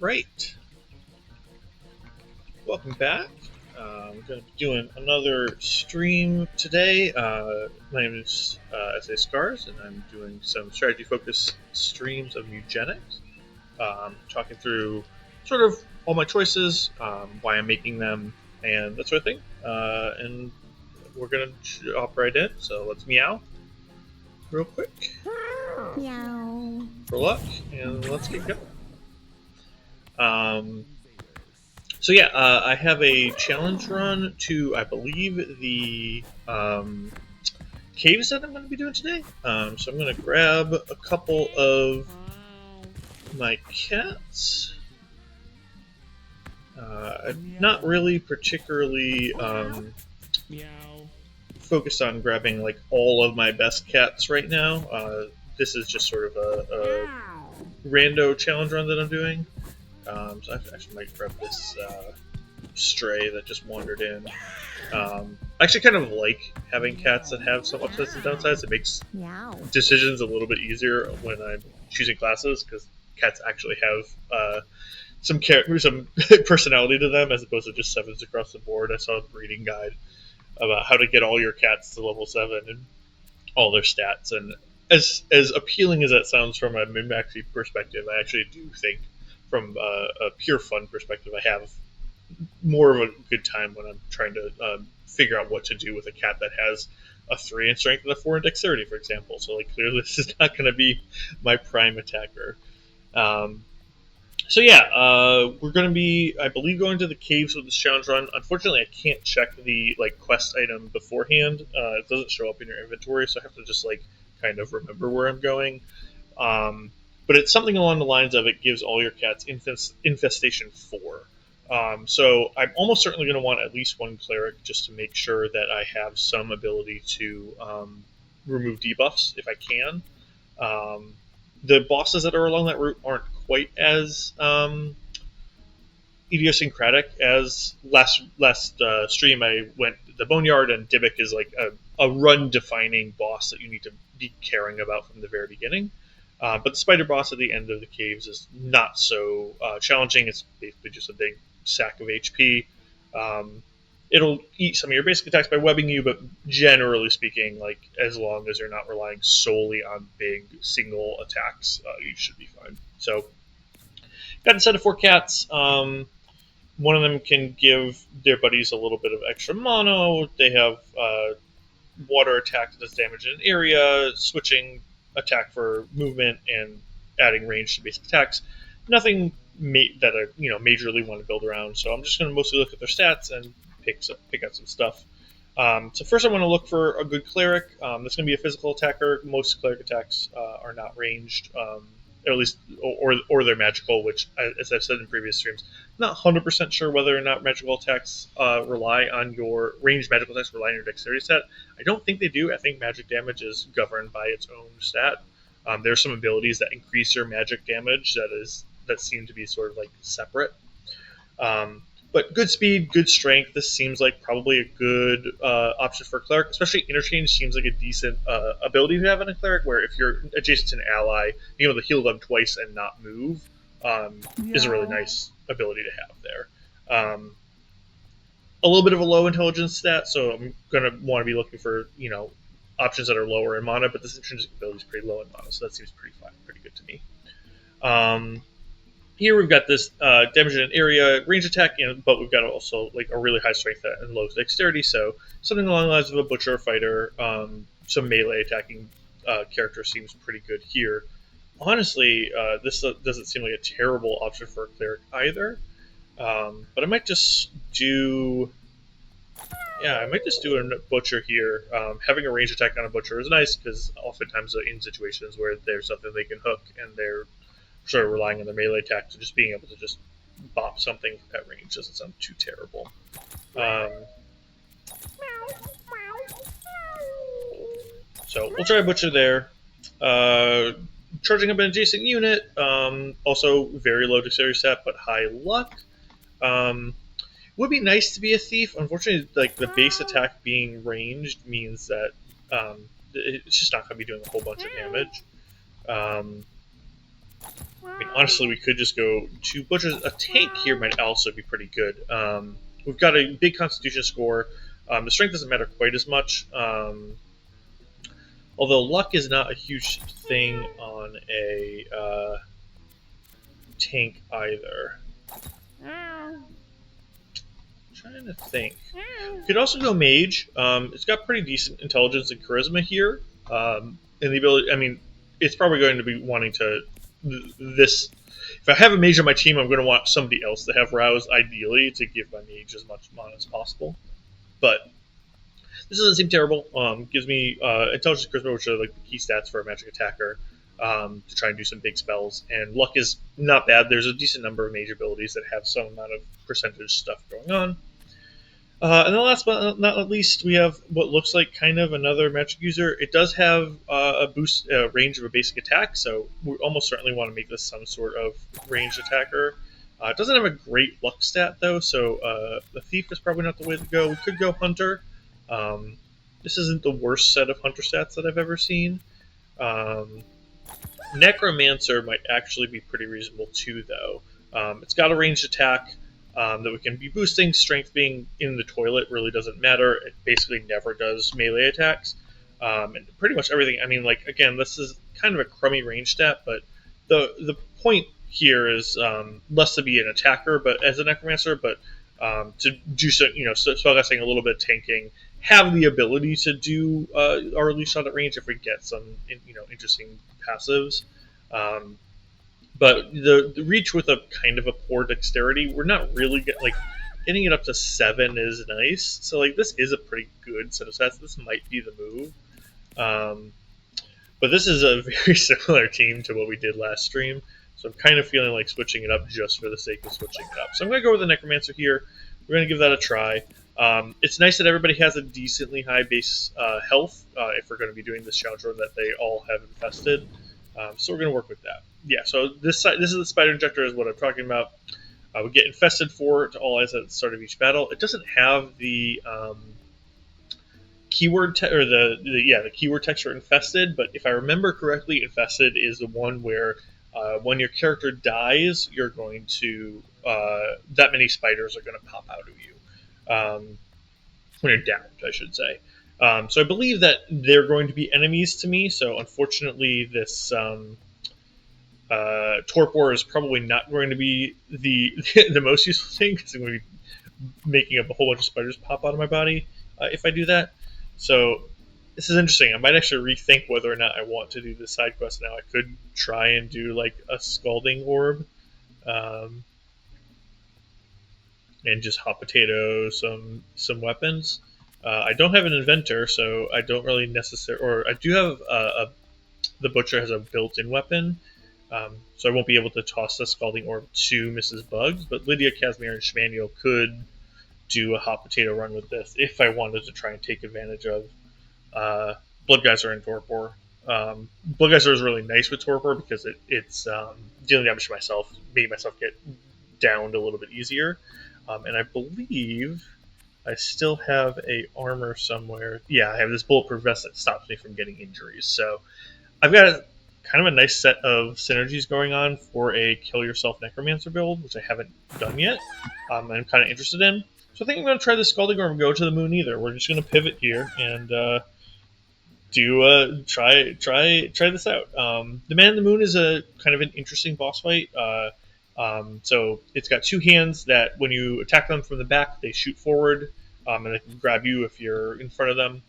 Alright, welcome back. I'm going to be doing another stream today. My name is SA Scars, and I'm doing some strategy-focused streams of Mewgenics. Talking through sort of all my choices, why I'm making them, and that sort of thing. And we're going to hop right in, so let's meow real quick. Meow. For luck, and let's get going. So yeah, I have a challenge run to, I believe, the caves that I'm going to be doing today. So I'm going to grab a couple of my cats. I'm not really particularly focused on grabbing like all of my best cats right now. This is just sort of a rando challenge run that I'm doing. So I actually might grab this stray that just wandered in. I actually kind of like having cats that have some upsides and downsides. It makes decisions a little bit easier when I'm choosing classes, because cats actually have some personality to them, as opposed to just 7s across the board. I saw a breeding guide about how to get all your cats to level 7 and all their stats. And as appealing as that sounds from a min-maxing perspective, I actually do think from a pure fun perspective, I have more of a good time when I'm trying to figure out what to do with a cat that has a 3 in strength and a 4 in dexterity, for example. So, like, clearly this is not going to be my prime attacker. So yeah, we're going to be, I believe, going to the caves with this challenge run. Unfortunately, I can't check the quest item beforehand. It doesn't show up in your inventory, so I have to just kind of remember where I'm going. But it's something along the lines of it gives all your cats infestation 4. So I'm almost certainly going to want at least one cleric, just to make sure that I have some ability to remove debuffs if I can. The bosses that are along that route aren't quite as idiosyncratic as last stream. I went the Boneyard, and Dybbuk is like a run-defining boss that you need to be caring about from the very beginning. But the spider boss at the end of the caves is not so challenging. It's basically just a big sack of HP. It'll eat some of your basic attacks by webbing you, but generally speaking, as long as you're not relying solely on big single attacks, you should be fine. So, got a set of 4 cats. One of them can give their buddies a little bit of extra mono. They have water attack that does damage in an area, switching attack for movement, and adding range to basic attacks. Nothing that I majorly want to build around. So I'm just going to mostly look at their stats and pick out some stuff. So first I want to look for a good cleric. That's going to be a physical attacker. Most cleric attacks are not ranged, or at least, or they're magical, which, as I've said in previous streams, I'm not 100% sure whether or not magical attacks rely on your ranged magical attacks rely on your dexterity stat. I don't think they do. I think magic damage is governed by its own stat. There are some abilities that increase your magic damage that seem to be sort of separate. But good speed, good strength. This seems like probably a good option for a cleric. Especially interchange seems like a decent ability to have in a cleric, where if you're adjacent to an ally, being able to heal them twice and not move is a really nice ability to have there. A little bit of a low intelligence stat, so I'm going to want to be looking for options that are lower in mana, but this intrinsic ability is pretty low in mana, so that seems pretty good to me. Here we've got this damage in an area, range attack, but we've got also a really high strength and low dexterity, so something along the lines of a butcher fighter. Some melee attacking character seems pretty good here. Honestly, this doesn't seem like a terrible option for a cleric either, but I might just do... Yeah, I might just do a butcher here. Having a range attack on a butcher is nice, because oftentimes in situations where there's something they can hook and they're sort of relying on their melee attack, to just being able to just bop something at range doesn't sound too terrible. So we'll try a butcher there. Charging up an adjacent unit, also very low dexterity stat, but high luck. Would be nice to be a thief. Unfortunately, the base attack being ranged means that it's just not going to be doing a whole bunch of damage. I mean, honestly, we could just go 2 butchers. A tank here might also be pretty good. We've got a big constitution score. The strength doesn't matter quite as much. Although luck is not a huge thing on a tank either. Trying to think. You could also go mage. It's got pretty decent intelligence and charisma here, and the ability. I mean, it's probably going to be wanting to this. If I have a mage on my team, I'm going to want somebody else to have rouse, ideally, to give my mage as much mana as possible. But this doesn't seem terrible. Gives me intelligence and charisma, which are like the key stats for a magic attacker, to try and do some big spells. And luck is not bad. There's a decent number of mage abilities that have some amount of percentage stuff going on. And then last but not least, we have what looks like kind of another magic user. It does have a boost range of a basic attack, so we almost certainly want to make this some sort of ranged attacker. It doesn't have a great luck stat, though, so the thief is probably not the way to go. We could go hunter. This isn't the worst set of hunter stats that I've ever seen. Necromancer might actually be pretty reasonable, too, though. It's got a ranged attack. That we can be boosting. Strength being in the toilet really doesn't matter. It basically never does melee attacks. And pretty much everything. I mean, like, again, this is kind of a crummy range stat, but the point here is less to be an attacker, but as a necromancer, but to do some, spellcasting, a little bit of tanking, have the ability to do our release shot at range if we get some, interesting passives. But the reach with a kind of a poor dexterity, we're not really getting it up to 7 is nice. So like this is a pretty good set of stats. This might be the move. But this is a very similar team to what we did last stream. So I'm kind of feeling like switching it up just for the sake of switching it up. So I'm going to go with the Necromancer here. We're going to give that a try. It's nice that everybody has a decently high base health if we're going to be doing this challenge run that they all have infested. So we're going to work with that. Yeah, so this is the spider injector is what I'm talking about. We get infested 4 to all eyes at the start of each battle. It doesn't have the keyword the keyword text for infested, but if I remember correctly, infested is the one where when your character dies, you're going to that many spiders are going to pop out of you when you're downed, I should say. So I believe that they're going to be enemies to me. So unfortunately, this torpor is probably not going to be the most useful thing because I'm going to be making up a whole bunch of spiders pop out of my body if I do that. So this is interesting. I might actually rethink whether or not I want to do this side quest now. I could try and do like a scalding orb, and just hot potato some weapons. I don't have an inventor, so I don't really necessarily. Or I do have the butcher has a built-in weapon, so I won't be able to toss the scalding orb to Mrs. Bugs. But Lydia, Casimir, and Schmaniel could do a hot potato run with this if I wanted to try and take advantage of Blood Geyser and Torpor. Blood Geyser is really nice with Torpor because it's dealing damage to myself, making myself get downed a little bit easier. And I believe I still have a armor somewhere. Yeah, I have this bulletproof vest that stops me from getting injuries. So I've got kind of a nice set of synergies going on for a kill yourself necromancer build, which I haven't done yet. I'm kind of interested in. So I think I'm going to try the Scalding Orb and go to the moon either. We're just going to pivot here and try this out. The Man in the Moon is a kind of an interesting boss fight. So it's got 2 hands that when you attack them from the back, they shoot forward, and they can grab you if you're in front of them.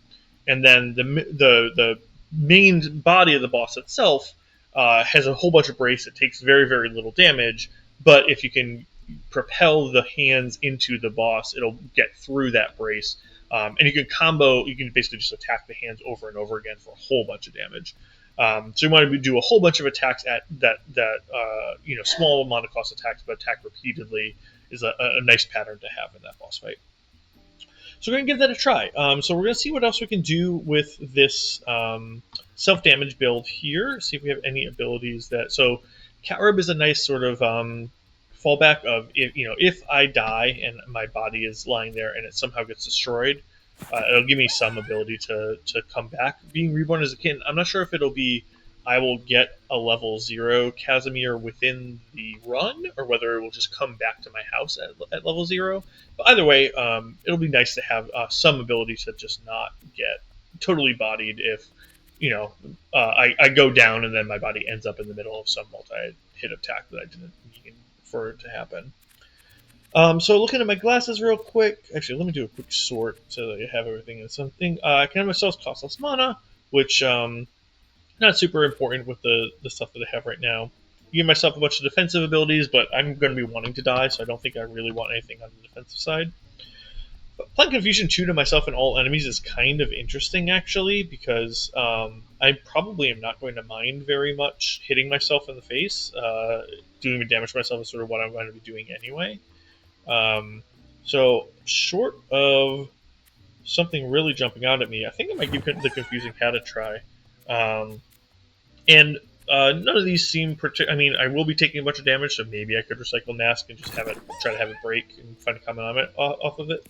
And then the main body of the boss itself has a whole bunch of brace. It takes very, very little damage, but if you can propel the hands into the boss, it'll get through that brace. And you can combo. You can basically just attack the hands over and over again for a whole bunch of damage. So you want to do a whole bunch of attacks at that small amount of cost attacks, but attack repeatedly is a nice pattern to have in that boss fight. So we're going to give that a try. So we're going to see what else we can do with this self-damage build here. See if we have any abilities that... So Catrib is a nice sort of fallback of, if I die and my body is lying there and it somehow gets destroyed, it'll give me some ability to come back. Being reborn as a kitten, I'm not sure if it'll be I will get a level 0 Casimir within the run, or whether it will just come back to my house at level 0. But either way, it'll be nice to have some ability to just not get totally bodied if, I go down and then my body ends up in the middle of some multi-hit attack that I didn't mean for it to happen. So looking at my glasses real quick. Actually, let me do a quick sort so that I have everything in something. I can have myself cost less mana, which not super important with the stuff that I have right now. Give myself a bunch of defensive abilities, but I'm going to be wanting to die, so I don't think I really want anything on the defensive side. But applying Confusion 2 to myself and all enemies is kind of interesting, actually, because I probably am not going to mind very much hitting myself in the face. Doing damage to myself is sort of what I'm going to be doing anyway. So, short of something really jumping out at me, I think I might give the Confusing Cat a try. And none of these seem I mean, I will be taking a bunch of damage, so maybe I could recycle Nask and just try to have it break and find a common element off of it.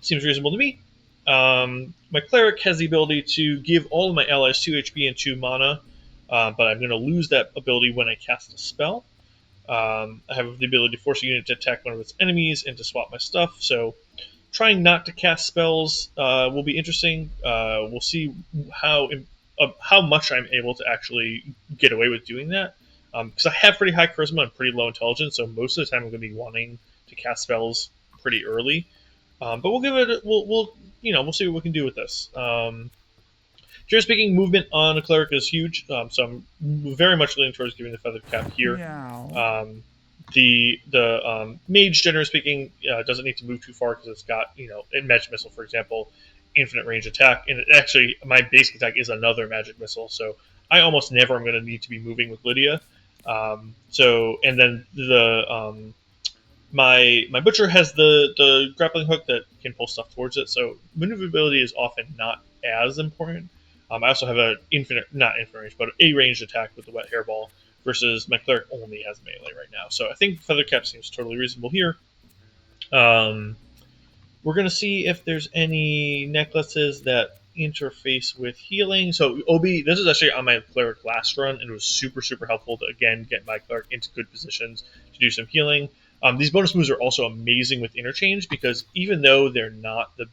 Seems reasonable to me. My Cleric has the ability to give all of my allies 2 HP and 2 mana, but I'm going to lose that ability when I cast a spell. I have the ability to force a unit to attack one of its enemies and to swap my stuff, so trying not to cast spells will be interesting. We'll see how much I'm able to actually get away with doing that. Because I have pretty high charisma and pretty low intelligence, so most of the time I'm going to be wanting to cast spells pretty early. But we'll give it. We'll see what we can do with this. Generally speaking, movement on a cleric is huge, so I'm very much leaning towards giving the feathered cap here. The mage, generally speaking, doesn't need to move too far because it's got, a magic missile, for example, infinite range attack, and actually my basic attack is another magic missile, so I almost never am going to need to be moving with Lydia. And then my butcher has the grappling hook that can pull stuff towards it, so maneuverability is often not as important. I also have not infinite range, but a ranged attack with the wet hairball, versus my cleric only has melee right now. So I think feather cap seems totally reasonable here. We're going to see if there's any necklaces that interface with healing. So Obi, this is actually on my cleric last run, and it was super, super helpful to, again, get my cleric into good positions to do some healing. These bonus moves are also amazing with interchange, because even though they're not the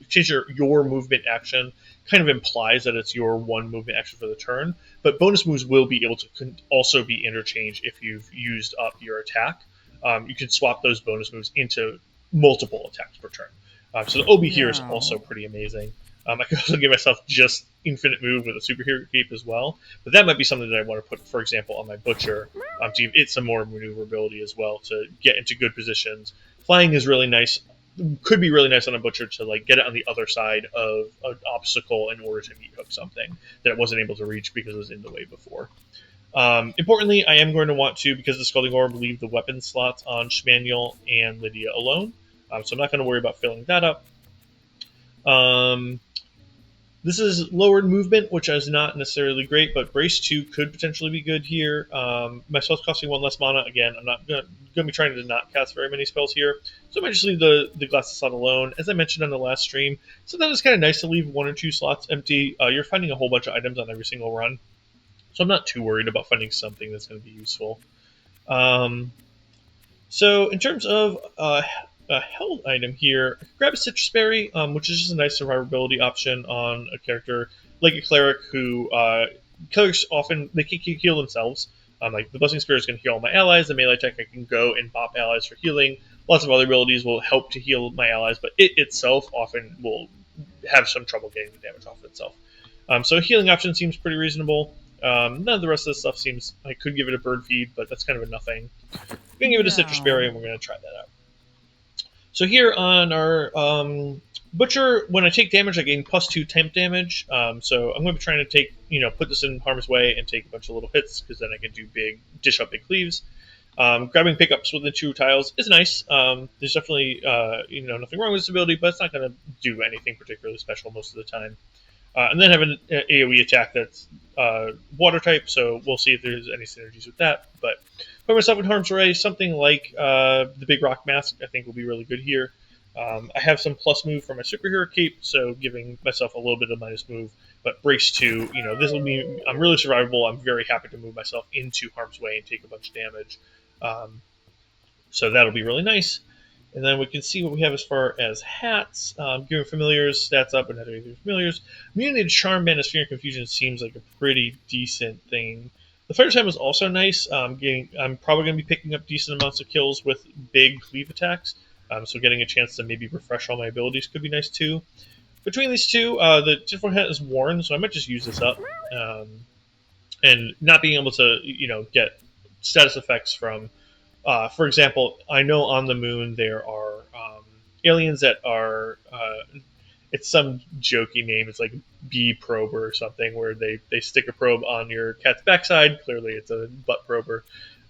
change your movement action kind of implies that it's your one movement action for the turn, but bonus moves will be able to also be interchanged if you've used up your attack. You can swap those bonus moves into multiple attacks per turn. So the OB here is also pretty amazing. I could also give myself just infinite move with a superhero cape as well, but that might be something that I want to put, for example, on my butcher to give it some more maneuverability as well to get into good positions. Flying is really nice. Could be really nice on a butcher to get it on the other side of an obstacle in order to meat hook something that it wasn't able to reach because it was in the way before. Importantly, I am going to want to, because the Scalding Orb, leave the weapon slots on Schmaniel and Lydia alone. So I'm not going to worry about filling that up. This is lowered movement, which is not necessarily great, but Brace 2 could potentially be good here. My spells costing 1 less mana. Again, I'm not going to be trying to not cast very many spells here, so I might just leave the glasses slot alone. As I mentioned on the last stream, sometimes it's kind of nice to leave 1 or 2 slots empty. You're finding a whole bunch of items on every single run, so I'm not too worried about finding something that's going to be useful. So in terms of a held item here, I could grab a Citrus Berry, which is just a nice survivability option on a character like a cleric who clerics often they can heal themselves. Like the Blessing Spear is going to heal all my allies. The melee attack I can go and pop allies for healing. Lots of other abilities will help to heal my allies, but it itself often will have some trouble getting the damage off itself. So a healing option seems pretty reasonable. None of the rest of the stuff seems, I could give it a bird feed, but that's kind of a nothing. We're going to give it a Citrus Berry, and we're going to try that out. So here on our Butcher, when I take damage, I gain +2 temp damage. So I'm going to be trying to put this in harm's way and take a bunch of little hits, because then I can dish up big cleaves. Grabbing pickups within 2 tiles is nice. There's definitely nothing wrong with this ability, but it's not going to do anything particularly special most of the time. And then have an AoE attack that's water type, so we'll see if there's any synergies with that. But put myself in harm's way, something like the Big Rock Mask I think will be really good here. I have some plus move for my superhero cape, so giving myself a little bit of minus move But brace 2, this will be, I'm really survivable. I'm very happy to move myself into harm's way and take a bunch of damage. So that'll be really nice. And then we can see what we have as far as hats. Giving familiars stats up and having familiars. Immunity to Charm, Banish Fear, and Confusion seems like a pretty decent thing. The Fire Time is also nice. I'm probably going to be picking up decent amounts of kills with big cleave attacks. So getting a chance to maybe refresh all my abilities could be nice too. Between these two, the Tinfoil Hat is worn, so I might just use this up. And not being able to, get status effects from, for example, I know on the moon there are aliens that are, it's some jokey name. It's like bee prober or something, where they stick a probe on your cat's backside. Clearly, it's a butt prober,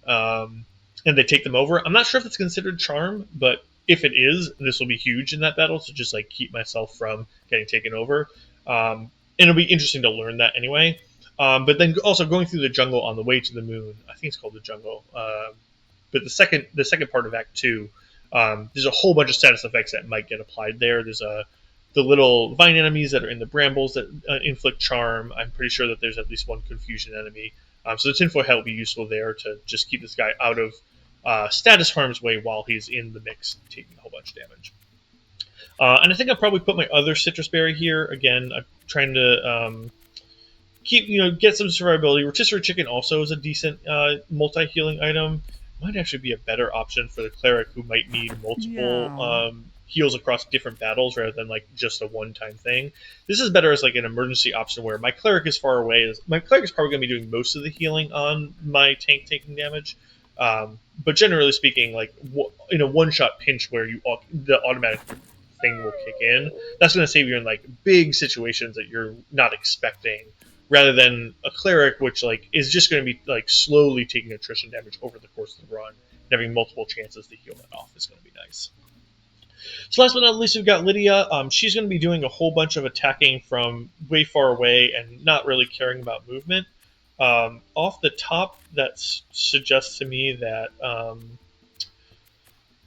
and they take them over. I'm not sure if it's considered charm, but if it is, this will be huge in that battle. So just like keep myself from getting taken over, and it'll be interesting to learn that anyway. But then also going through the jungle on the way to the moon. I think it's called the jungle. But the second part of Act 2, there's a whole bunch of status effects that might get applied there. There's the little vine enemies that are in the brambles that inflict charm. I'm pretty sure that there's at least one confusion enemy. So the tinfoil hat will be useful there to just keep this guy out of status harm's way while he's in the mix, taking a whole bunch of damage. And I think I'll probably put my other citrus berry here. Again, I'm trying to get some survivability. Rotisserie chicken also is a decent multi-healing item. Might actually be a better option for the cleric who might need multiple heals across different battles rather than like just a one-time thing. This is better as like an emergency option where my cleric is far away. My cleric is probably going to be doing most of the healing on my tank taking damage. But generally speaking, like in a one-shot pinch where the automatic thing will kick in, that's going to save you in like big situations that you're not expecting, rather than a cleric, which like is just going to be like slowly taking attrition damage over the course of the run, and having multiple chances to heal that off is going to be nice. So last but not least, we've got Lydia. She's going to be doing a whole bunch of attacking from way far away and not really caring about movement. Off the top, that suggests to me that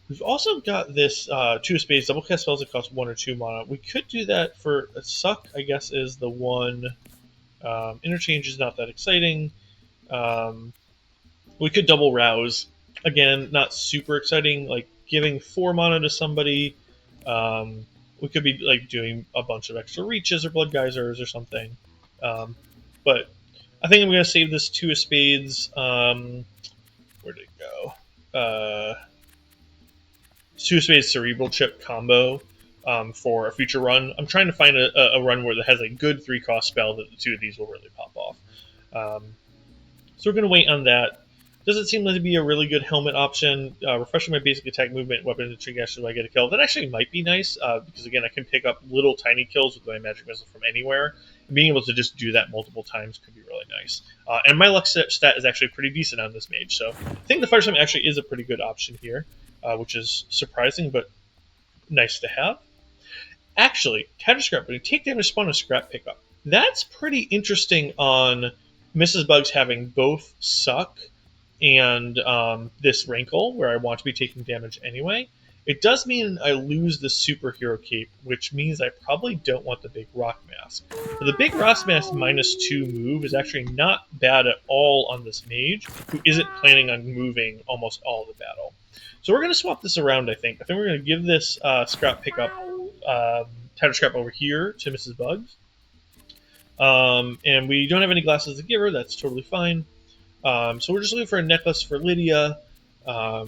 we've also got this 2 of Spades, double cast spells that cost 1 or 2 mana. We could do that for a suck, I guess, is the one. Interchange is not that exciting. We could double rouse. Again, not super exciting. Like giving 4 mana to somebody. We could be like doing a bunch of extra reaches or blood geysers or something. But I think I'm going to save this 2 of Spades. Where did it go? 2 of Spades Cerebral Chip combo. For a future run. I'm trying to find a run where it has a good 3-cost spell that the 2 of these will really pop off. So we're going to wait on that. Doesn't seem to be a really good helmet option. Refreshing my basic attack, movement, weapon, and trick action if I get a kill. That actually might be nice, because again, I can pick up little tiny kills with my magic missile from anywhere. And being able to just do that multiple times could be really nice. And my luck stat is actually pretty decent on this mage, so I think the Fire Time actually is a pretty good option here, which is surprising, but nice to have. Actually, Cat-astrophe, when you take damage, spawn a scrap pickup. That's pretty interesting on Mrs. Bugs having both suck and this wrinkle, where I want to be taking damage anyway. It does mean I lose the superhero cape, which means I probably don't want the big rock mask. But the big rock mask -2 move is actually not bad at all on this mage, who isn't planning on moving almost all the battle. So we're going to swap this around, I think. I think we're going to give this scrap pickup tattered scrap over here to Mrs. Bugs. And we don't have any glasses to give her. That's totally fine. So we're just looking for a necklace for Lydia,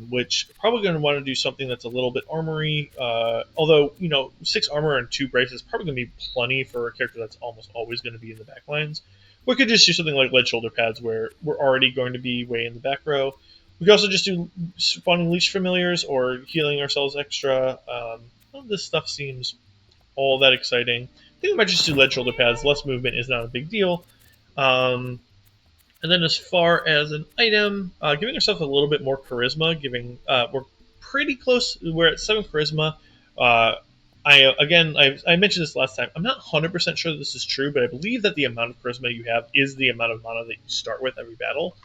which probably going to want to do something that's a little bit armory. Although, 6 armor and 2 braces is probably going to be plenty for a character that's almost always going to be in the back lines. We could just do something like lead shoulder pads, where we're already going to be way in the back row. We could also just do spawning leash familiars or healing ourselves extra. None of this stuff seems all that exciting. I think we might just do lead shoulder pads. Less movement is not a big deal. And then as far as an item, giving ourselves a little bit more charisma. We're pretty close. We're at 7 charisma. I mentioned this last time. I'm not 100% sure that this is true, but I believe that the amount of charisma you have is the amount of mana that you start with every battle.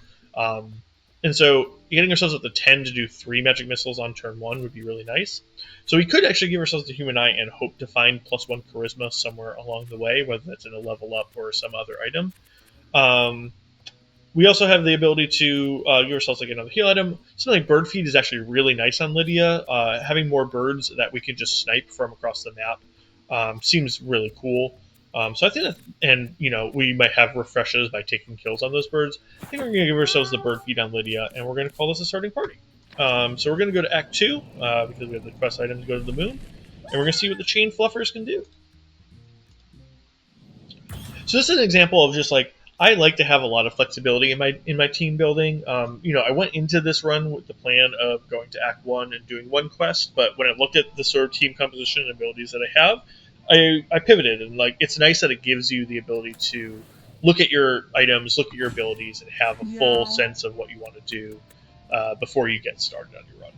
And so getting ourselves up to 10 to do 3 magic missiles on turn 1 would be really nice. So we could actually give ourselves the Human Eye and hope to find +1 Charisma somewhere along the way, whether that's in a level up or some other item. We also have the ability to give ourselves like another heal item. Something like Bird Feed is actually really nice on Lydia. Having more birds that we can just snipe from across the map seems really cool. So I think that, and we might have refreshes by taking kills on those birds. I think we're going to give ourselves the Bird Feed on Lydia, and we're going to call this a starting party. So we're going to go to Act 2 because we have the quest item to go to the moon, and we're going to see what the chain fluffers can do. So this is an example of just like, I like to have a lot of flexibility in my team building. I went into this run with the plan of going to Act 1 and doing one quest, but when I looked at the sort of team composition and abilities that I have, I pivoted, and like it's nice that it gives you the ability to look at your items, look at your abilities, and have a full sense of what you want to do before you get started on your run.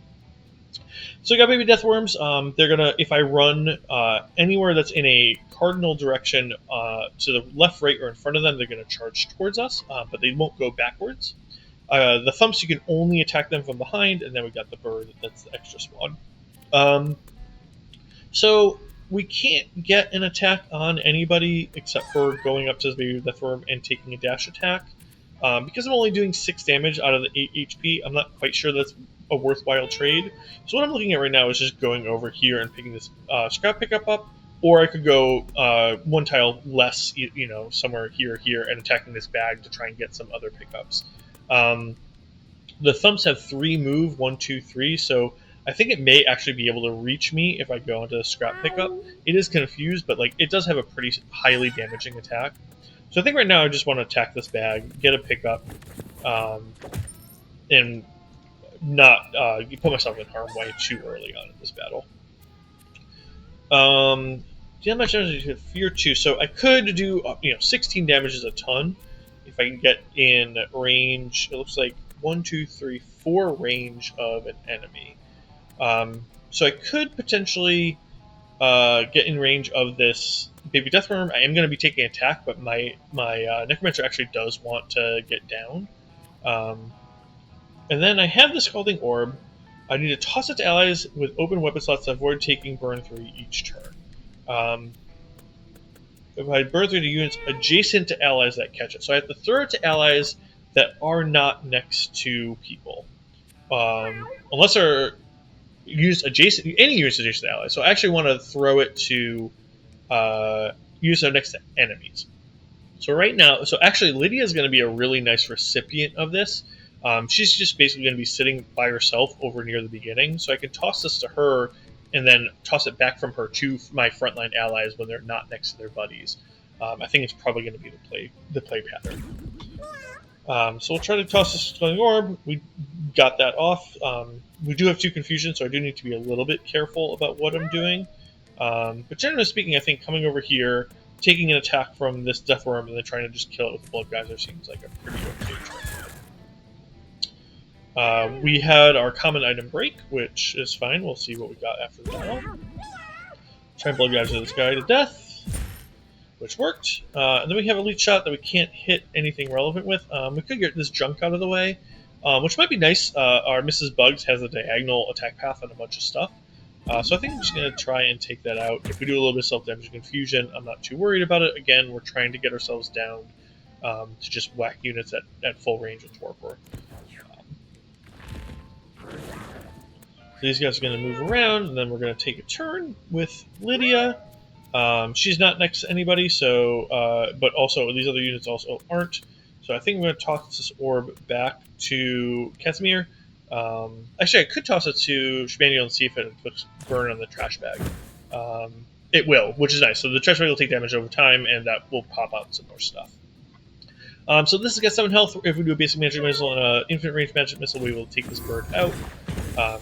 So I got baby deathworms. They're gonna, if I run anywhere that's in a cardinal direction to the left, right, or in front of them, they're gonna charge towards us, but they won't go backwards. The thumps, you can only attack them from behind, and then we got the bird. That's the extra spawn. So we can't get an attack on anybody except for going up to the baby deathworm and taking a dash attack. Because I'm only doing 6 damage out of the 8 HP, I'm not quite sure that's a worthwhile trade. So what I'm looking at right now is just going over here and picking this scrap pickup up, or I could go one tile less, somewhere here or here, and attacking this bag to try and get some other pickups. The thumps have 3 move, 1, 2, 3, so I think it may actually be able to reach me if I go into the scrap pickup. It is confused, but it does have a pretty highly damaging attack. So I think right now I just want to attack this bag, get a pickup, and not put myself in harm's way too early on in this battle. Damage to Fear 2, so I could do 16 damage is a ton if I can get in range. It looks like 1, 2, 3, 4 range of an enemy. So I could potentially get in range of this baby deathworm. I am going to be taking attack, but my necromancer actually does want to get down. And then I have the Scalding Orb. I need to toss it to allies with open weapon slots to avoid taking burn 3 each turn. If I burn 3 to units adjacent to allies that catch it. So I have to throw it to allies that are not next to people. Unless they're used adjacent, any units adjacent to allies. So I actually want to throw it to units that are next to enemies. So right now, actually Lydia is going to be a really nice recipient of this. She's just basically going to be sitting by herself over near the beginning, so I can toss this to her and then toss it back from her to my frontline allies when they're not next to their buddies. I think it's probably going to be the play pattern. So we'll try to toss this Scalding Orb. We got that off. We do have 2 confusion, so I do need to be a little bit careful about what I'm doing. But generally speaking, I think coming over here, taking an attack from this deathworm, and then trying to just kill it with the Blood Geyser seems like a pretty okay trade. We had our common item break, which is fine. We'll see what we got after the battle. Try and Blood Geyser this guy to death, which worked. And then we have a leech shot that we can't hit anything relevant with. We could get this junk out of the way, which might be nice. Our Mrs. Bugs has a diagonal attack path on a bunch of stuff. So I think I'm just going to try and take that out. If we do a little bit of self-damage and confusion, I'm not too worried about it. Again, we're trying to get ourselves down to just whack units at full range with Torpor. These guys are going to move around, and then we're going to take a turn with Lydia. She's not next to anybody, so but also these other units also aren't. So I think I'm going to toss this orb back to Casimir. Actually, I could toss it to Schmaniel and see if it puts burn on the trash bag. It will, which is nice. So the trash bag will take damage over time, and that will pop out some more stuff. So this has got 7 health. If we do a basic magic missile and an infinite range magic missile, we will take this bird out.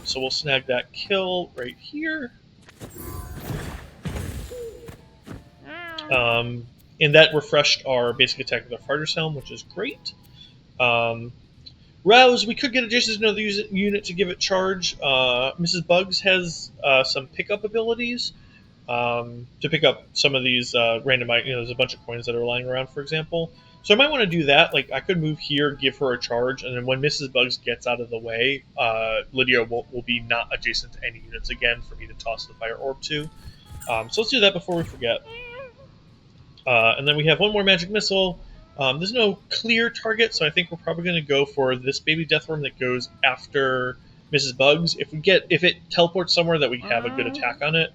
So we'll snag that kill right here. And that refreshed our basic attack with our Farter's Helm, which is great. Rouse, we could get adjacent to another unit to give it charge. Mrs. Bugs has some pickup abilities to pick up some of these random items. There's a bunch of coins that are lying around, for example. So I might want to do that. Like, I could move here, give her a charge, and then when Mrs. Bugs gets out of the way, Lydia will be not adjacent to any units again for me to toss the fire orb to. So let's do that before we forget. And then we have one more magic missile. There's no clear target, so I think we're probably going to go for this baby deathworm that goes after Mrs. Bugs. If it teleports somewhere that we have a good attack on it,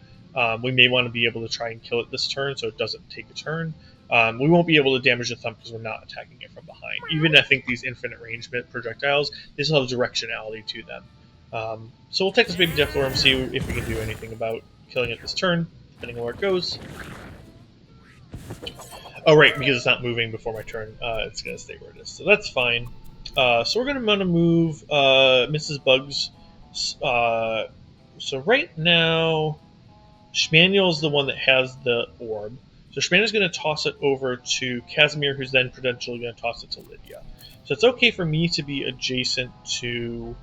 we may want to be able to try and kill it this turn so it doesn't take a turn. We won't be able to damage the thump because we're not attacking it from behind. Even I think these infinite range projectiles, they still have directionality to them. So we'll take this baby deathworm, see if we can do anything about killing it this turn, depending on where it goes. Oh, right, because it's not moving before my turn, it's going to stay where it is. So that's fine. So we're going to want to move Mrs. Bugs. So right now, Schmaniel is the one that has the orb. So Schmaniel's going to toss it over to Casimir, who's then potentially going to toss it to Lydia. So it's okay for me to be adjacent to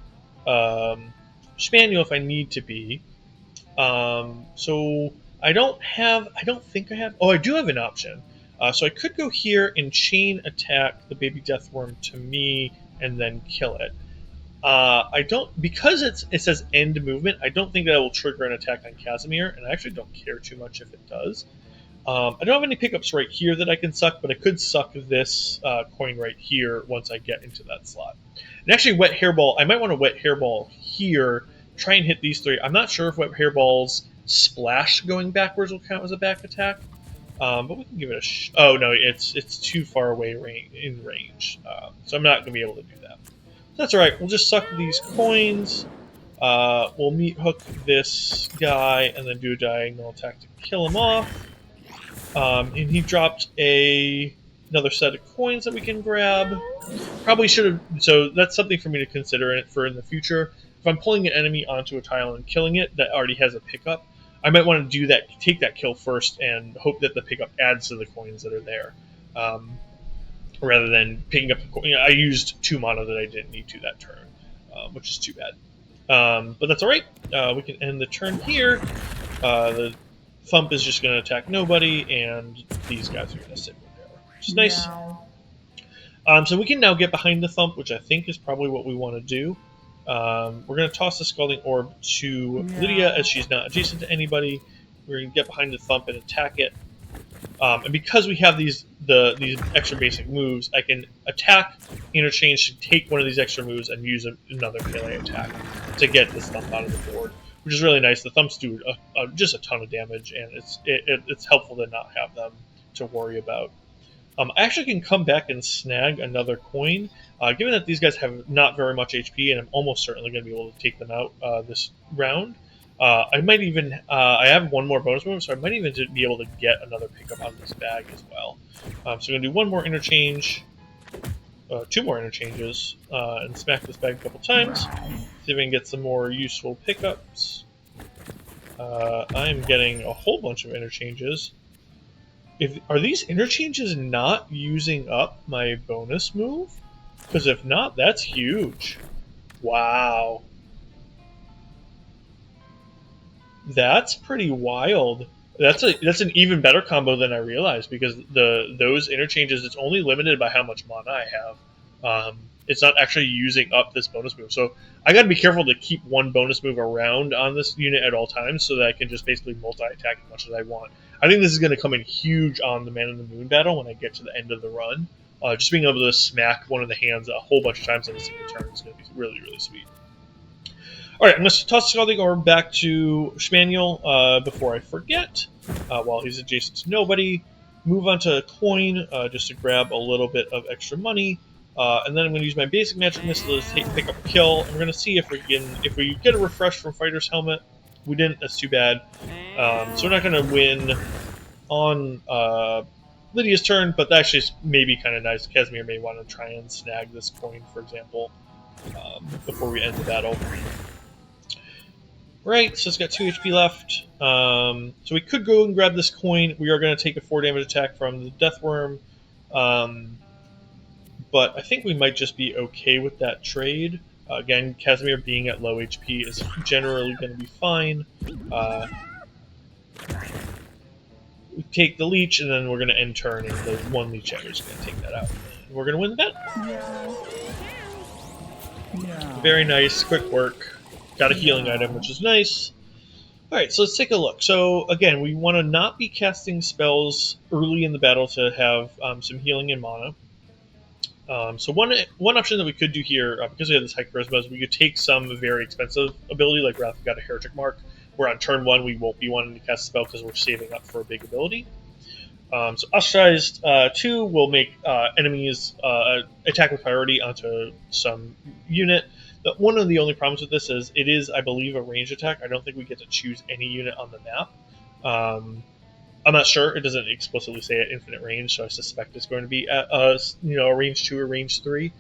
Schmaniel if I need to be. So I don't think I have... Oh, I do have an option. So I could go here and chain attack the baby deathworm to me and then kill it. I don't... Because it says end movement, I don't think that will trigger an attack on Casimir, and I actually don't care too much if it does. I don't have any pickups right here that I can suck, but I could suck this coin right here once I get into that slot. And actually, Wet Hairball, I might want to Wet Hairball here, try and hit these three. I'm not sure if Wet Hairball's splash going backwards will count as a back attack, but we can give it a... Oh, no, it's too far away in range, so I'm not going to be able to do that. So that's alright, we'll just suck these coins, we'll meat hook this guy, and then do a diagonal attack to kill him off. And he dropped another set of coins that we can grab. Probably should have... So that's something for me to consider in the future. If I'm pulling an enemy onto a tile and killing it that already has a pickup, I might want to do that, take that kill first, and hope that the pickup adds to the coins that are there, rather than picking up the coin. I used 2 mana that I didn't need to that turn, which is too bad. But that's all right. We can end the turn here. The Thump is just going to attack nobody, and these guys are going to sit where they are, which is nice. So we can now get behind the Thump, which I think is probably what we want to do. We're going to toss the Scalding Orb to Lydia, as she's not adjacent to anybody. We're going to get behind the Thump and attack it. And because we have these extra basic moves, I can attack, interchange to take one of these extra moves, and use another melee attack to get this Thump out of the board, which is really nice. The Thumps do just a ton of damage, and it's helpful to not have them to worry about. I actually can come back and snag another coin. Given that these guys have not very much HP, and I'm almost certainly going to be able to take them out this round, I might even... I have one more bonus move, so I might even be able to get another pickup on this bag as well. So I'm going to do one more interchange, 2 more interchanges, and smack this bag a couple times. See if we can get some more useful pickups. I'm getting a whole bunch of interchanges. Are these interchanges not using up my bonus move? Because if not, that's huge. Wow. That's pretty wild. That's an even better combo than I realized, because those interchanges, it's only limited by how much mana I have. It's not actually using up this bonus move. So I got to be careful to keep one bonus move around on this unit at all times so that I can just basically multi-attack as much as I want. I think this is going to come in huge on the Man in the Moon battle when I get to the end of the run. Just being able to smack one of the hands a whole bunch of times in a single turn is going to be really, really sweet. Alright, I'm going to toss Scalding Orb back to Schmaniel before I forget, while he's adjacent to nobody. Move on to a coin just to grab a little bit of extra money. And then I'm going to use my basic magic missile to pick up a kill. And we're going to see if we get a refresh from Fighter's Helmet. We didn't, that's too bad. So we're not going to win on Lydia's turn, but that actually is maybe kind of nice. Casimir may want to try and snag this coin, for example, before we end the battle. Right, so it's got 2 HP left. So we could go and grab this coin. We are going to take a 4 damage attack from the Deathworm. But I think we might just be okay with that trade. Again, Casimir being at low HP is generally going to be fine. We take the leech, and then we're going to end turn, and the one leech ever is going to take that out. And we're going to win the battle. Very nice, quick work. Got a healing item, which is nice. Alright, so let's take a look. So, again, we want to not be casting spells early in the battle to have some healing and mana. So one option that we could do here, because we have this high charisma, is we could take some very expensive ability, like Wrath of God, a Heretic Mark, where on turn 1 we won't be wanting to cast a spell because we're saving up for a big ability. So Ostracized 2 will make enemies attack with priority onto some unit. One of the only problems with this is it is, I believe, a ranged attack. I don't think we get to choose any unit on the map. I'm not sure. It doesn't explicitly say at infinite range, so I suspect it's going to be at a range 2 or range 3.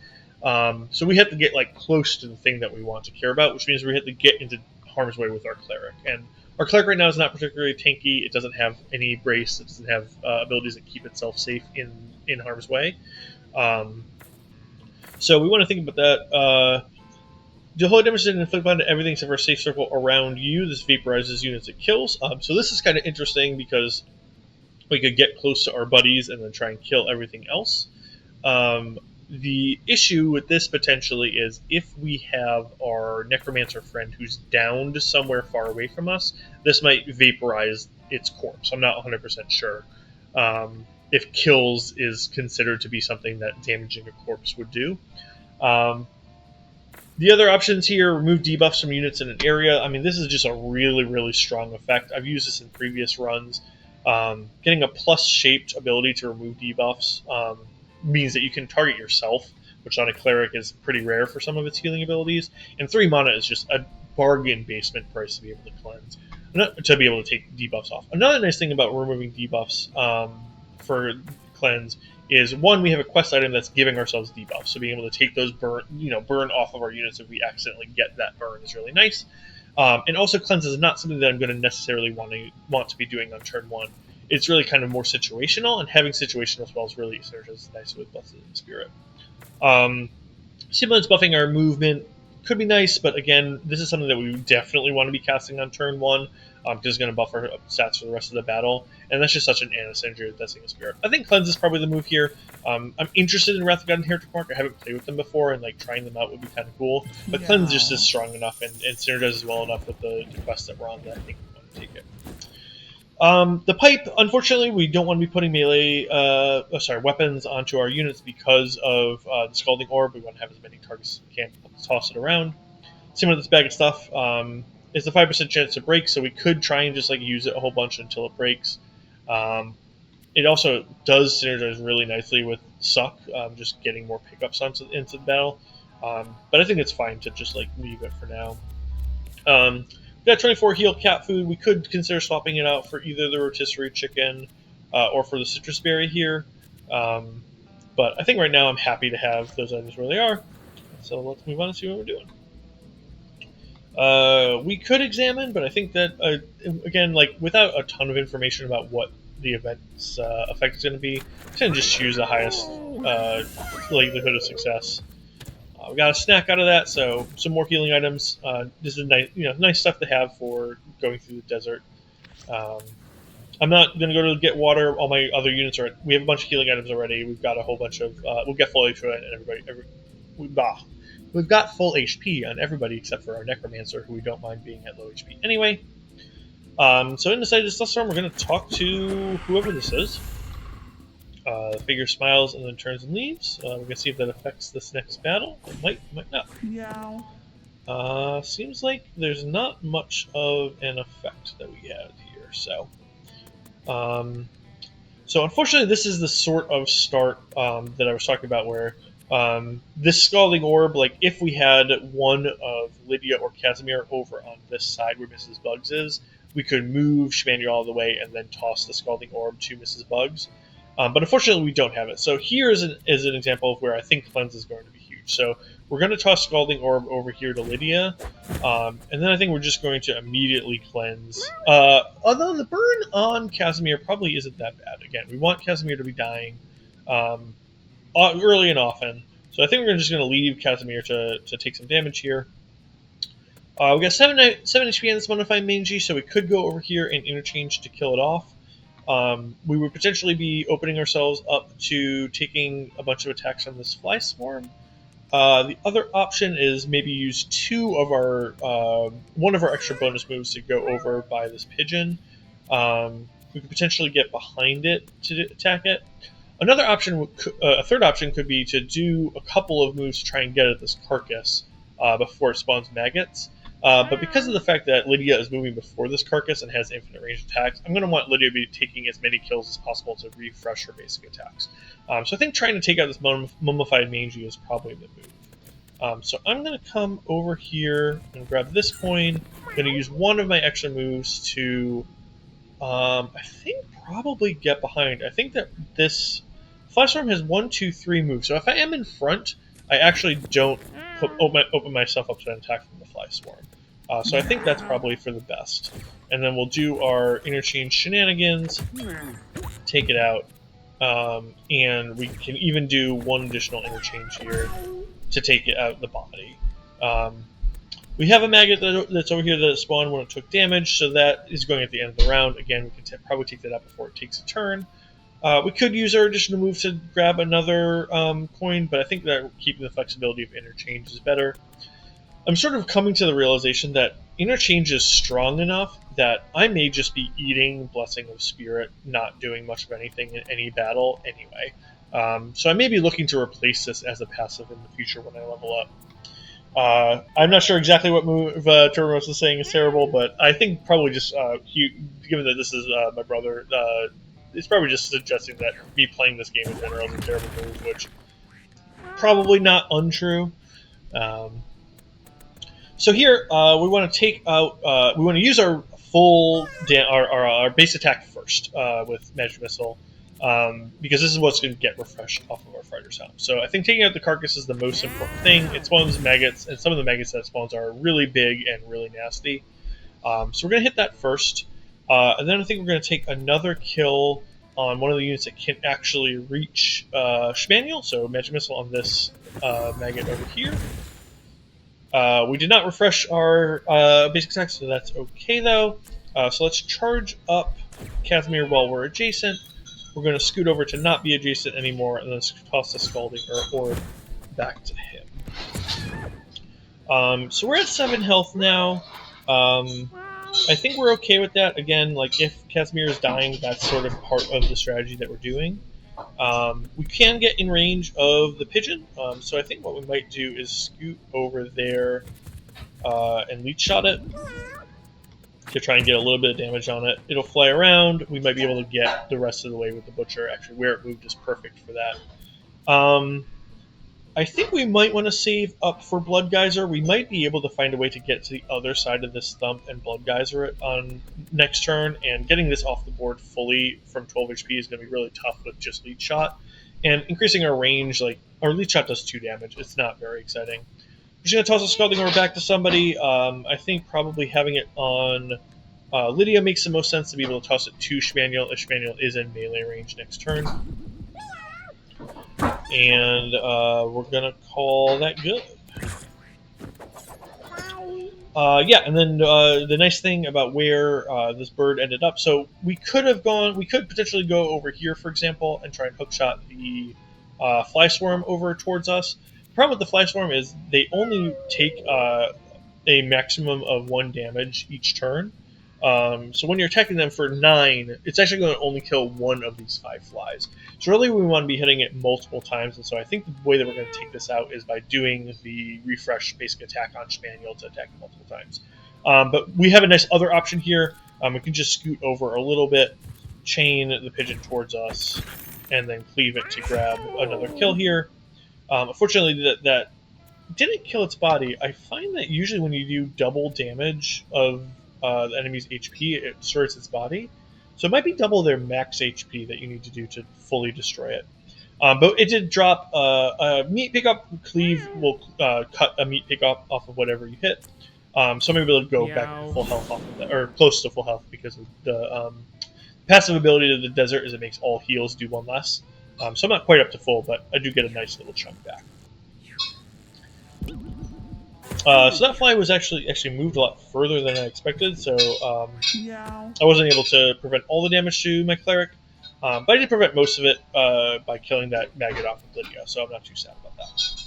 So we have to get like close to the thing that we want to care about, which means we have to get into harm's way with our cleric. And our cleric right now is not particularly tanky. It doesn't have any brace. It doesn't have abilities that keep itself safe in harm's way. So we want to think about that. The holy damage is inflicted on everything except for a safe circle around you. This vaporizes units it kills. So this is kind of interesting because we could get close to our buddies and then try and kill everything else. The issue with this potentially is if we have our necromancer friend who's downed somewhere far away from us, this might vaporize its corpse. I'm not 100% sure if kills is considered to be something that damaging a corpse would do. The other options here, remove debuffs from units in an area. I mean, this is just a really, really strong effect. I've used this in previous runs. Getting a plus-shaped ability to remove debuffs means that you can target yourself, which on a cleric is pretty rare for some of its healing abilities. And 3 mana is just a bargain basement price to be able to cleanse, to be able to take debuffs off. Another nice thing about removing debuffs for cleanse is, one, we have a quest item that's giving ourselves debuffs, so being able to take those burn off of our units if we accidentally get that burn is really nice. And also, cleanse is not something that I'm going to necessarily want to be doing on turn 1. It's really kind of more situational, and having situational spells really synergizes nicely with Blessed in Spirit. Sibilance buffing our movement could be nice, but again, this is something that we definitely want to be casting on turn 1, because it's going to buff our stats for the rest of the battle, and that's just such an synergy with Blessing of Spirit. I think Cleanse is probably the move here. I'm interested in Wrath of God and Heretic Mark. I haven't played with them before, and like trying them out would be kind of cool, but Cleanse just is strong enough and synergizes well enough with the quest that we're on that I think we want to take it. The pipe, unfortunately, we don't want to be putting melee weapons onto our units because of the Scalding Orb. We want to have as many targets as we can to toss it around. Same with this bag of stuff. It's a 5% chance to break, so we could try and just like use it a whole bunch until it breaks. It also does synergize really nicely with Suck, just getting more pickups into the battle. But I think it's fine to just like leave it for now. We got 24 heal cat food. We could consider swapping it out for either the rotisserie chicken or for the citrus berry here. But I think right now I'm happy to have those items where they are. So let's move on and see what we're doing. We could examine, but I think that, again, like without a ton of information about what the event's effect is going to be, I'm going to just choose the highest likelihood of success. We got a snack out of that, so some more healing items. This is nice, nice stuff to have for going through the desert. I'm not going to go to get water. All my other units are. We have a bunch of healing items already. We've got a whole bunch of. We'll get full HP on everybody. We've got full HP on everybody except for our Necromancer, who we don't mind being at low HP anyway. So inside this dust storm, we're going to talk to whoever this is. The figure smiles and then turns and leaves. We're going to see if that affects this next battle. It might not. Yeah. Seems like there's not much of an effect that we had here. So unfortunately, this is the sort of start that I was talking about where this Scalding Orb, like if we had one of Lydia or Casimir over on this side where Mrs. Bugs is, we could move Schmaniel all the way and then toss the Scalding Orb to Mrs. Bugs. But unfortunately, we don't have it. So here is an example of where I think Cleanse is going to be huge. So we're going to toss Scalding Orb over here to Lydia. And then I think we're just going to immediately cleanse. Although the burn on Casimir probably isn't that bad. Again, we want Casimir to be dying early and often. So I think we're just going to leave Casimir to take some damage here. We got 7 HP on this Modified Mangy, so we could go over here and interchange to kill it off. we would potentially be opening ourselves up to taking a bunch of attacks on this fly swarm. The other option is maybe use one of our extra bonus moves to go over by this pigeon. We could potentially get behind it to attack it. Another option, a third option, could be to do a couple of moves to try and get at this carcass before it spawns maggots. But because of the fact that Lydia is moving before this carcass and has infinite range attacks, I'm going to want Lydia to be taking as many kills as possible to refresh her basic attacks. So I think trying to take out this mummified mangy is probably the move. So I'm going to come over here and grab this coin. I'm going to use one of my extra moves to, I think, probably get behind. I think that this fly swarm has 1, 2, 3 moves. So if I am in front, I actually don't open myself up to an attack from the fly swarm. So I think that's probably for the best. And then we'll do our interchange shenanigans, take it out, and we can even do one additional interchange here to take it out of the body. We have a maggot that's over here that spawned when it took damage, so that is going at the end of the round. Again, we can probably take that out before it takes a turn. We could use our additional move to grab another coin, but I think that keeping the flexibility of interchange is better. I'm sort of coming to the realization that interchange is strong enough that I may just be eating Blessing of Spirit, not doing much of anything in any battle anyway. So I may be looking to replace this as a passive in the future when I level up. I'm not sure exactly what move Turboros is saying is terrible, but I think probably just, given that this is my brother, it's probably just suggesting that me playing this game in general is a terrible move, which probably not untrue. So here we want to take out, we want to use our full our base attack first with Magic Missile, because this is what's going to get refreshed off of our Fighter's Helm. So I think taking out the carcass is the most important thing. It spawns maggots, and some of the maggots that it spawns are really big and really nasty. So we're going to hit that first, and then I think we're going to take another kill on one of the units that can actually reach Schmaniel, so Magic Missile on this maggot over here. We did not refresh our basic attack, so that's okay though. So let's charge up Casimir while we're adjacent. We're going to scoot over to not be adjacent anymore, and then toss the Scalding Orb back to him. So we're at 7 health now. I think we're okay with that. Again, like if Casimir is dying, that's sort of part of the strategy that we're doing. We can get in range of the pigeon, so I think what we might do is scoot over there and leech shot it to try and get a little bit of damage on it. It'll fly around. We might be able to get the rest of the way with the butcher. Actually, where it moved is perfect for that. I think we might want to save up for Blood Geyser. We might be able to find a way to get to the other side of this thump and Blood Geyser it on next turn, and getting this off the board fully from 12 HP is going to be really tough with just Leech Shot. And increasing our range, like, our Leech Shot does 2 damage. It's not very exciting. We're just going to toss a Scalding Orb back to somebody. I think probably having it on Lydia makes the most sense to be able to toss it to Schmaniel if Schmaniel is in melee range next turn. And we're going to call that good. Yeah, and then the nice thing about where this bird ended up, so we could potentially go over here, for example, and try and hookshot the fly swarm over towards us. The problem with the fly swarm is they only take a maximum of 1 damage each turn. So when you're attacking them for 9, it's actually going to only kill 1 of these 5 flies. So really we want to be hitting it multiple times, and so I think the way that we're going to take this out is by doing the refresh basic attack on Schmaniel to attack it multiple times. But we have a nice other option here. We can just scoot over a little bit, chain the pigeon towards us, and then cleave it to grab another kill here. Unfortunately, that didn't kill its body. I find that usually when you do double damage of the enemy's HP, it destroys its body. So it might be double their max HP that you need to do to fully destroy it. But it did drop a meat pickup. Cleave will cut a meat pickup off of whatever you hit. So I'm going to be able to go back to full health off of that, or close to full health, because of the passive ability of the desert is it makes all heals do 1 less. So I'm not quite up to full, but I do get a nice little chunk back. So that fly was actually moved a lot further than I expected, so I wasn't able to prevent all the damage to my cleric, but I did prevent most of it by killing that maggot off with Lydia, so I'm not too sad about that.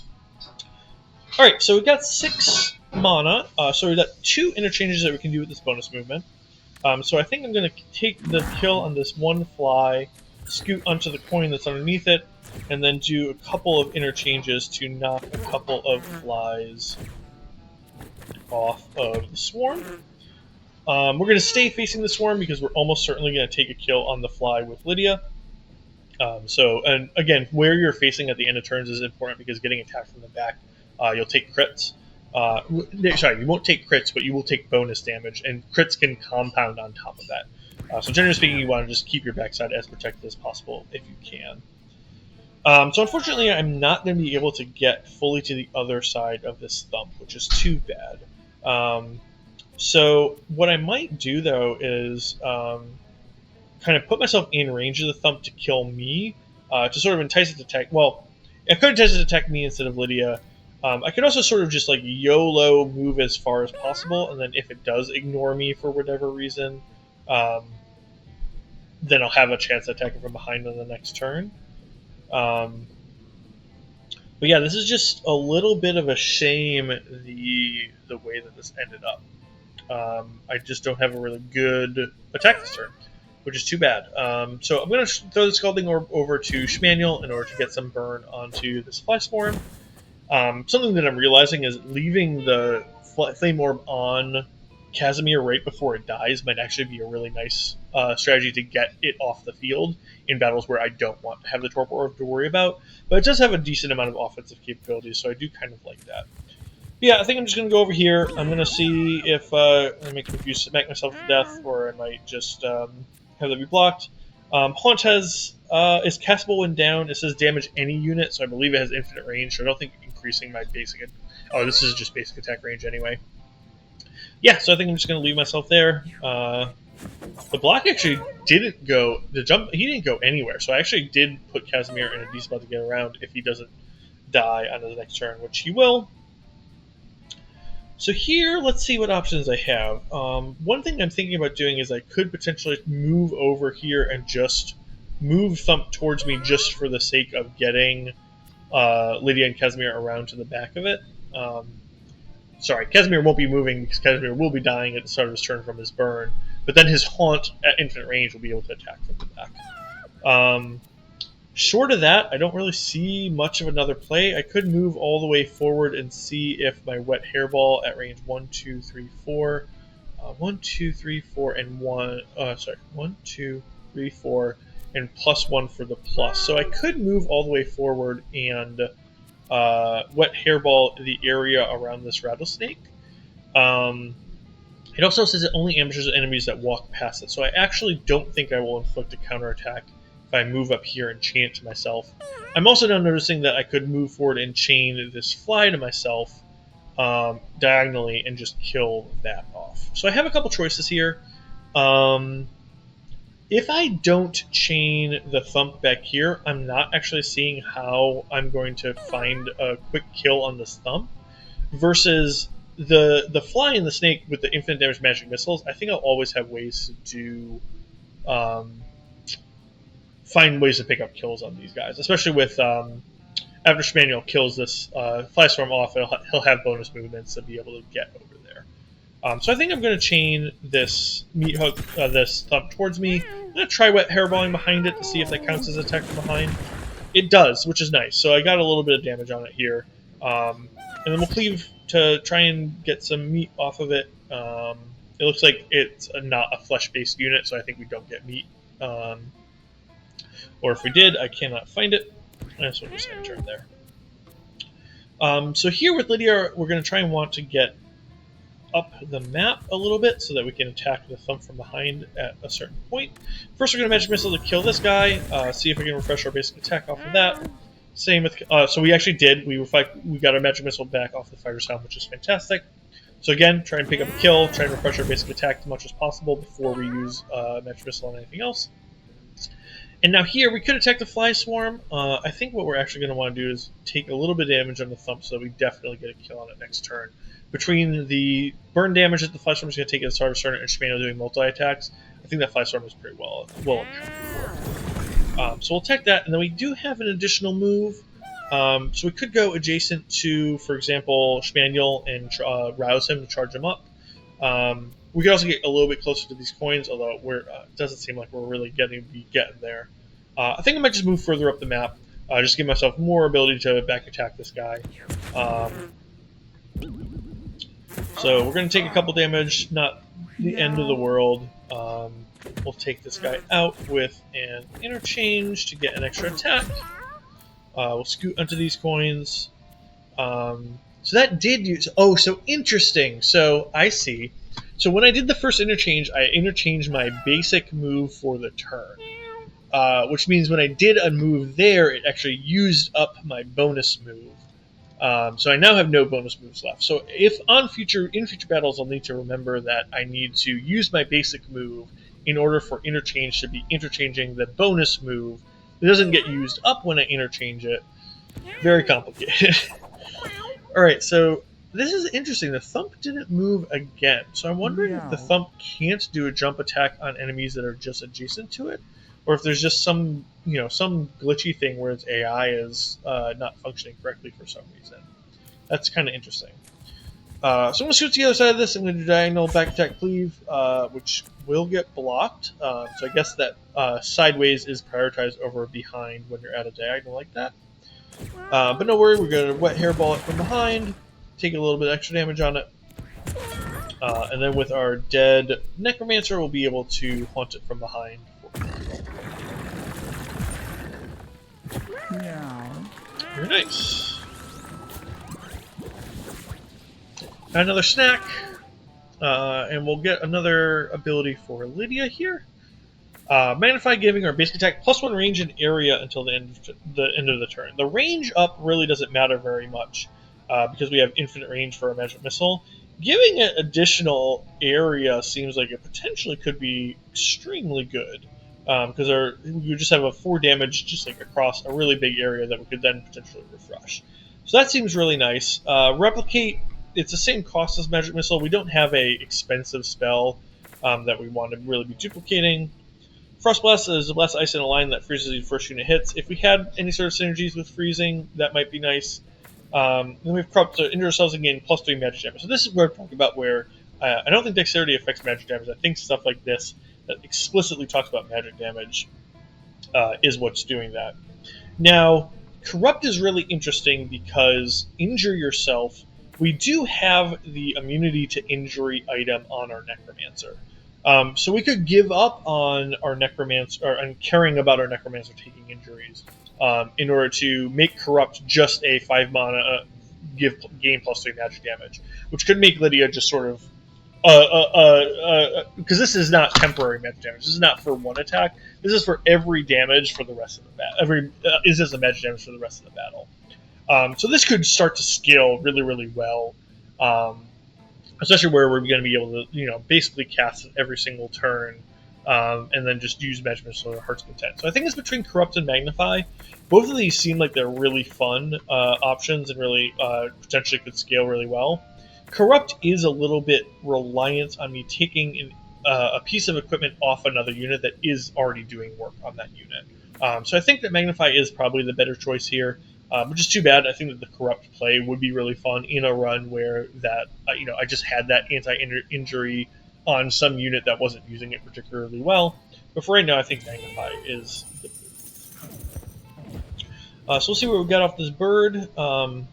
Alright, so we got 6 mana, so we got 2 interchanges that we can do with this bonus movement. So I think I'm going to take the kill on this one fly, scoot onto the coin that's underneath it, and then do a couple of interchanges to knock a couple of flies off of the swarm. We're going to stay facing the swarm because we're almost certainly going to take a kill on the fly with Lydia. And again, where you're facing at the end of turns is important because getting attacked from the back, you'll take crits. Sorry, you won't take crits, but you will take bonus damage, and crits can compound on top of that. So generally speaking, you want to just keep your backside as protected as possible if you can. So unfortunately, I'm not going to be able to get fully to the other side of this thump, which is too bad. So what I might do, though, is kind of put myself in range of the thump to kill me, to sort of entice it to attack. Well, I could entice it to attack me instead of Lydia. I could also sort of just like YOLO move as far as possible, and then if it does ignore me for whatever reason, then I'll have a chance to attack it from behind on the next turn. But yeah, this is just a little bit of a shame, the way that this ended up. I just don't have a really good attack this turn, which is too bad. So I'm going to throw the Scalding Orb over to Schmaniel in order to get some burn onto this Fly Swarm. Something that I'm realizing is leaving the Flame Orb on Casimir right before it dies might actually be a really nice strategy to get it off the field in battles where I don't want to have the Torpor Orb to worry about. But it does have a decent amount of offensive capabilities, so I do kind of like that. Yeah, I think I'm just going to go over here. I'm going to see if I make myself to death, or I might just have that be blocked. Haunt is castable when down. It says damage any unit, so I believe it has infinite range, so I don't think increasing my basic... Oh, this is just basic attack range anyway. Yeah, so I think I'm just going to leave myself there. The block actually didn't go... The jump, he didn't go anywhere, so I actually did put Casimir in a decent spot to get around if he doesn't die on the next turn, which he will. So here, let's see what options I have. One thing I'm thinking about doing is I could potentially move over here and just move Thump towards me just for the sake of getting Lydia and Casimir around to the back of it. Sorry, Casimir won't be moving because Casimir will be dying at the start of his turn from his burn, but then his Haunt at infinite range will be able to attack from the back. Short of that, I don't really see much of another play. I could move all the way forward and see if my Wet Hairball at range 1, 2, 3, 4, 1, 2, 3, 4, and 1, 1, 2, 3, 4, and +1 for the plus. So I could move all the way forward and Wet Hairball the area around this rattlesnake. It also says it only ambushes enemies that walk past it, so I actually don't think I will inflict a counterattack if I move up here and chain it to myself. I'm also now noticing that I could move forward and chain this fly to myself diagonally and just kill that off. So I have a couple choices here. If I don't chain the Thump back here, I'm not actually seeing how I'm going to find a quick kill on this Thump. Versus the fly and the snake with the infinite damage magic missiles, I think I'll always have ways to do... find ways to pick up kills on these guys, especially with after Schmaniel kills this Fly Swarm off, he'll have bonus movements to be able to get over there. So I think I'm going to chain this Meat Hook, this Thump towards me. I'm going to try Wet Hairballing behind it to see if that counts as attack from behind. It does, which is nice. So I got a little bit of damage on it here. And then we'll cleave to try and get some meat off of it. It looks like it's not a flesh-based unit, so I think we don't get meat. Or if we did, I cannot find it. So we'll just enter there. So here with Lydia, we're going to try and want to get up the map a little bit so that we can attack the Thump from behind at a certain point. First, we're going to Magic Missile to kill this guy. See if we can refresh our basic attack off of that. Same with... so we actually did. We got our Magic Missile back off the Fighter's Helm, which is fantastic. So again, try and pick up a kill. Try and refresh our basic attack as much as possible before we use Magic Missile on anything else. And now here, we could attack the Fly Swarm. I think what we're actually going to want to do is take a little bit of damage on the Thump so that we definitely get a kill on it next turn. between the burn damage that the Fly Storm is going to take at the start of turn and Schmaniel doing multi-attacks, I think that Fly Storm is pretty well accounted for. So we'll attack that, and then we do have an additional move. So we could go adjacent to, for example, Schmaniel and rouse him to charge him up. We could also get a little bit closer to these coins, although it doesn't seem like we're really getting there. I think I might just move further up the map, just give myself more ability to back attack this guy. So we're going to take a couple damage, not the end of the world. We'll take this guy out with an interchange to get an extra attack. We'll scoot onto these coins. So that did use... Oh, so interesting. So I see. So when I did the first interchange, I interchanged my basic move for the turn. Which means when I did a move there, it actually used up my bonus move. So I now have no bonus moves left. So if in future battles, I'll need to remember that I need to use my basic move in order for interchange to be interchanging the bonus move. It doesn't get used up when I interchange it. Very complicated. Alright, so this is interesting. The thump didn't move again. So I'm wondering if the thump can't do a jump attack on enemies that are just adjacent to it, or if there's just some glitchy thing where its AI is not functioning correctly for some reason. That's kind of interesting. So I'm going to shoot to the other side of this. I'm going to do diagonal back attack cleave, which will get blocked. So I guess that sideways is prioritized over behind when you're at a diagonal like that. But no worry, we're going to wet hairball it from behind, take a little bit extra damage on it. And then with our dead Necromancer, we'll be able to haunt it from behind. Very nice. Another snack, and we'll get another ability for Lydia here. Magnify, giving our basic attack +1 range and area until the end of the turn. The range up really doesn't matter very much because we have infinite range for a magic missile. Giving it additional area seems like it potentially could be extremely good because you just have a 4 damage just like across a really big area that we could then potentially refresh. So that seems really nice. Replicate. It's the same cost as Magic Missile. We don't have a expensive spell that we want to really be duplicating. Frost Blast is a blast ice in a line that freezes your first unit hits. If we had any sort of synergies with freezing, that might be nice. Then we have Corrupt to injure ourselves and gain +3 magic damage. So this is where I'm talking about where I don't think Dexterity affects magic damage. I think stuff like this that explicitly talks about magic damage is what's doing that. Now, Corrupt is really interesting because injure yourself. We do have the immunity to injury item on our Necromancer. So we could give up on our Necromancer, or on caring about our Necromancer taking injuries, in order to make Corrupt just a 5 mana, gain +3 magic damage, which could make Lydia just sort of, because this is not temporary magic damage. This is not for one attack. This is for every damage for the rest of the battle. This is the magic damage for the rest of the battle. So this could start to scale really, really well, especially where we're going to be able to, basically cast it every single turn, and then just use Magic Missile to Heart's Content. So I think it's between Corrupt and Magnify. Both of these seem like they're really fun options and really potentially could scale really well. Corrupt is a little bit reliant on me taking a piece of equipment off another unit that is already doing work on that unit. So I think that Magnify is probably the better choice here. Which is too bad. I think that the Corrupt play would be really fun in a run where that I just had that anti-injury on some unit that wasn't using it particularly well. But for right now, I think Magnify is the move. So we'll see what we got off this bird. So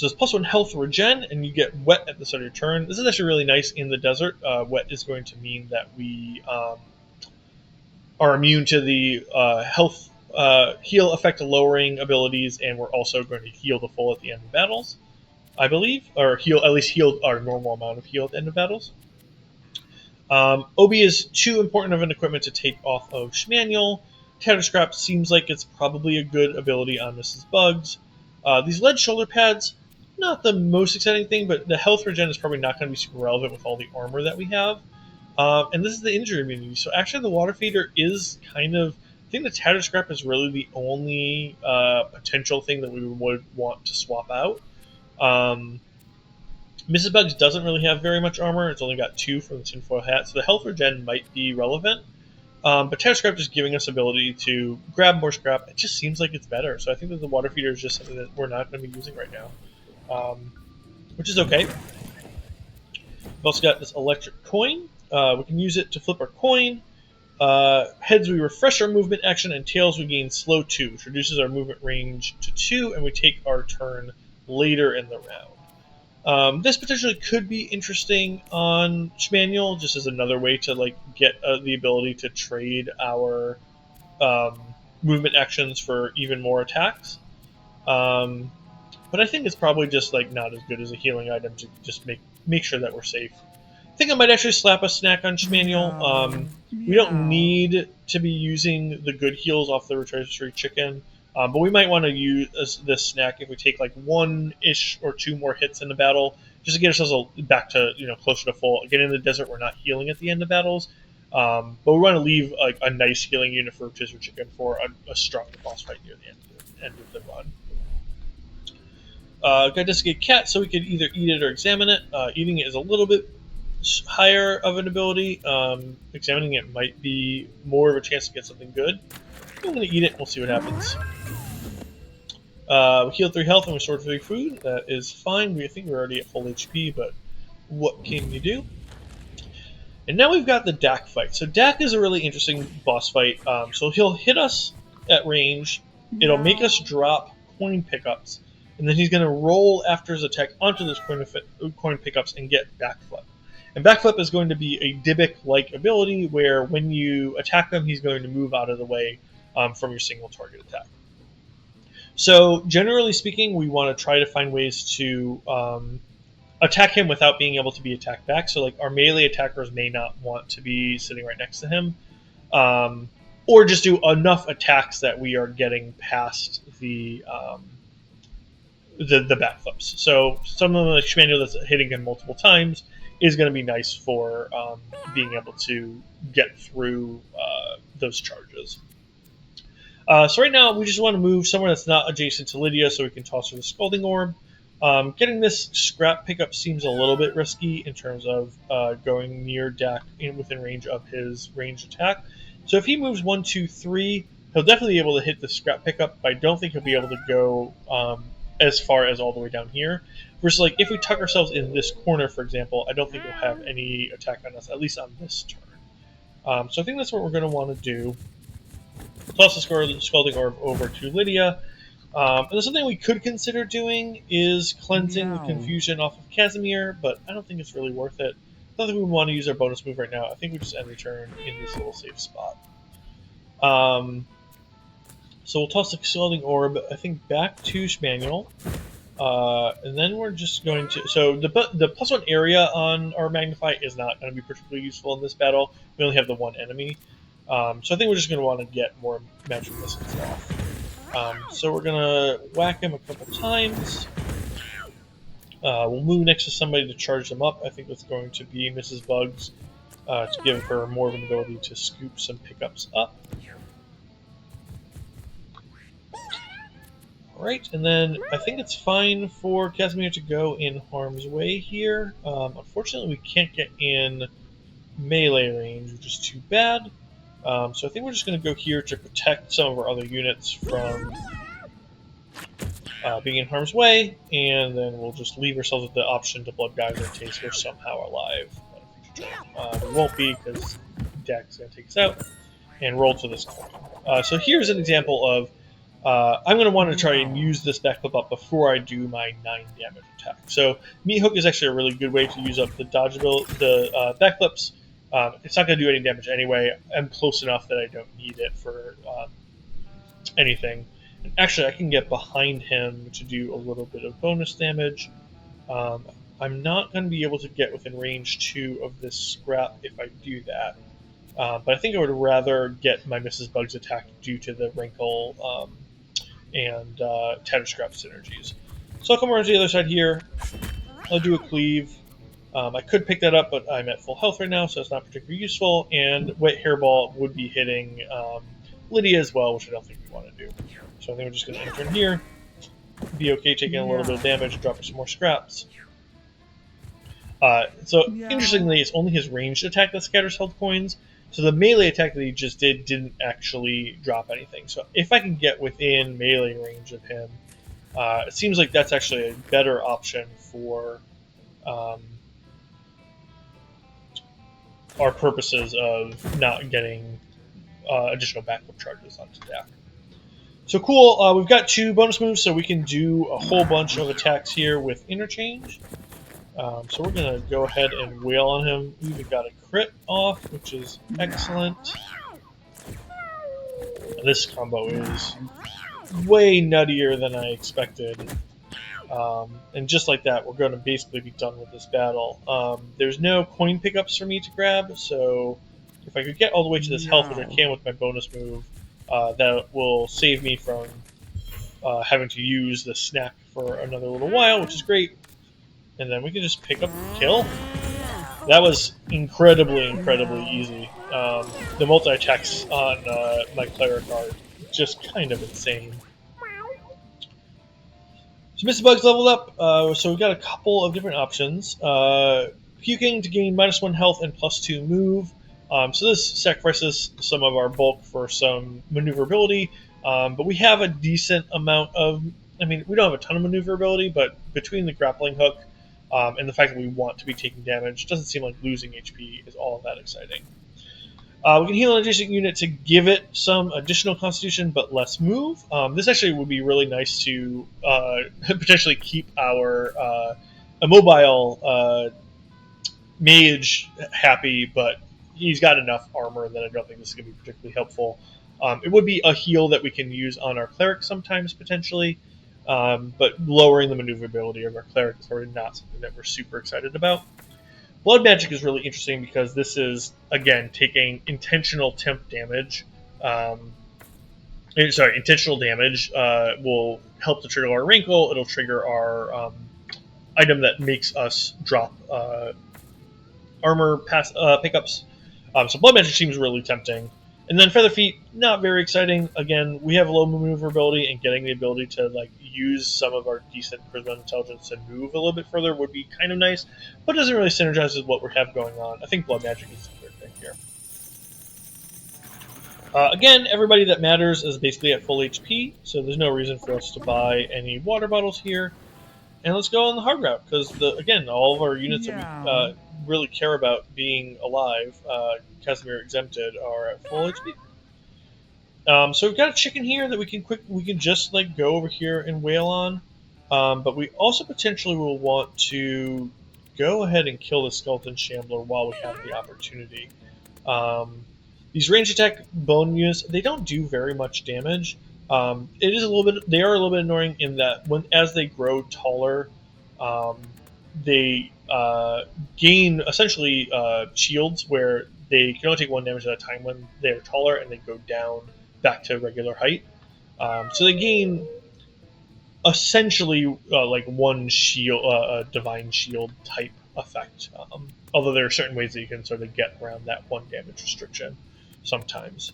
it's +1 health regen, and you get wet at the start of your turn. This is actually really nice in the desert. Wet is going to mean that we are immune to the health heal effect lowering abilities, and we're also going to heal the full at the end of battles, I believe, or at least heal our normal amount of heal at the end of battles. Obi is too important of an equipment to take off of Schmaniel. Cat-astrophe seems like it's probably a good ability on Mrs. Bugs. These lead shoulder pads, not the most exciting thing, but the health regen is probably not going to be super relevant with all the armor that we have. And this is the injury immunity. So actually the water feeder is kind of, I think the Cat-astrophe is really the only potential thing that we would want to swap out. Mrs. Bugs doesn't really have very much armor. It's only got 2 from the tinfoil hat, so the health regen might be relevant. But Terra Scrap is giving us ability to grab more scrap. It just seems like it's better. So I think that the water feeder is just something that we're not going to be using right now, which is okay. We've also got this electric coin. We can use it to flip our coin. Heads, we refresh our movement action, and tails, we gain slow 2, which reduces our movement range to 2, and we take our turn later in the round. This potentially could be interesting on Schmaniel, just as another way to like get the ability to trade our movement actions for even more attacks. But I think it's probably just like not as good as a healing item to just make sure that we're safe. I think I might actually slap a snack on Schmaniel. We don't need to be using the good heals off the rotisserie chicken, but we might want to use this snack if we take like 1-ish or 2 more hits in the battle, just to get ourselves back to closer to full. Again, in the desert, we're not healing at the end of battles, but we want to leave like a nice healing unit for rotisserie chicken for a strong boss fight near the end of the run. Got to investigate cat, so we could either eat it or examine it. Eating it is a little bit higher of an ability. Examining it might be more of a chance to get something good. I'm going to eat it and we'll see what happens. We healed 3 health and we stored 3 food. That is fine. I think we're already at full HP, but what can you do? And now we've got the Dak fight. So Dak is a really interesting boss fight. So he'll hit us at range. It'll make us drop coin pickups. And then he's going to roll after his attack onto those coin pickups and get backflip. And backflip is going to be a Dybbuk-like ability where when you attack him, he's going to move out of the way from your single target attack. So generally speaking, we want to try to find ways to attack him without being able to be attacked back. So like our melee attackers may not want to be sitting right next to him, or just do enough attacks that we are getting past the backflips. So some of the Schmaniel that's hitting him multiple times is going to be nice for being able to get through those charges. So right now, we just want to move somewhere that's not adjacent to Lydia so we can toss her the Scalding Orb. Getting this scrap pickup seems a little bit risky in terms of going near Dak within range of his ranged attack. So if he moves 1, 2, 3, he'll definitely be able to hit the scrap pickup, but I don't think he'll be able to go as far as all the way down here. Versus like if we tuck ourselves in this corner, for example, I don't think he'll have any attack on us, at least on this turn. So I think that's what we're going to want to do. Toss the Scalding Orb over to Lydia. And something we could consider doing is cleansing the confusion off of Casimir, but I don't think it's really worth it. I don't think we want to use our bonus move right now. I think we just end the turn in this little safe spot. So we'll toss the Scalding Orb, I think, back to Schmaniel. And then we're just going to... So the +1 area on our Magnify is not going to be particularly useful in this battle. We only have the 1 enemy. So I think we're just going to want to get more magic missiles off. So we're going to whack him a couple times. We'll move next to somebody to charge them up. I think that's going to be Mrs. Bugs to give her more of an ability to scoop some pickups up. Alright, and then I think it's fine for Casimir to go in harm's way here. Unfortunately, we can't get in melee range, which is too bad. So I think we're just going to go here to protect some of our other units from being in harm's way, and then we'll just leave ourselves with the option to Blood Geyser in case we're somehow alive on a future turn. We won't be because Dak is going to take us out, and roll to this coin. So here's an example of I'm going to want to try and use this backflip up before I do my 9 damage attack. So Meat Hook is actually a really good way to use up the backflips. It's not going to do any damage anyway. I'm close enough that I don't need it for anything. And actually, I can get behind him to do a little bit of bonus damage. I'm not going to be able to get within range 2 of this scrap if I do that. But I think I would rather get my Mrs. Bugs attack due to the Wrinkle and Tatter Scrap synergies. So I'll come around to the other side here. I'll do a cleave. I could pick that up, but I'm at full health right now, so it's not particularly useful. And Wet Hairball would be hitting Lydia as well, which I don't think we want to do. So I think we're just going to enter in here, be okay taking a little bit of damage, drop her some more scraps. So interestingly, it's only his ranged attack that scatters health coins. So the melee attack that he just did didn't actually drop anything. So if I can get within melee range of him, it seems like that's actually a better option for our purposes of not getting additional backup charges onto deck. So cool, we've got 2 bonus moves, so we can do a whole bunch of attacks here with interchange. So we're going to go ahead and wail on him. We even got a crit off, which is excellent. And this combo is way nuttier than I expected. And just like that, we're going to basically be done with this battle. There's no coin pickups for me to grab, so if I could get all the way to this health, which I can with my bonus move, that will save me from having to use the snack for another little while, which is great. And then we can just pick up the kill. That was incredibly easy. The multi-attacks on my cleric are just kind of insane. So Mr. Bug's leveled up, so we've got a couple of different options. Puking to gain -1 health and +2 move. So this sacrifices some of our bulk for some maneuverability, but we have a decent amount of... I mean, we don't have a ton of maneuverability, but between the grappling hook and the fact that we want to be taking damage, it doesn't seem like losing HP is all that exciting. We can heal an adjacent unit to give it some additional constitution, but less move. This actually would be really nice to potentially keep our immobile mage happy, but he's got enough armor that I don't think this is going to be particularly helpful. It would be a heal that we can use on our cleric sometimes, potentially, but lowering the maneuverability of our cleric is probably not something that we're super excited about. Blood magic is really interesting because this is, again, taking intentional temp damage. Intentional damage will help to trigger our wrinkle. It'll trigger our item that makes us drop armor pickups. So blood magic seems really tempting. And then Feather Feet, not very exciting. Again, we have low maneuverability, and getting the ability to use some of our decent charisma and intelligence and move a little bit further would be kind of nice, but doesn't really synergize with what we have going on. I think blood magic is the third thing here. Again, everybody that matters is basically at full HP, so there's no reason for us to buy any water bottles here. And let's go on the hard route, because, again, all of our units that we really care about being alive, Casimir exempted, are at full HP. So we've got a chicken here that we can just go over here and wail on. But we also potentially will want to go ahead and kill the skeleton shambler while we have the opportunity. These range attack bone units, they don't do very much damage. They are a little bit annoying in that as they grow taller, they gain essentially shields where they can only take 1 damage at a time when they're taller, and they go down back to regular height. So they gain essentially 1 shield, a divine shield type effect. Although there are certain ways that you can sort of get around that 1 damage restriction sometimes.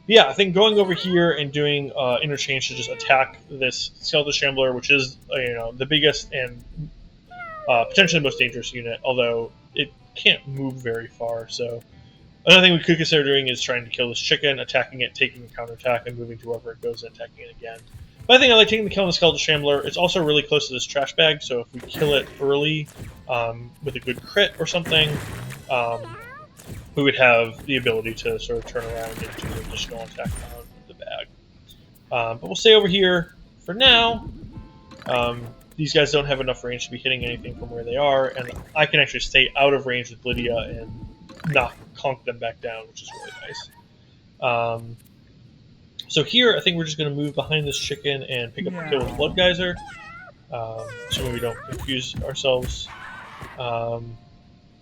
Yeah, I think going over here and doing interchange to just attack this skeleton shambler, which is the biggest and potentially most dangerous unit, although it can't move very far. So another thing we could consider doing is trying to kill this chicken, attacking it, taking a counterattack, and moving to wherever it goes and attacking it again. But I think I like taking the kill on the skeleton shambler. It's also really close to this trash bag, so if we kill it early with a good crit or something, we would have the ability to sort of turn around and do an additional attack on the bag. But we'll stay over here for now. These guys don't have enough range to be hitting anything from where they are, and I can actually stay out of range with Lydia and not conk them back down, which is really nice. So here, I think we're just going to move behind this chicken and pick up the kill with Blood Geyser, so we don't confuse ourselves.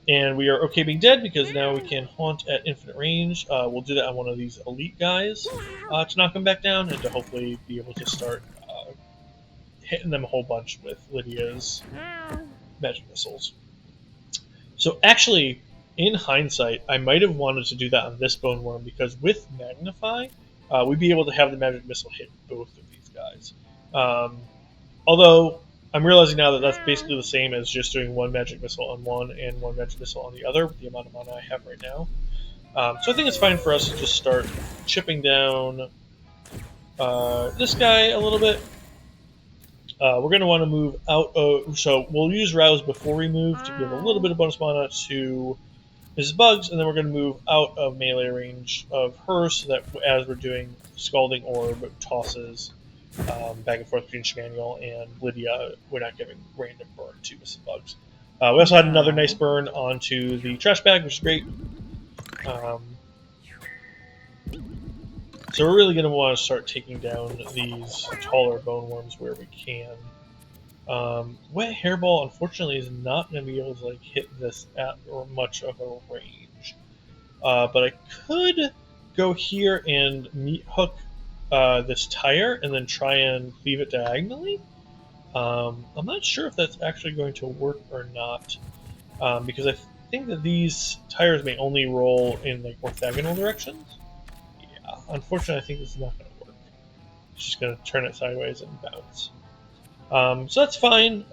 And we are okay being dead because now we can haunt at infinite range. We'll do that on one of these elite guys to knock them back down and to hopefully be able to start hitting them a whole bunch with Lydia's magic missiles. So actually, in hindsight, I might have wanted to do that on this bone worm because with Magnify, we'd be able to have the magic missile hit both of these guys. Although I'm realizing now that that's basically the same as just doing one magic missile on one and one magic missile on the other with the amount of mana I have right now. So I think it's fine for us to just start chipping down this guy a little bit. We're going to want to move out of... So we'll use Rouse before we move to give a little bit of bonus mana to Mrs. Bugs, and then we're going to move out of melee range of her so that as we're doing Scalding Orb tosses back and forth between Schmaniel and Lydia, we're not giving random burn to Mrs. Bugs. We also had another nice burn onto the trash bag, which is great. So we're really going to want to start taking down these taller bone worms where we can. Wet Hairball, unfortunately, is not going to be able to like hit this at or much of a range. But I could go here and meat hook this tire and then try and cleave it diagonally. I'm not sure if that's actually going to work or not, because I think that these tires may only roll in like orthogonal directions. Yeah, unfortunately, I think this is not going to work. It's just going to turn it sideways and bounce. So that's fine.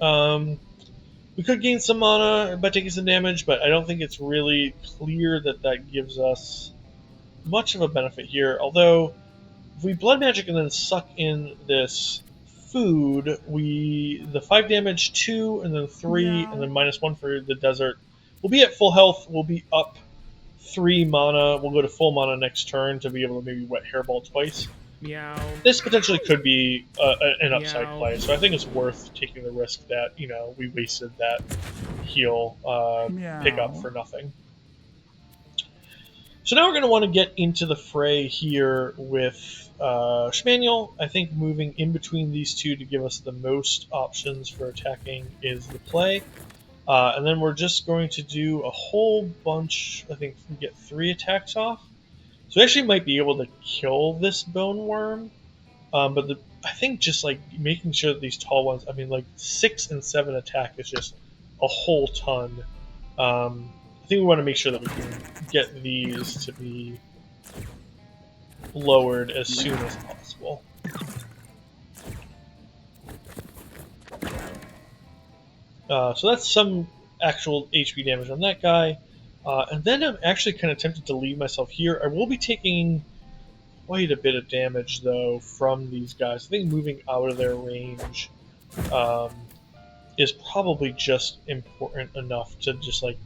We could gain some mana by taking some damage, but I don't think it's really clear that that gives us much of a benefit here. Although, if we blood magic and then suck in this food, the 5 damage, 2, and then 3, and then -1 for the desert. We'll be at full health. We'll be up 3 mana. We'll go to full mana next turn to be able to maybe wet hairball twice. Meow. This potentially could be an upside Meow. play, so I think it's worth taking the risk that, you know, we wasted that heal pickup for nothing. So now we're going to want to get into the fray here with Schmaniel. I think moving in between these two to give us the most options for attacking is the play. And then we're just going to do a whole bunch, I think we get 3 attacks off. So we actually might be able to kill this bone worm, but I think just like making sure that these tall ones, I mean like 6 and 7 attack is just a whole ton. I think we want to make sure that we can get these to be lowered as soon as possible. So that's some actual HP damage on that guy. And then I'm actually kind of tempted to leave myself here. I will be taking quite a bit of damage, though, from these guys. I think moving out of their range is probably just important enough to just, like...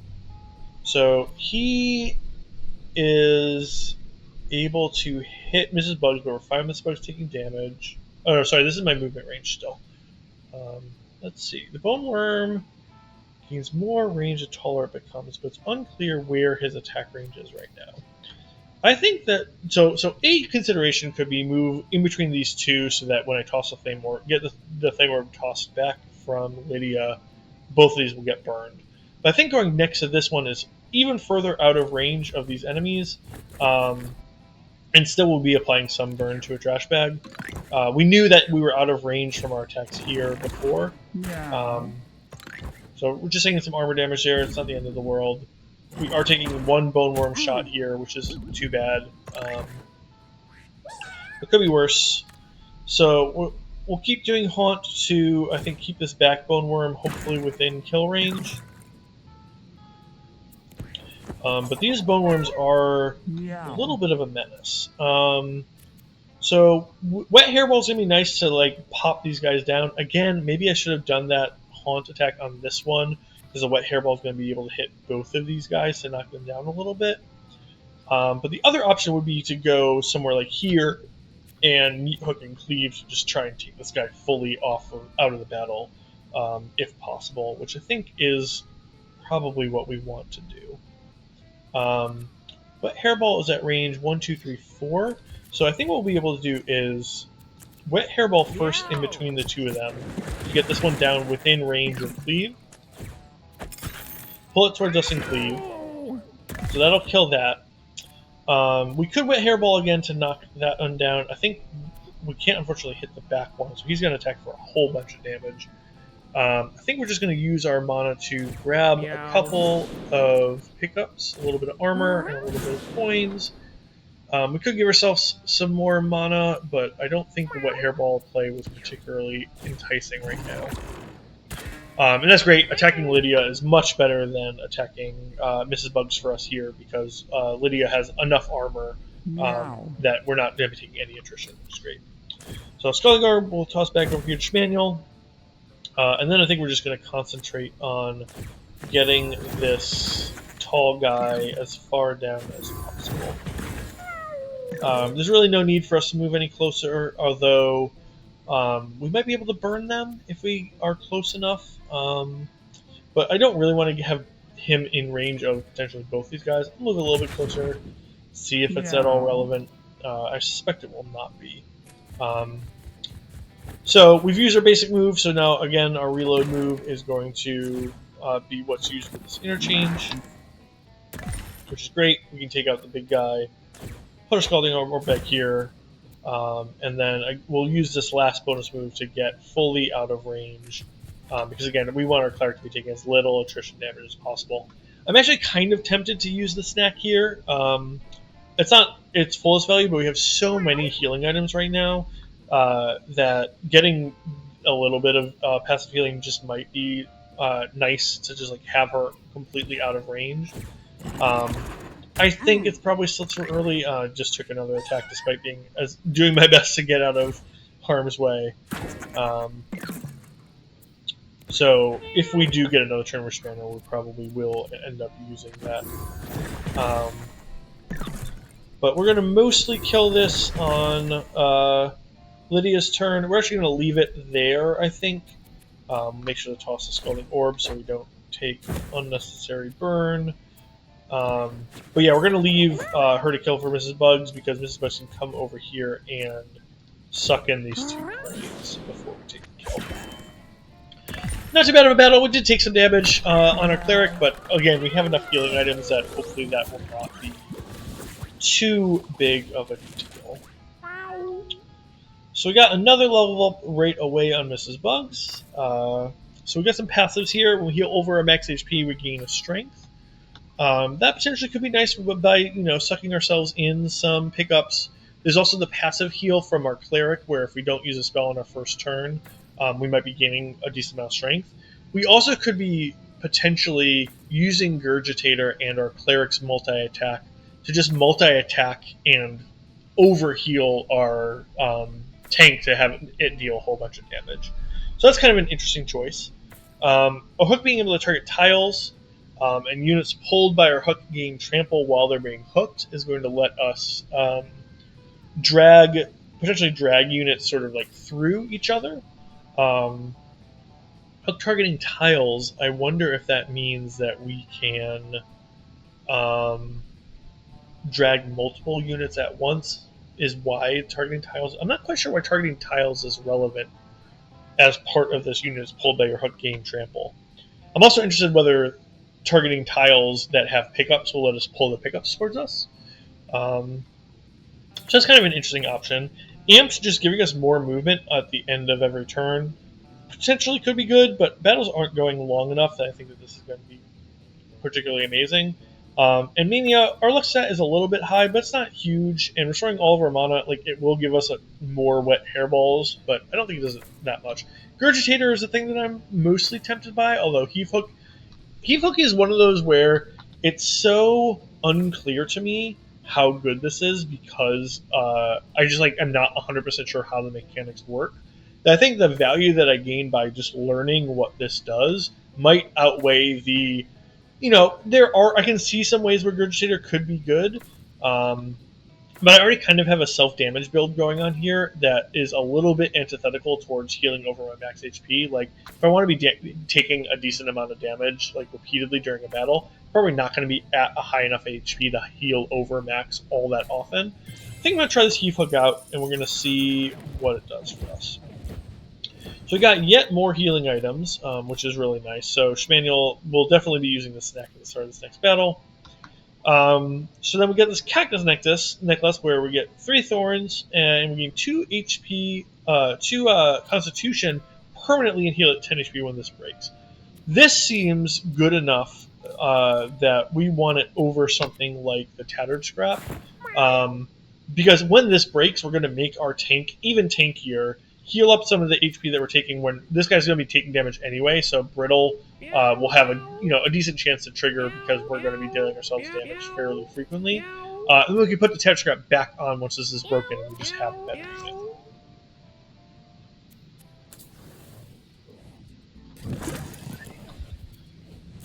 So he is able to hit Mrs. Bugs, but we're fine with Mrs. Bugs taking damage. Oh, no, sorry, this is my movement range still. Let's see. The Bone Worm gains more range the taller it becomes, but it's unclear where his attack range is right now. I think that so a consideration could be move in between these two so that when I toss the Flame Orb, get the Flame Orb tossed back from Lydia, both of these will get burned. But I think going next to this one is even further out of range of these enemies, and still will be applying some burn to a trash bag. We knew that we were out of range from our attacks here before. So we're just taking some armor damage there. It's not the end of the world. We are taking 1 Bone Worm shot here, which is too bad. It could be worse. So we'll keep doing Haunt to, I think, keep this back Bone Worm hopefully within kill range. But these Bone Worms are a little bit of a menace. So Wet Hairball is going to be nice to like pop these guys down. Again, maybe I should have done that Haunt attack on this one, because the Wet Hairball is going to be able to hit both of these guys to knock them down a little bit. But the other option would be to go somewhere like here and meat hook and cleave to just try and take this guy fully out of the battle, if possible, which I think is probably what we want to do. Wet Hairball is at range 1, 2, 3, 4. So I think what we'll be able to do is Wet Hairball first in between the two of them to get this one down within range of Cleave. Pull it towards us and Cleave. So that'll kill that. We could Wet Hairball again to knock that one down. I think we can't unfortunately hit the back one, so he's going to attack for a whole bunch of damage. I think we're just going to use our mana to grab a couple of pickups, a little bit of armor, and a little bit of coins. We could give ourselves some more mana, but I don't think the Wet Hairball play was particularly enticing right now. And that's great. Attacking Lydia is much better than attacking Mrs. Bugs for us here because Lydia has enough armor that we're not going to be taking any attrition, which is great. So Skulling Orb will toss back over here to Schmaniel. And then I think we're just going to concentrate on getting this tall guy as far down as possible. There's really no need for us to move any closer, although we might be able to burn them if we are close enough. But I don't really want to have him in range of potentially both these guys. I'll move a little bit closer, see if it's at all relevant. I suspect it will not be. So we've used our basic move, so now again our reload move is going to be what's used with this interchange, which is great. We can take out the big guy, put our Scalding Orb back here, and then we'll use this last bonus move to get fully out of range, because again we want our cleric to be taking as little attrition damage as possible. I'm actually kind of tempted to use the snack here. It's not its fullest value, but we have so many healing items right now that getting a little bit of passive healing just might be nice to just like have her completely out of range. I think it's probably still too early. Just took another attack despite doing my best to get out of harm's way. So if we do get another turn with Schmaniel, we probably will end up using that. But we're going to mostly kill this on Lydia's turn. We're actually going to leave it there, I think. Make sure to toss the Scalding Orb so we don't take unnecessary burn. But yeah, we're going to leave her to kill for Mrs. Bugs because Mrs. Bugs can come over here and suck in these 2 planes before we take the kill. Not too bad of a battle. We did take some damage on our cleric, but again, we have enough healing items that hopefully that will not be too big of a deal. So we got another level up right away on Mrs. Bugs. So we got some passives here. When we heal over our max HP, we gain a strength. That potentially could be nice by sucking ourselves in some pickups. There's also the passive heal from our cleric, where if we don't use a spell on our first turn, we might be gaining a decent amount of strength. We also could be potentially using Gurgitator and our cleric's multi-attack to just multi-attack and overheal our tank to have it deal a whole bunch of damage. So that's kind of an interesting choice. A hook being able to target tiles and units pulled by our hook gain trample while they're being hooked is going to let us potentially drag units sort of like through each other. Hook targeting tiles, I wonder if that means that we can drag multiple units at once is why targeting tiles. I'm not quite sure why targeting tiles is relevant as part of this unit is pulled by your hook gain trample. I'm also interested whether targeting tiles that have pickups will let us pull the pickups towards us. So that's kind of an interesting option. Amps just giving us more movement at the end of every turn potentially could be good, but battles aren't going long enough that I think that this is going to be particularly amazing. And Mania, our luck stat is a little bit high, but it's not huge. And restoring all of our mana, it will give us more wet hairballs, but I don't think it does it that much. Gurgitator is the thing that I'm mostly tempted by, although Heave Hook is one of those where it's so unclear to me how good this is because I just I'm not 100% sure how the mechanics work. I think the value that I gain by just learning what this does might outweigh the, I can see some ways where Gurgitator could be good, but I already kind of have a self-damage build going on here that is a little bit antithetical towards healing over my max HP. If I want to be taking a decent amount of damage, repeatedly during a battle, probably not going to be at a high enough HP to heal over max all that often. I think I'm going to try this Heave Hook out, and we're going to see what it does for us. So we got yet more healing items, which is really nice. So Schmaniel will definitely be using this snack at the start of this next battle. So then we get this Cactus necklace where we get 3 thorns and we gain 2 HP, 2 Constitution permanently and heal at 10 HP when this breaks. This seems good enough that we want it over something like the Tattered Scrap, because when this breaks, we're going to make our tank even tankier. heal up some of the HP that we're taking when this guy's going to be taking damage anyway. So Brittle will have a decent chance to trigger because we're going to be dealing ourselves damage fairly frequently. And we can put the Tether Scrap back on once this is broken, and we just have a better unit.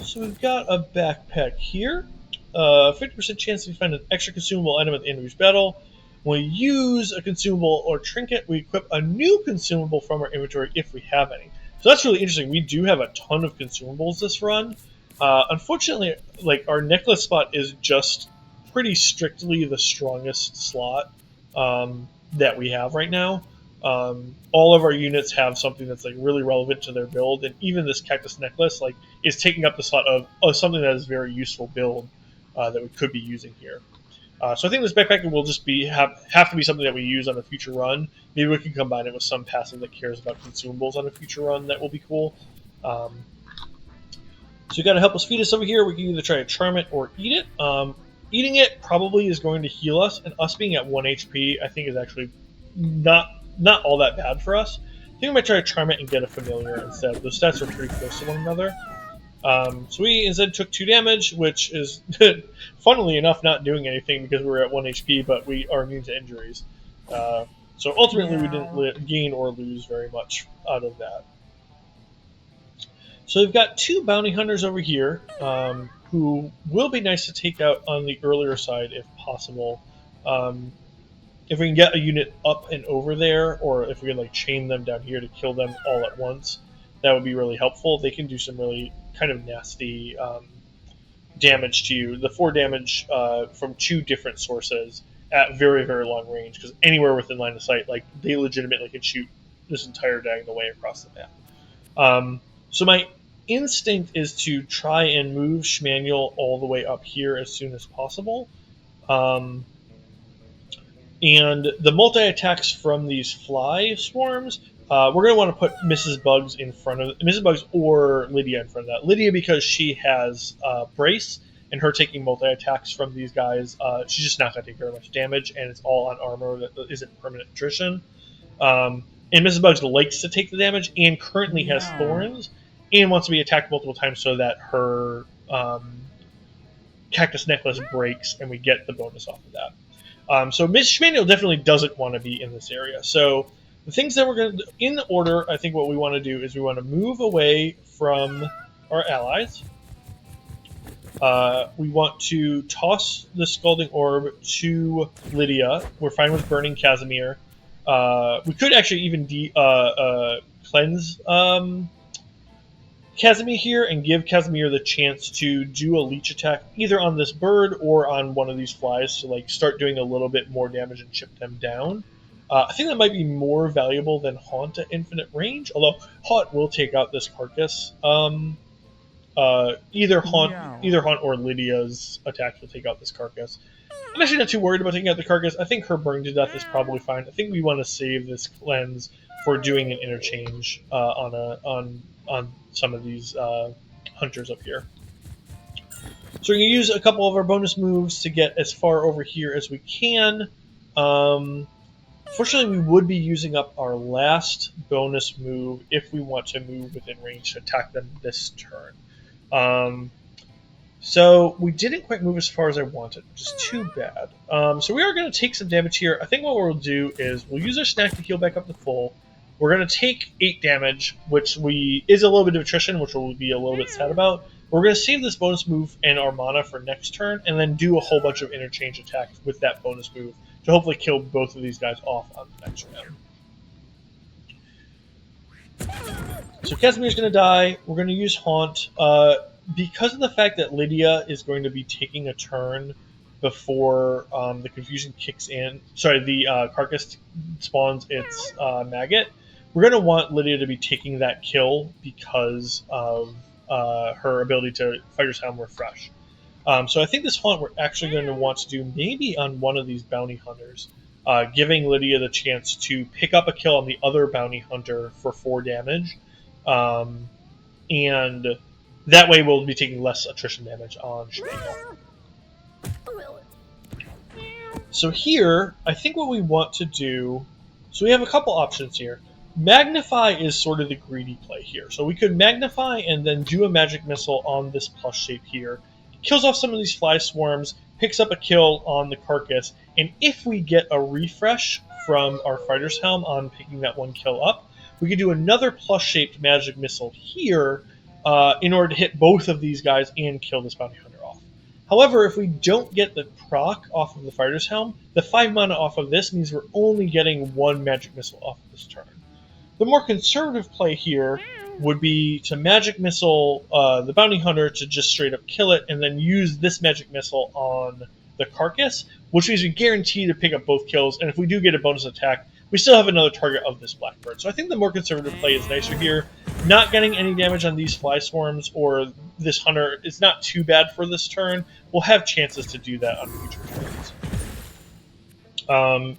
So we've got a backpack here. 50% chance to find an extra consumable item at the end of each battle. When we use a consumable or trinket, we equip a new consumable from our inventory if we have any. So that's really interesting. We do have a ton of consumables this run. Unfortunately, like our necklace spot is just pretty strictly the strongest slot that we have right now. All of our units have something that's like really relevant to their build, and even this cactus necklace like is taking up the slot of something that is very useful build that we could be using here. So I think this backpack will just have to be something that we use on a future run. Maybe we can combine it with some passive that cares about consumables on a future run. That will be cool. So you got to help us feed us over here. We can either try to charm it or eat it. Eating it probably is going to heal us, and us being at 1 HP I think is actually not all that bad for us. I think we might try to charm it and get a familiar instead. Those stats are pretty close to one another. So we instead took 2 damage, which is, funnily enough, not doing anything because we were at 1 HP, but we are immune to injuries. So ultimately we didn't gain or lose very much out of that. So we've got 2 bounty hunters over here, who will be nice to take out on the earlier side if possible. If we can get a unit up and over there, or if we can like chain them down here to kill them all at once, that would be really helpful. They can do some really kind of nasty damage to you. The 4 damage from 2 different sources at very, very long range, because anywhere within line of sight, like they legitimately can shoot this entire diagonal way across the map. So my instinct is to try and move Schmaniel all the way up here as soon as possible. And the multi-attacks from these fly swarms, we're going to want to put Mrs. Bugs in front of Mrs. Bugs or Lydia in front of that. Lydia because she has brace, and her taking multi-attacks from these guys, she's just not going to take very much damage, and it's all on armor that isn't permanent attrition. And Mrs. Bugs likes to take the damage and currently has thorns and wants to be attacked multiple times so that her cactus necklace breaks and we get the bonus off of that. So Miss Schmaniel definitely doesn't want to be in this area. So the things that we're going to do, in order, I think what we want to do is we want to move away from our allies. We want to toss the Scalding Orb to Lydia. We're fine with burning Casimir. We could actually even cleanse Casimir here and give Casimir the chance to do a leech attack either on this bird or on one of these flies to like start doing a little bit more damage and chip them down. I think that might be more valuable than Haunt at infinite range, although Haunt will take out this carcass. Either Haunt or Lydia's attacks will take out this carcass. I'm actually not too worried about taking out the carcass. I think her burning to death is probably fine. I think we want to save this cleanse for doing an interchange on some of these hunters up here. So we're going to use a couple of our bonus moves to get as far over here as we can. Fortunately, we would be using up our last bonus move if we want to move within range to attack them this turn. So we didn't quite move as far as I wanted, which is too bad. So we are going to take some damage here. I think what we'll do is we'll use our snack to heal back up to full. We're going to take 8 damage, which is a little bit of attrition, which we'll be a little bit sad about. We're going to save this bonus move and our mana for next turn, and then do a whole bunch of interchange attacks with that bonus move to hopefully kill both of these guys off on the next round. So Casimir's going to die. We're going to use Haunt. Because of the fact that Lydia is going to be taking a turn before the confusion kicks in, the carcass spawns its maggot, we're going to want Lydia to be taking that kill because of her ability to Fighter's Helm refresh. So I think this Haunt we're actually going to want to do maybe on one of these bounty hunters, giving Lydia the chance to pick up a kill on the other bounty hunter for 4 damage. And that way we'll be taking less attrition damage on Schmaniel. So here, I think what we want to do... So we have a couple options here. Magnify is sort of the greedy play here. So we could Magnify and then do a Magic Missile on this plus shape here. It kills off some of these fly swarms, picks up a kill on the carcass, and if we get a refresh from our Fighter's Helm on picking that one kill up, we could do another plus-shaped Magic Missile here in order to hit both of these guys and kill this Bounty Hunter off. However, if we don't get the proc off of the Fighter's Helm, the 5 mana off of this means we're only getting one Magic Missile off of this turn. The more conservative play here would be to Magic Missile the Bounty Hunter to just straight up kill it, and then use this Magic Missile on the carcass, which means we guarantee to pick up both kills, and if we do get a bonus attack, we still have another target of this Blackbird. So I think the more conservative play is nicer here. Not getting any damage on these fly swarms or this hunter is not too bad for this turn. We'll have chances to do that on future turns.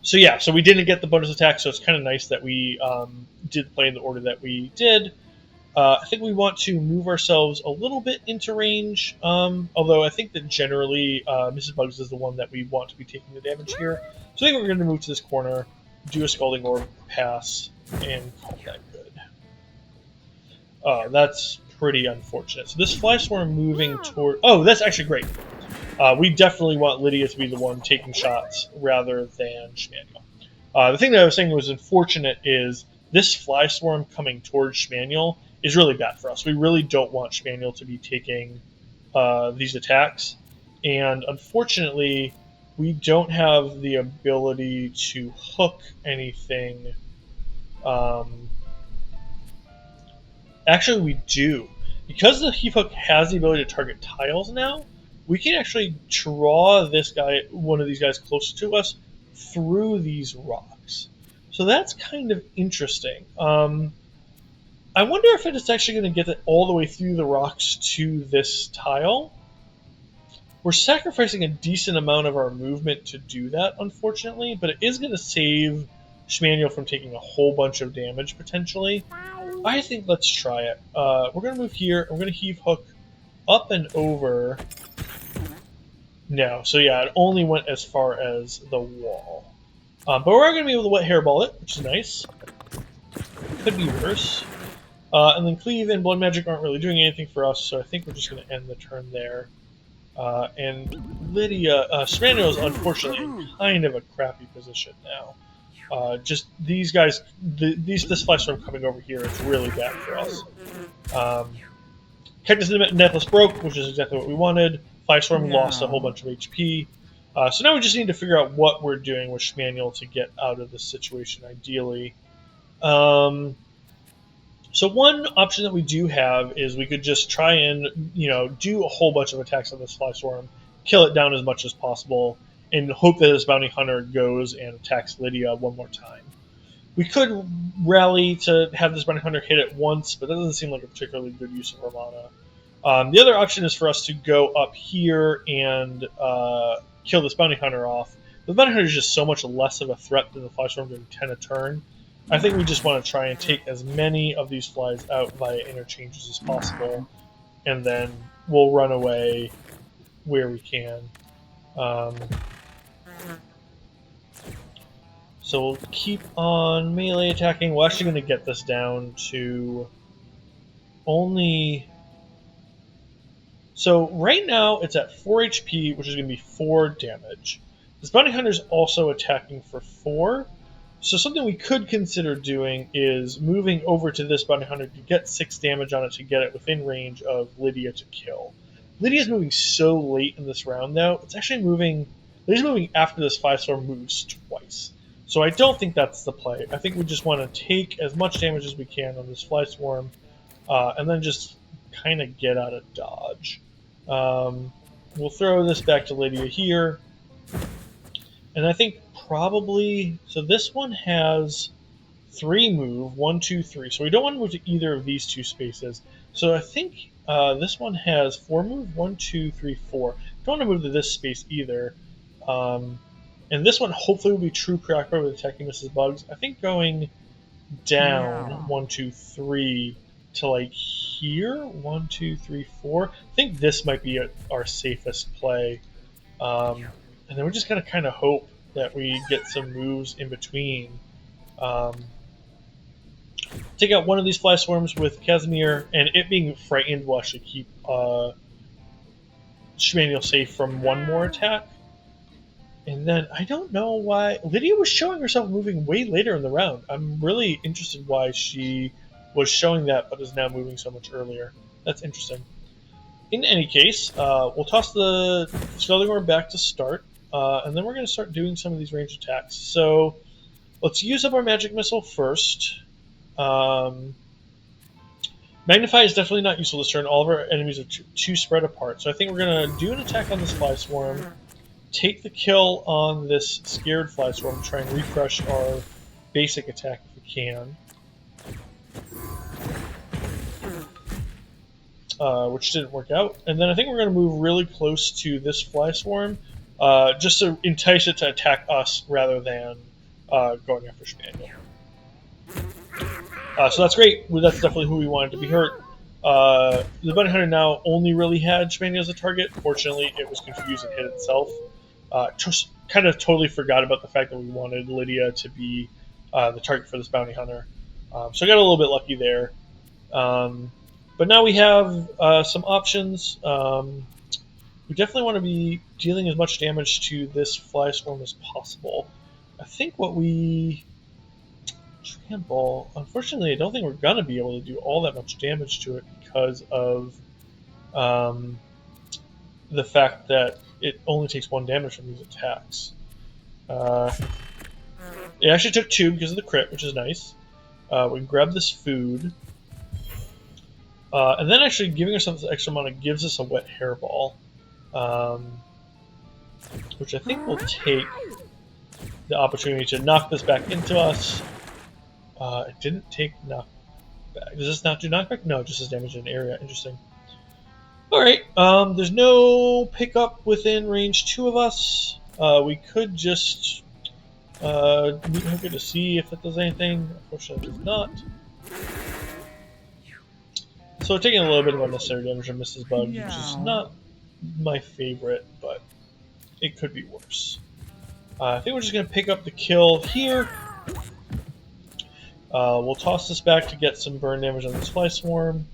So we didn't get the bonus attack, so it's kind of nice that we did play in the order that we did. I think we want to move ourselves a little bit into range, although I think that generally Mrs. Bugs is the one that we want to be taking the damage here. So I think we're going to move to this corner, do a Scalding Orb, pass, and call that good. That's pretty unfortunate. So this Fly Swarm moving toward... Oh, that's actually great. We definitely want Lydia to be the one taking shots rather than Schmaniel. The thing that I was saying was unfortunate is this Fly Swarm coming towards Schmaniel is really bad for us. We really don't want Schmaniel to be taking these attacks. And unfortunately, we don't have the ability to hook anything. Actually, we do. Because the Heave Hook has the ability to target tiles now, we can actually draw this guy, one of these guys closer to us, through these rocks. So that's kind of interesting. I wonder if it's actually going to get it all the way through the rocks to this tile. We're sacrificing a decent amount of our movement to do that, unfortunately, but it is going to save Schmaniel from taking a whole bunch of damage, potentially. I think let's try it. We're going to move here. We're going to Heave Hook up and over. No, so yeah, it only went as far as the wall. But we're going to be able to Wet Hairball it, which is nice. Could be worse. And then Cleave and Blood Magic aren't really doing anything for us, so I think we're just going to end the turn there. And Lydia, Schmaniel is unfortunately in kind of a crappy position now. Just these guys, this Fly Storm coming over here is really bad for us. Cactus Necklace broke, which is exactly what we wanted. Fly Storm lost a whole bunch of HP. So now we just need to figure out what we're doing with Schmaniel to get out of this situation, ideally. So one option that we do have is we could just try and, do a whole bunch of attacks on this Fly Swarm, kill it down as much as possible, and hope that this Bounty Hunter goes and attacks Lydia one more time. We could rally to have this Bounty Hunter hit it once, but that doesn't seem like a particularly good use of our mana. The other option is for us to go up here and kill this Bounty Hunter off. The Bounty Hunter is just so much less of a threat than the Fly Swarm doing 10 a turn. I think we just want to try and take as many of these flies out via interchanges as possible, and then we'll run away where we can. So we'll keep on melee attacking. We're actually going to get this down to only... So right now it's at 4 HP, which is going to be 4 damage. This Bounty Hunter is also attacking for 4. So something we could consider doing is moving over to this Bounty Hunter to get 6 damage on it to get it within range of Lydia to kill. Lydia's moving so late in this round, though. It's actually moving... Lydia's moving after this 5-star moves twice. So I don't think that's the play. I think we just want to take as much damage as we can on this Fly Swarm, and then just kind of get out of dodge. We'll throw this back to Lydia here. And I think probably... So this one has 3 move, 1, 2, 3. So we don't want to move to either of these 2 spaces. So I think this one has 4 move, 1, 2, 3, 4. Don't want to move to this space either. And this one hopefully will be true Preoccupied with attacking Mrs. Bugs. I think going down 1, 2, 3 to like here, 1, 2, 3, 4. I think this might be our safest play. And then we're just gonna kind of hope that we get some moves in between. Take out one of these fly swarms with Casimir, and it being frightened will actually keep Schmaniel safe from one more attack. And then I don't know why Lydia was showing herself moving way later in the round. I'm really interested why she was showing that but is now moving so much earlier. That's interesting. In any case, we'll toss the Scalding Orb back to start, and then we're going to start doing some of these ranged attacks. So let's use up our Magic Missile first. Magnify is definitely not useful this turn. All of our enemies are too spread apart. So I think we're going to do an attack on this Fly Swarm, take the kill on this Scared Fly Swarm, try and refresh our basic attack if we can. Which didn't work out. And then I think we're going to move really close to this Fly Swarm, just to entice it to attack us rather than going after Schmaniel. So that's great. That's definitely who we wanted to be hurt. The Bounty Hunter now only really had Schmaniel as a target. Fortunately, it was confused and hit itself. Just kind of totally forgot about the fact that we wanted Lydia to be the target for this Bounty Hunter. So I got a little bit lucky there. But now we have some options. We definitely want to be dealing as much damage to this Fly Swarm as possible. I think what we... Trample. Unfortunately, I don't think we're going to be able to do all that much damage to it because of the fact that it only takes 1 damage from these attacks. It actually took 2 because of the crit, which is nice. We can grab this food. And then actually giving ourselves extra mana gives us a wet hairball. Which I think will take the opportunity to knock this back into us. It didn't take knockback. Does this not do knockback? No, it just does damage in an area. Interesting. Alright, there's no pickup within range 2 of us. We could just meet Hooker to see if it does anything. Unfortunately, it does not. So we're taking a little bit of unnecessary damage from Mrs. Bug, which is not my favorite, but it could be worse. I think we're just going to pick up the kill here. We'll toss this back to get some burn damage on this Fly Swarm.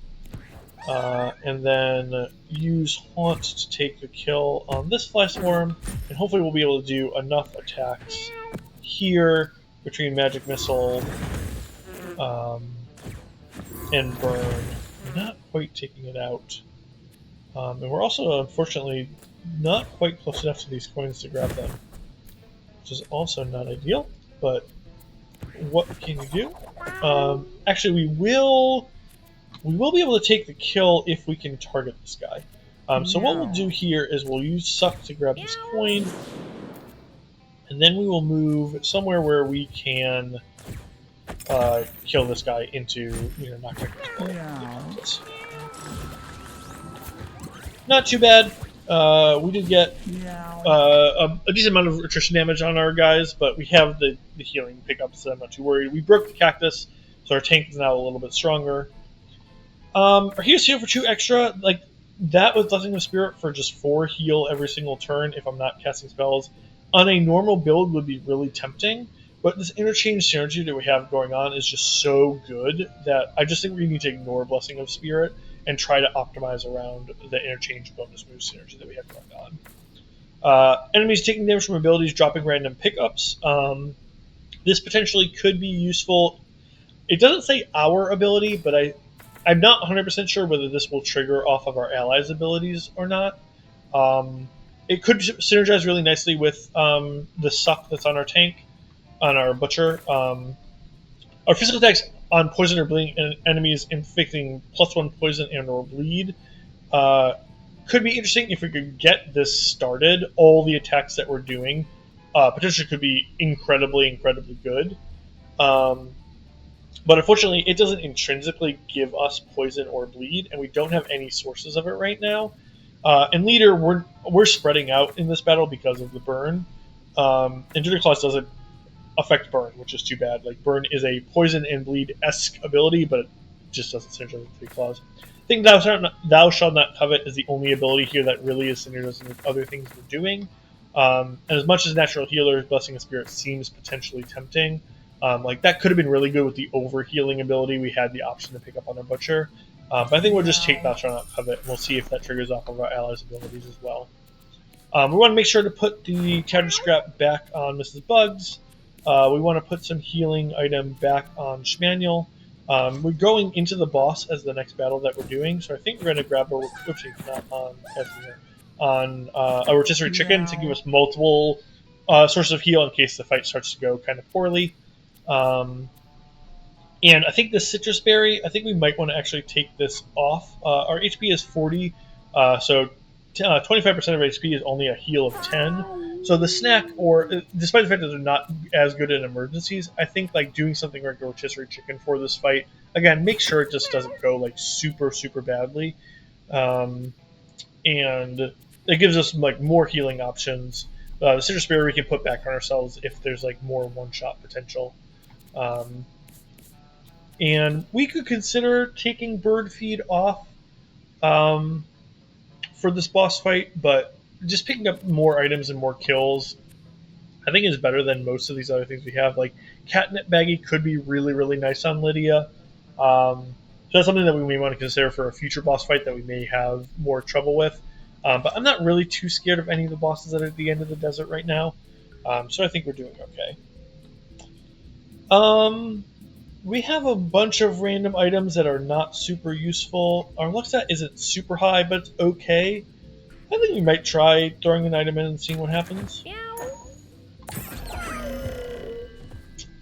And then use Haunt to take the kill on this Fly Swarm. And hopefully we'll be able to do enough attacks here between Magic Missile and Burn. We're not quite taking it out. And we're also, unfortunately, not quite close enough to these coins to grab them. Which is also not ideal, but what can you do? Actually, we will be able to take the kill if we can target this guy. So what we'll do here is we'll use Suck to grab this coin, and then we will move somewhere where we can kill this guy into, knock back this guy. Not too bad. We did get a decent amount of attrition damage on our guys, but we have the healing pickups, so I'm not too worried. We broke the cactus, so our tank is now a little bit stronger. Our heal's here for 2 extra. Like, that with Blessing of Spirit for just 4 heal every single turn if I'm not casting spells on a normal build would be really tempting, but this interchange synergy that we have going on is just so good that I just think we need to ignore Blessing of Spirit and try to optimize around the interchange bonus move synergy that we have going on. Enemies taking damage from abilities, dropping random pickups. This potentially could be useful. It doesn't say our ability, but I'm not 100% sure whether this will trigger off of our allies' abilities or not. It could synergize really nicely with the Suck that's on our tank, on our Butcher. Our physical attacks on poison or bleeding enemies inflicting +1 poison and or bleed could be interesting if we could get this started. All the attacks that we're doing potentially could be incredibly good. But unfortunately, it doesn't intrinsically give us poison or bleed, and we don't have any sources of it right now. And Leader, we're spreading out in this battle because of the burn. And Junior Claws doesn't affect burn, which is too bad. Like, burn is a poison and bleed-esque ability, but it just doesn't synergize with 3 claws. I think Thou Shalt Not Covet is the only ability here that really is synergizing with other things we're doing. And as much as Natural Healer, Blessing of Spirit seems potentially tempting, Like that could have been really good with the overhealing ability we had the option to pick up on our Butcher. But I think we'll just take that shot of it, and we'll see if that triggers off of our allies' abilities as well. We want to make sure to put the counter scrap back on Mrs. Bugs. We want to put some healing item back on Schmaniel. We're going into the boss as the next battle that we're doing, so I think we're going to grab a not on Casimir, on a rotisserie chicken to give us multiple sources of heal in case the fight starts to go kind of poorly. And I think the citrus berry, I think we might want to actually take this off. Our HP is 40, so 25% of HP is only a heal of 10. So the snack, or despite the fact that they're not as good in emergencies, I think like doing something like a rotisserie chicken for this fight, again, make sure it just doesn't go like super, super badly. And it gives us like more healing options. The citrus berry we can put back on ourselves if there's like more one-shot potential. And we could consider taking bird feed off for this boss fight, but just picking up more items and more kills I think is better than most of these other things we have. Like catnip baggie could be really, really nice on Lydia. So that's something that we may want to consider for a future boss fight that we may have more trouble with. But I'm not really too scared of any of the bosses that are at the end of the desert right now. So I think we're doing okay. We have a bunch of random items that are not super useful. Our luck stat isn't super high, but it's okay. I think we might try throwing an item in and seeing what happens.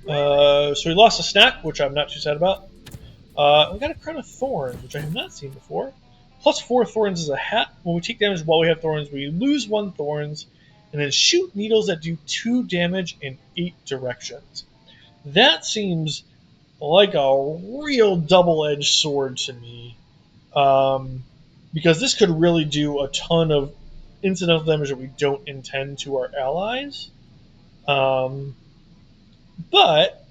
So we lost a snack, which I'm not too sad about. We got a crown of thorns, which I have not seen before. Plus 4 thorns is a hat. When we take damage while we have thorns, we lose 1 thorns, and then shoot needles that do 2 damage in 8 directions. That seems like a real double-edged sword to me. Because this could really do a ton of incidental damage that we don't intend to our allies. But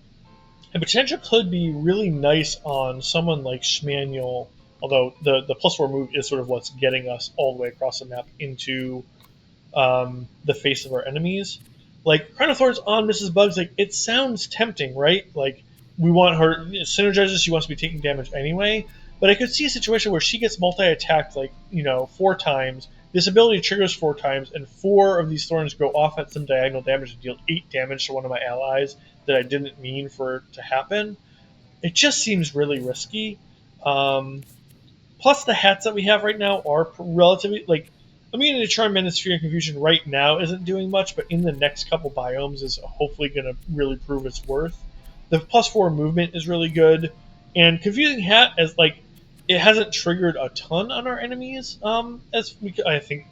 the potential could be really nice on someone like Schmaniel, although the plus 4 move is sort of what's getting us all the way across the map into the face of our enemies. Like, Crown of Thorns on Mrs. Bugs, like, it sounds tempting, right? Like, we want her, it synergizes, she wants to be taking damage anyway, but I could see a situation where she gets multi-attacked, like, 4 times, this ability triggers 4 times, and 4 of these thorns go off at some diagonal damage and deal 8 damage to one of my allies that I didn't mean for it to happen. It just seems really risky. Plus, the hats that we have right now are relatively, like, Immunity to Charm, Menace, Fear, and Confusion right now isn't doing much, but in the next couple biomes is hopefully going to really prove its worth. The plus 4 movement is really good, and Confusing Hat, as like, it hasn't triggered a ton on our enemies, as I think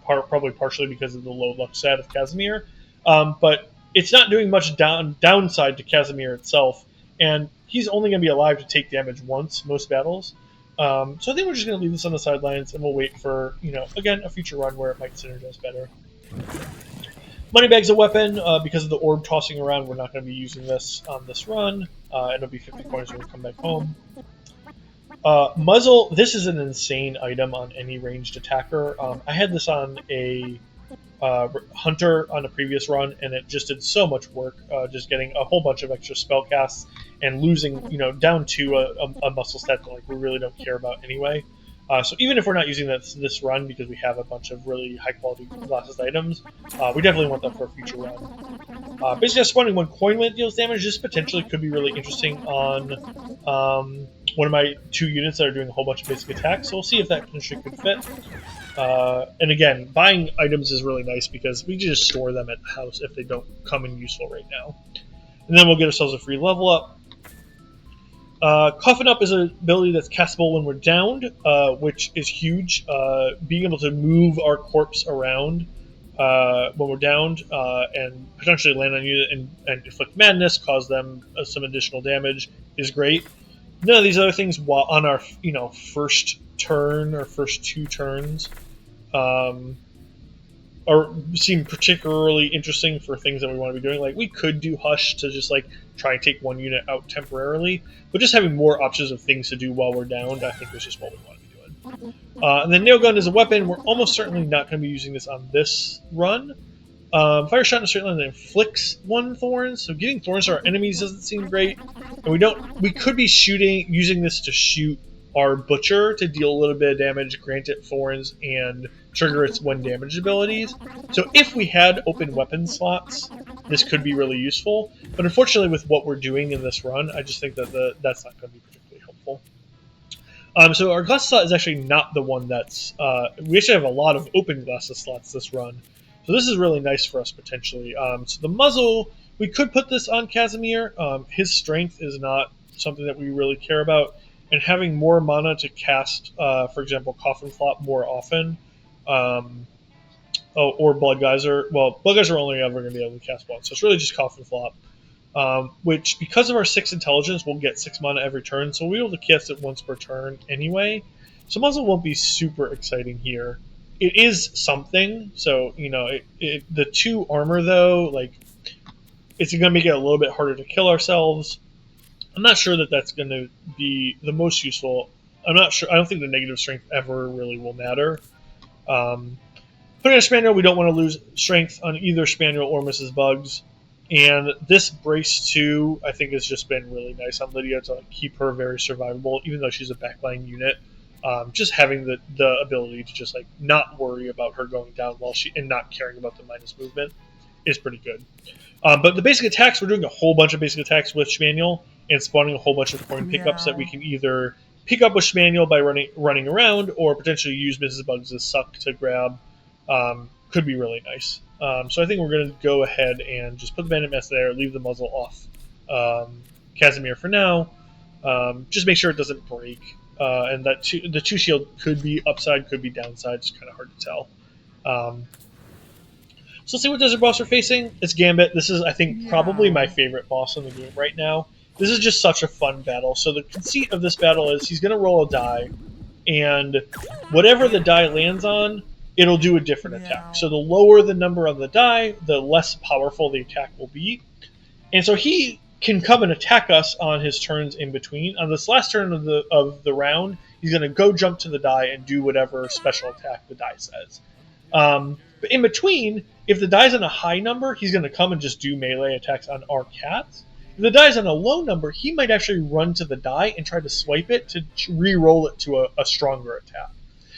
probably partially because of the low luck stat of Casimir, but it's not doing much downside to Casimir itself, and he's only going to be alive to take damage once most battles. So I think we're just going to leave this on the sidelines, and we'll wait for, again, a future run where it might synergize better. Moneybag's a weapon. Because of the orb tossing around, we're not going to be using this on this run. It'll be 50 coins when we come back home. Muzzle, this is an insane item on any ranged attacker. I had this on a hunter on a previous run, and it just did so much work, just getting a whole bunch of extra spell casts and losing, down to a muscle stat that we really don't care about anyway. So even if we're not using this run because we have a bunch of really high quality glasses items, we definitely want that for a future run. Basically, spawning 1 coin when it deals damage, this potentially could be really interesting on one of my 2 units that are doing a whole bunch of basic attacks. So we'll see if that potentially could fit. And again, buying items is really nice because we just store them at the house if they don't come in useful right now. And then we'll get ourselves a free level up. Coffin Up is an ability that's castable when we're downed, which is huge. Being able to move our corpse around when we're downed and potentially land on you and inflict madness, cause them some additional damage is great. None of these other things, while on our first turn or first 2 turns, seem particularly interesting for things that we want to be doing. Like, we could do Hush to just try and take 1 unit out temporarily, but just having more options of things to do while we're downed, I think is just what we want to be doing. And then Nail Gun is a weapon. We're almost certainly not going to be using this on this run, Fire shot in a straight line that inflicts 1 thorn, so getting thorns to our enemies doesn't seem great. And we could be using this to shoot our butcher to deal a little bit of damage, grant it thorns, and trigger its 1 damage abilities. So if we had open weapon slots, this could be really useful. But unfortunately, with what we're doing in this run, I just think that that's not going to be particularly helpful. So our glasses slot is actually not the one that's... we actually have a lot of open glasses slots this run. So this is really nice for us, potentially. So the muzzle, we could put this on Casimir. His strength is not something that we really care about. And having more mana to cast, for example, Coffin Flop more often, or Blood Geyser. Well, Blood Geyser are only ever going to be able to cast once. So it's really just Coffin Flop. Which, because of our 6 intelligence, we'll get 6 mana every turn, so we'll be able to cast it once per turn anyway. So muzzle won't be super exciting here. It is something, so, you know, the 2 armor, though, like, it's going to make it a little bit harder to kill ourselves. I'm not sure that that's going to be the most useful. I'm not sure. I don't think the negative strength ever really will matter. Putting a Schmaniel, we don't want to lose strength on either Schmaniel or Mrs. Bugs. And this Brace 2, I think, has just been really nice on Lydia to keep her very survivable, even though she's a backline unit. Just having the ability to just like not worry about her going down and not caring about the minus movement is pretty good. But the basic attacks, we're doing a whole bunch of basic attacks with Schmaniel and spawning a whole bunch of coin pickups that we can either pick up with Schmaniel by running around or potentially use Mrs. Bugs' suck to grab. Could be really nice. So I think we're going to go ahead and just put the Bandit Mask there, leave the muzzle off Casimir for now. Just make sure it doesn't break. And that the 2 shield could be upside, could be downside. It's kind of hard to tell. So let's see what desert boss we're facing. It's Gambit. This is, I think, probably my favorite boss in the game right now. This is just such a fun battle. So the conceit of this battle is he's going to roll a die, and whatever the die lands on, it'll do a different attack. So the lower the number on the die, the less powerful the attack will be. And so he can come and attack us on his turns in between. On this last turn of the round, he's going to go jump to the die and do whatever special attack the die says. But in between, if the die's on a high number, he's going to come and just do melee attacks on our cats. If the die's on a low number, he might actually run to the die and try to swipe it to re-roll it to a stronger attack.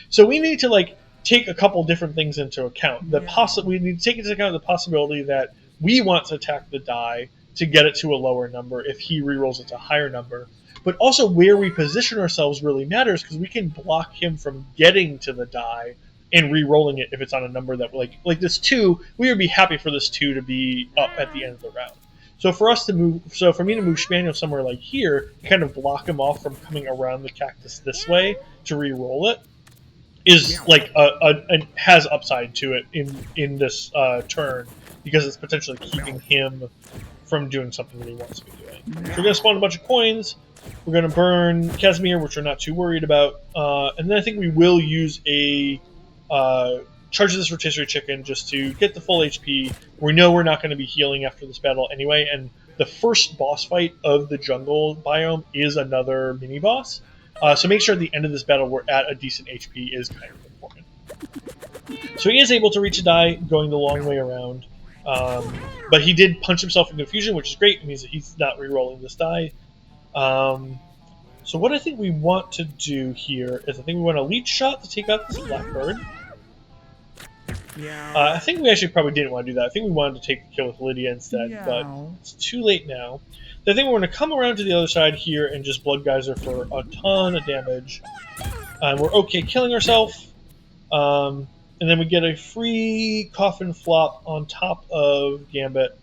So we need to take a couple different things into account. We need to take into account the possibility that we want to attack the die to get it to a lower number if he re-rolls it to a higher number. But also where we position ourselves really matters, because we can block him from getting to the die and re-rolling it if it's on a number that, like this 2, we would be happy for this 2 to be up at the end of the round. So for me to move Schmaniel somewhere like here, kind of block him off from coming around the cactus this way to re-roll it, is has upside to it in this turn, because it's potentially keeping him from doing something that he wants to be doing. So we're going to spawn a bunch of coins. We're going to burn Casimir, which we're not too worried about. And then I think we will use a charge this rotisserie chicken just to get the full HP. We know we're not going to be healing after this battle anyway, and the first boss fight of the jungle biome is another mini-boss. So make sure at the end of this battle we're at a decent HP is kind of important. So he is able to reach a die going the long way around. But he did punch himself in confusion, which is great. It means that he's not re-rolling this die. So what I think we want to do here is I think we want a leech shot to take out this blackbird. I think we actually probably didn't want to do that. I think we wanted to take the kill with Lydia instead, but it's too late now. I think we're going to come around to the other side here and just Blood Geyser for a ton of damage. We're okay killing ourselves. And then we get a free Coffin Flop on top of Gambit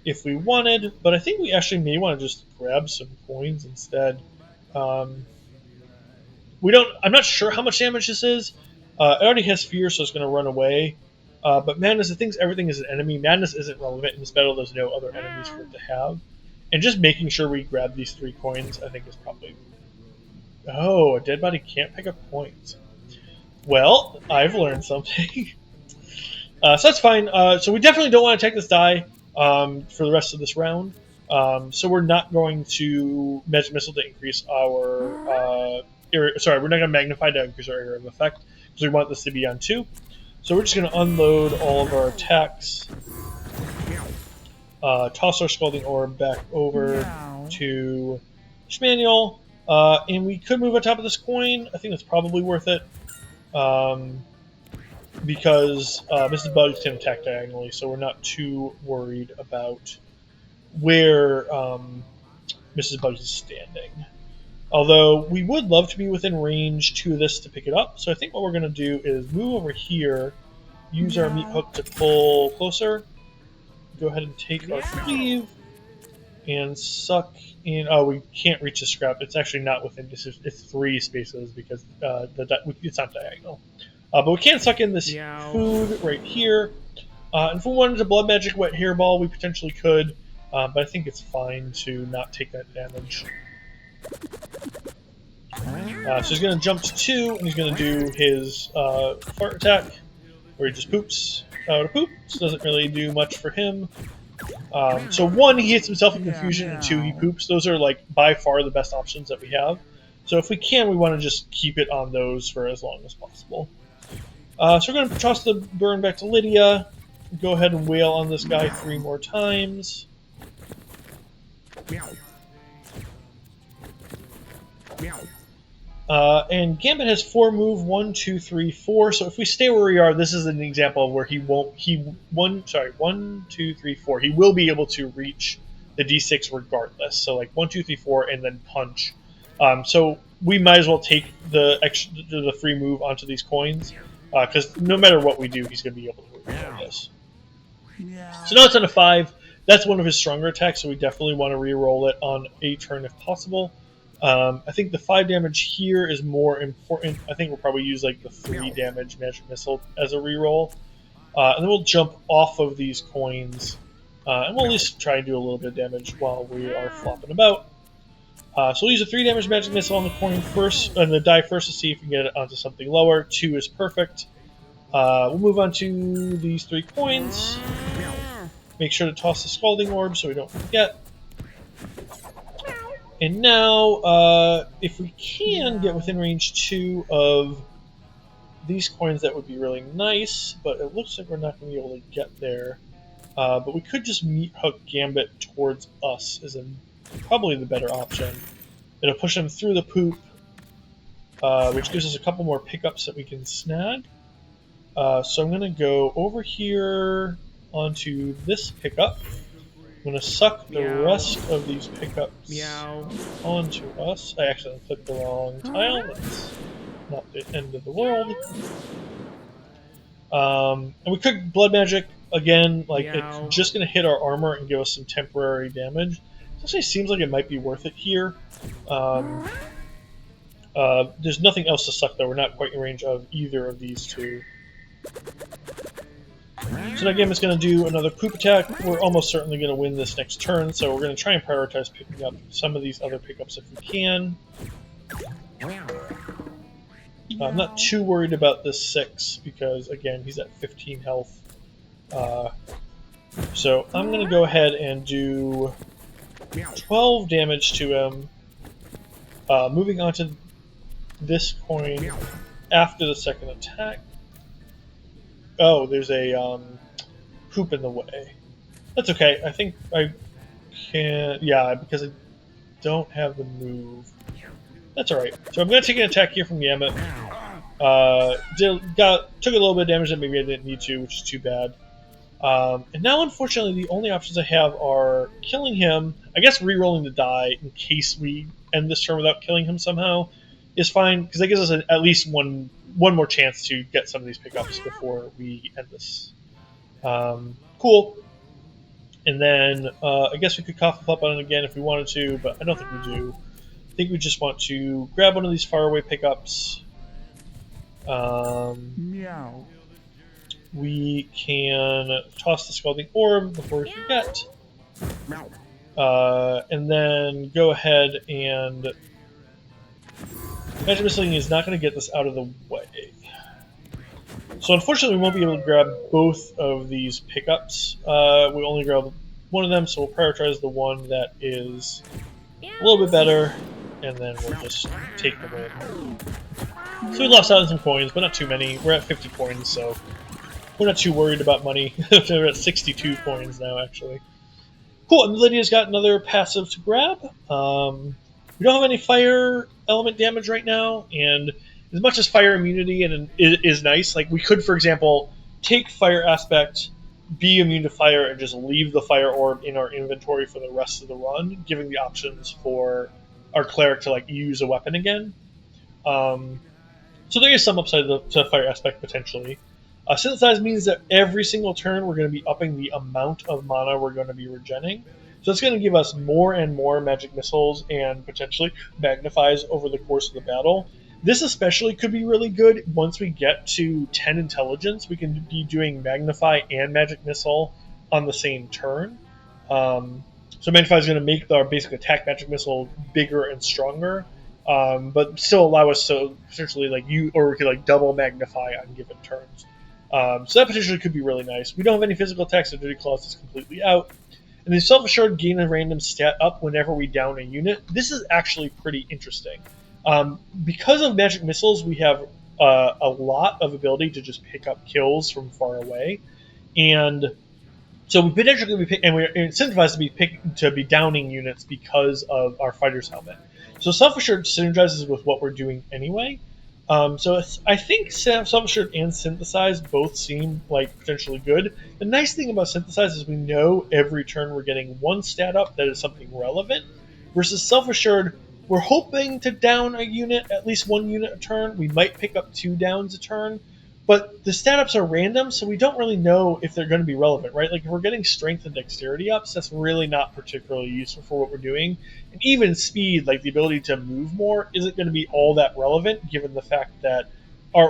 if we wanted. But I think we actually may want to just grab some coins instead. I'm not sure how much damage this is. It already has fear, so it's going to run away. But Madness, it thinks everything is an enemy. Madness isn't relevant in this battle. There's no other enemies for it to have. And just making sure we grab these 3 coins, I think, is probably... Oh, a dead body can't pick up coins. Well, I've learned something. So that's fine. So we definitely don't want to take this die for the rest of this round. So we're not going to Magic Missile to increase our... we're not going to Magnify to increase our area of effect, because we want this to be on 2. So we're just going to unload all of our attacks. Toss our Scalding Orb back over to Schmaniel. And we could move on top of this coin. I think that's probably worth it. Because Mrs. Bugs can attack diagonally, so we're not too worried about where Mrs. Bugs is standing. Although we would love to be within range to this to pick it up, so I think what we're going to do is move over here, use our meat hook to pull closer, go ahead and take our cleave, and suck in. Oh, we can't reach the scrap. It's actually not within. It's 3 spaces because it's not diagonal. But we can suck in this food right here. And if we wanted to blood magic wet hairball, we potentially could. But I think it's fine to not take that damage. So he's going to jump to 2, and he's going to do his fart attack, where he just poops out a poop. This doesn't really do much for him. So 1, he hits himself in confusion, and 2, he poops. Those are like by far the best options that we have. So if we can, we want to just keep it on those for as long as possible. So we're going to toss the burn back to Lydia. Go ahead and wail on this guy 3 more times. And Gambit has 4 move, 1, 2, 3, 4. So if we stay where we are, this is an example of where he won't. 1, 2, 3, 4. He will be able to reach the D6 regardless. So like 1, 2, 3, 4, and then punch. So we might as well take the free move onto these coins, because no matter what we do, he's going to be able to reroll this. So now it's on a 5. That's one of his stronger attacks, so we definitely want to reroll it on a turn if possible. I think the 5 damage here is more important. I think we'll probably use like the 3 damage magic missile as a reroll. And then we'll jump off of these coins, and we'll at least try and do a little bit of damage while we are flopping about. So we'll use a 3 damage magic missile on the coin first, and the die first to see if we can get it onto something lower. 2 is perfect. We'll move on to these 3 coins. Make sure to toss the Scalding Orb so we don't forget. And now, if we can get within range 2 of these coins, that would be really nice, but it looks like we're not going to be able to get there. But we could just meat hook Gambit towards us is probably the better option. It'll push him through the poop, which gives us a couple more pickups that we can snag. So I'm going to go over here onto this pickup. I'm going to suck the rest of these pickups onto us. I actually clicked the wrong tile. That's not the end of the world. And we could blood magic again. Like it's just going to hit our armor and give us some temporary damage. It actually seems like it might be worth it here. There's nothing else to suck though. We're not quite in range of either of these 2. So now Gambit's going to do another poop attack. We're almost certainly going to win this next turn, so we're going to try and prioritize picking up some of these other pickups if we can. I'm not too worried about this 6 because, again, he's at 15 health. So I'm going to go ahead and do 12 damage to him. Moving on to this coin after the second attack. Oh, there's a poop in the way. That's okay. I think I can... Yeah, because I don't have the move. That's alright. So I'm going to take an attack here from Gambit. Took a little bit of damage that maybe I didn't need to, which is too bad. And now, unfortunately, the only options I have are killing him. I guess re-rolling the die in case we end this turn without killing him somehow is fine, because that gives us at least one more chance to get some of these pickups before we end this. Cool. And then I guess we could cough up on it again if we wanted to, but I don't think we do. I think we just want to grab one of these faraway pickups. We can toss the Scalding Orb before we forget. And then go ahead and... Magic Missiling is not going to get this out of the way. So unfortunately we won't be able to grab both of these pickups. We only grab one of them, so we'll prioritize the one that is a little bit better, and then we'll just take the win. So we lost out on some coins, but not too many. We're at 50 coins, so We're not too worried about money. We're at 62 coins now, actually. Cool, and Lydia's got another passive to grab. We don't have any fire element damage right now, and as much as fire immunity is nice, like we could, for example, take fire aspect, be immune to fire, and just leave the fire orb in our inventory for the rest of the run, giving the options for our cleric to like use a weapon again. So there is some upside to fire aspect potentially. Synthesize means that every single turn we're going to be upping the amount of mana we're going to be regenning. So it's going to give us more and more magic missiles and potentially magnifies over the course of the battle. This especially could be really good once we get to 10 intelligence. We can be doing magnify and magic missile on the same turn. So magnify is going to make our basic attack magic missile bigger and stronger. But still allow us to potentially we could like double magnify on given turns. So that potentially could be really nice. We don't have any physical attacks, so Dirty Claws is completely out. And then self-assured gain a random stat up whenever we down a unit. This is actually pretty interesting. Because of magic missiles, we have a lot of ability to just pick up kills from far away, and so we potentially we're incentivized to be downing units because of our fighter's helmet. So self-assured synergizes with what we're doing anyway. So I think self-assured and synthesize both seem like potentially good. The nice thing about synthesize is we know every turn we're getting one stat up that is something relevant, versus self-assured, we're hoping to down a unit, at least one unit a turn. We might pick up 2 downs a turn, but the stat ups are random, so we don't really know if they're going to be relevant, right? Like if we're getting strength and dexterity ups, that's really not particularly useful for what we're doing. And even speed, like the ability to move more, isn't going to be all that relevant given the fact that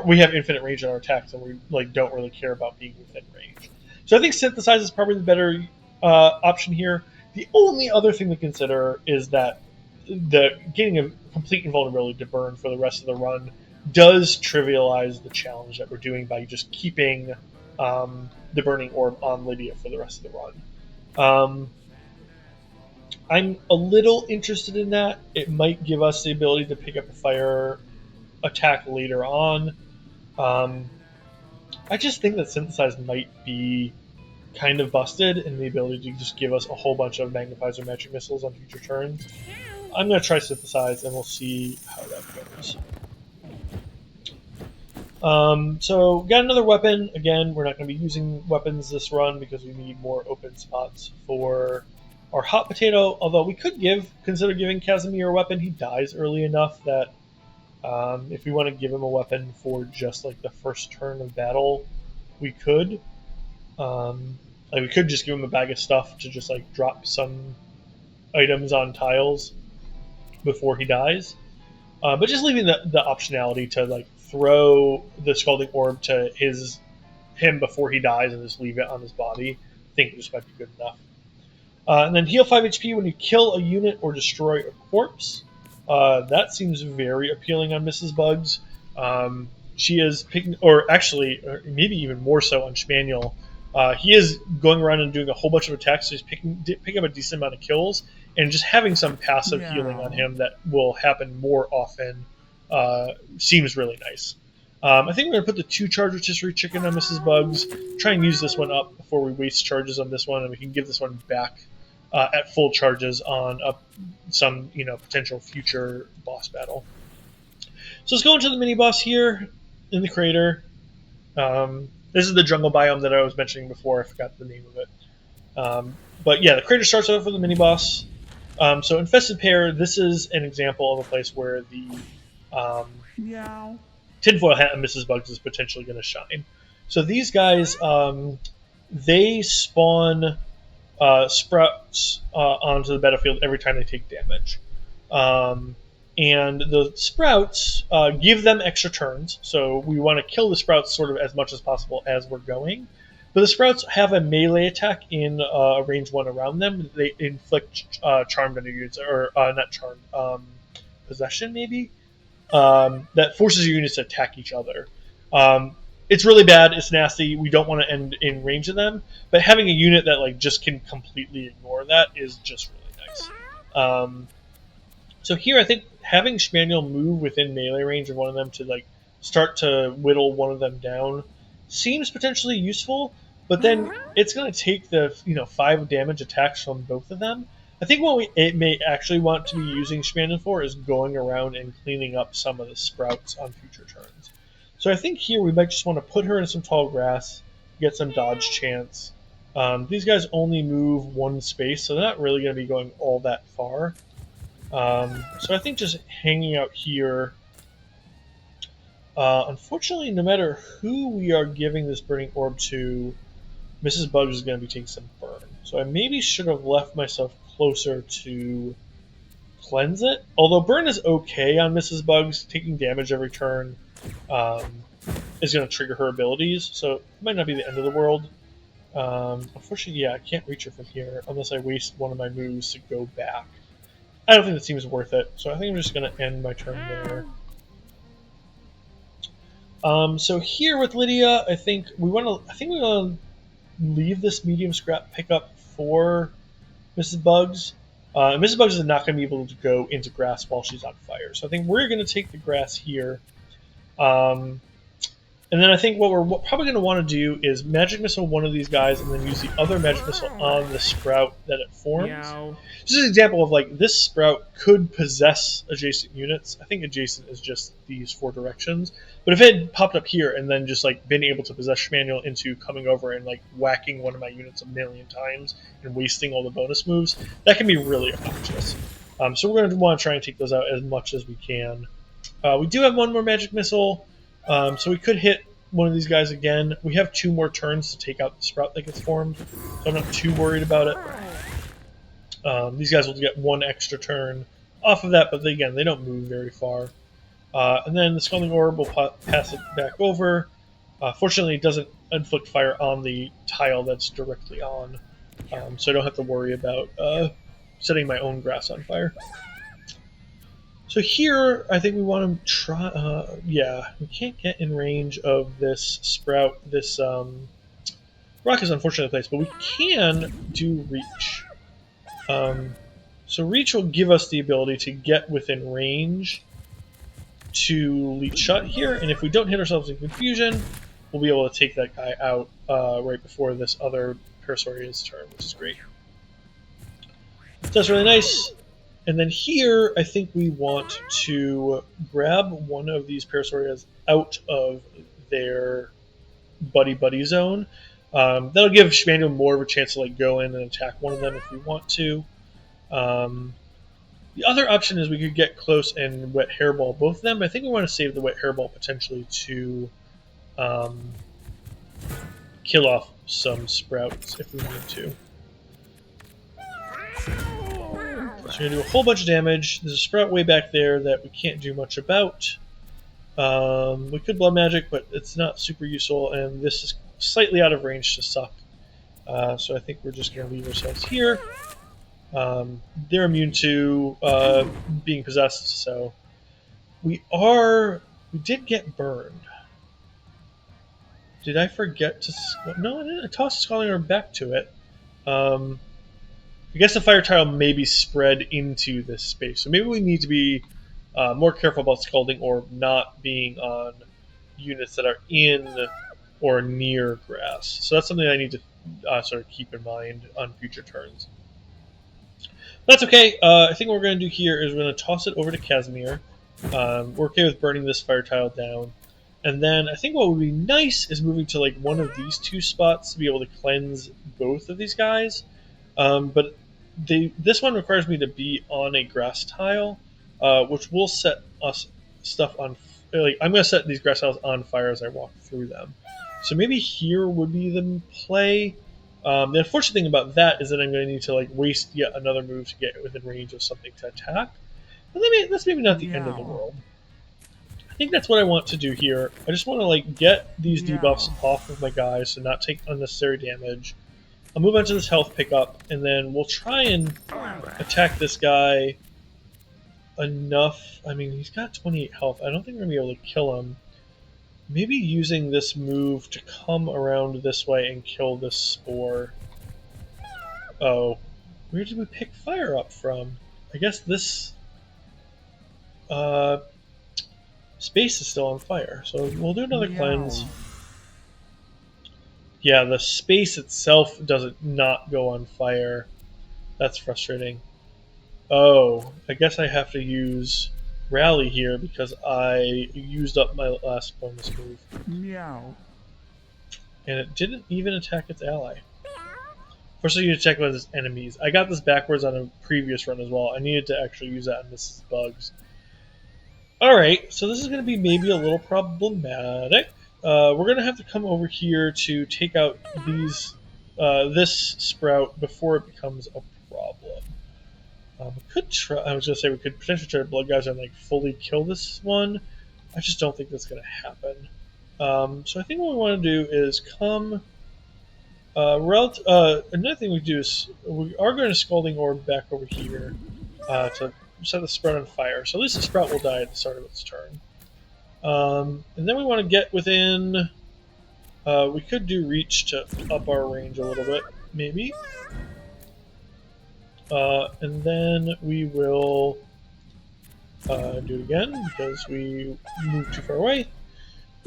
we have infinite range on our attacks and we don't really care about being within range. So I think synthesize is probably the better option here. The only other thing to consider is that getting a complete invulnerability to burn for the rest of the run does trivialize the challenge that we're doing by just keeping the burning orb on Lydia for the rest of the run. I'm a little interested in that. It might give us the ability to pick up a fire attack later on. I just think that synthesize might be kind of busted in the ability to just give us a whole bunch of magnifies or magic missiles on future turns. I'm going to try synthesize and we'll see how that goes. So got another weapon. Again, we're not going to be using weapons this run because we need more open spots for our hot potato. Although we could consider giving Casimir a weapon. He dies early enough that if we want to give him a weapon for just like the first turn of battle, we could. We could just give him a bag of stuff to just like drop some items on tiles before he dies. But just leaving the optionality to like throw the scalding orb to him before he dies and just leave it on his body, I think this might be good enough. And then heal 5 HP when you kill a unit or destroy a corpse. That seems very appealing on Mrs. Bugs. She is picking, or maybe even more so on Schmaniel. He is going around and doing a whole bunch of attacks, so he's picking up a decent amount of kills, and just having some passive healing on him that will happen more often seems really nice. I think we're going to put the 2 charge rotisserie chicken on Mrs. Bugs, try and use this one up before we waste charges on this one, and we can give this one back at full charges on some potential future boss battle. So let's go into the mini boss here in the crater. This is the jungle biome that I was mentioning before. I forgot the name of it. But yeah, the crater starts off with the mini boss. So Infested Pear, this is an example of a place where the tinfoil hat on Mrs. Bugs is potentially going to shine. So these guys, they spawn sprouts onto the battlefield every time they take damage. And the sprouts give them extra turns, so we want to kill the sprouts sort of as much as possible as we're going. But the sprouts have a melee attack in range 1 around them. They inflict charmed on your units, or not charmed, possession maybe? That forces your units to attack each other. It's really bad, it's nasty, we don't want to end in range of them, but having a unit that just can completely ignore that is just really nice. So here I think having Schmaniel move within melee range of one of them to start to whittle one of them down seems potentially useful, but then it's going to take the 5 damage attacks from both of them. I think what it may actually want to be using Schmaniel for is going around and cleaning up some of the sprouts on future turns. So I think here we might just want to put her in some tall grass, get some dodge chance. These guys only move 1 space, so they're not really going to be going all that far. So I think just hanging out here. Unfortunately, no matter who we are giving this burning orb to, Mrs. Bugs is going to be taking some burn. So I maybe should have left myself closer to cleanse it. Although burn is okay on Mrs. Bugs, taking damage every turn is going to trigger her abilities, so it might not be the end of the world. Unfortunately, yeah, I can't reach her from here unless I waste one of my moves to go back. I don't think that seems worth it, so I think I'm just going to end my turn there. So here with Lydia, I think we want to leave this medium scrap pickup for Mrs. Bugs. Mrs. Bugs is not going to be able to go into grass while she's on fire, so I think we're going to take the grass here. And then I think what we're probably going to want to do is magic missile one of these guys and then use the other magic missile on the sprout that it forms. Meow. This is an example of like this sprout could possess adjacent units. I think adjacent is just these 4 directions. But if it had popped up here and then just like been able to possess Schmaniel into coming over and like whacking one of my units a million times and wasting all the bonus moves, that can be really obnoxious. So we're going to want to try and take those out as much as we can. We do have one more magic missile. So we could hit one of these guys again. We have 2 more turns to take out the sprout that gets formed, so I'm not too worried about it. These guys will get 1 extra turn off of that, but again, they don't move very far. And then the Scalding Orb will pass it back over. Fortunately, it doesn't inflict fire on the tile that's directly on, so I don't have to worry about setting my own grass on fire. So here, I think we want to try. Yeah, we can't get in range of this sprout. This rock is unfortunately placed, but we can do reach. So reach will give us the ability to get within range to leech shot here, and if we don't hit ourselves in confusion, we'll be able to take that guy out right before this other Parasaurian's turn, which is great. So that's really nice. And then here, I think we want to grab one of these Parasaurias out of their buddy-buddy zone. That'll give Schmaniel more of a chance to like go in and attack one of them if we want to. The other option is we could get close and wet hairball both of them. But I think we want to save the wet hairball potentially to kill off some sprouts if we need to. So we're going to do a whole bunch of damage. There's a sprout way back there that we can't do much about. We could blood magic, but it's not super useful, and this is slightly out of range to suck. So I think we're just going to leave ourselves here. They're immune to being possessed, so we did get burned. Did I forget to... No, I didn't. I tossed the Scalding Orb back to it. I guess the fire tile may be spread into this space, so maybe we need to be more careful about Scalding Orb not being on units that are in or near grass. So that's something I need to sort of keep in mind on future turns. That's okay. I think what we're going to do here is we're going to toss it over to Casimir. We're okay with burning this fire tile down. And then I think what would be nice is moving to like one of these 2 spots to be able to cleanse both of these guys. But this one requires me to be on a grass tile, which will set us stuff on. Like, I'm going to set these grass tiles on fire as I walk through them. So maybe here would be the play. The unfortunate thing about that is that I'm going to need to like waste yet another move to get within range of something to attack. But that's maybe not the end of the world. I think that's what I want to do here. I just want to like get these debuffs off of my guys to not take unnecessary damage. I'll move on to this health pickup, and then we'll try and attack this guy enough. I mean, he's got 28 health. I don't think we're going to be able to kill him. Maybe using this move to come around this way and kill this spore. Oh, where did we pick fire up from? I guess this space is still on fire, so we'll do another cleanse. Yeah, the space itself doesn't not go on fire. That's frustrating. Oh, I guess I have to use Rally here because I used up my last bonus move. Meow. And it didn't even attack its ally. First, I need to check with its enemies. I got this backwards on a previous run as well. I needed to actually use that on Mrs. Bugs. Alright, so this is going to be maybe a little problematic. We're going to have to come over here to take out this sprout before it becomes a problem. We could try. I was going to say we could potentially try to blood geyser and like fully kill this one. I just don't think that's going to happen. So I think what we want to do is come. Another thing we do is we are going to Scalding Orb back over here to set the sprout on fire. So at least the sprout will die at the start of its turn. And then we want to get within. We could do Reach to up our range a little bit, maybe. And then we will do it again because we moved too far away.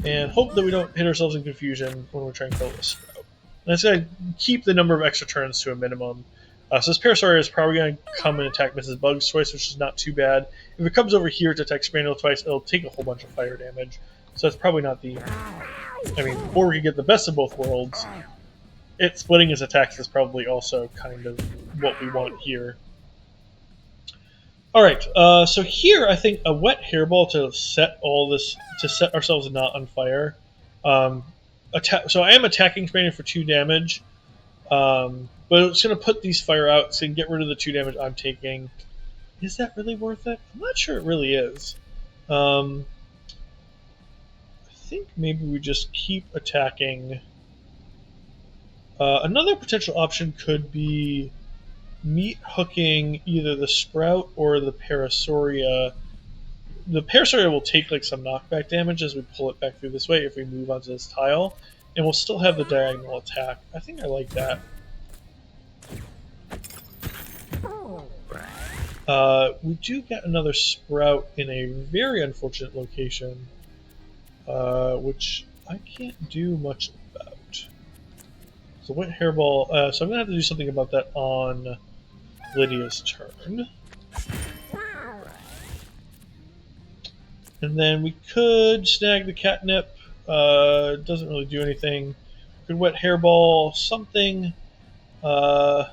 And hope that we don't hit ourselves in confusion when we're trying to kill this sprout. And it's going to keep the number of extra turns to a minimum. So this Parasaur is probably going to come and attack Mrs. Bugs twice, which is not too bad. If it comes over here to attack Schmaniel twice, it'll take a whole bunch of fire damage. So that's probably not the... I mean, before we can get the best of both worlds, it splitting his attacks is probably also kind of what we want here. Alright, so here I think a wet hairball to set ourselves not on fire. So I am attacking Schmaniel for 2 damage, but it's going to put these fire out so you can get rid of the 2 damage I'm taking. Is that really worth it? I'm not sure it really is. I think maybe we just keep attacking. Another potential option could be meat hooking either the Sprout or the Parasauria. The Parasauria will take like some knockback damage as we pull it back through this way if we move onto this tile, and we'll still have the diagonal attack. I think I like that. We do get another Sprout in a very unfortunate location, which I can't do much about. So wet hairball. So I'm going to have to do something about that on Lydia's turn. And then we could snag the catnip. Doesn't really do anything. We could wet hairball something. I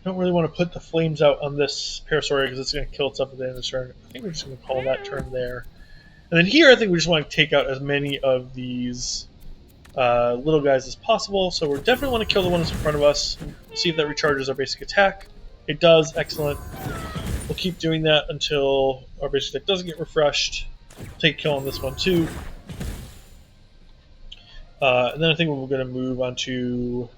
don't really want to put the flames out on this Parasauria because it's going to kill itself at the end of the turn. I think we're just going to call that turn there. And then here I think we just want to take out as many of these little guys as possible. So we definitely want to kill the one that's in front of us. See if that recharges our basic attack. It does. Excellent. We'll keep doing that until our basic attack doesn't get refreshed. Take a kill on this one too. And then I think we're going to move on to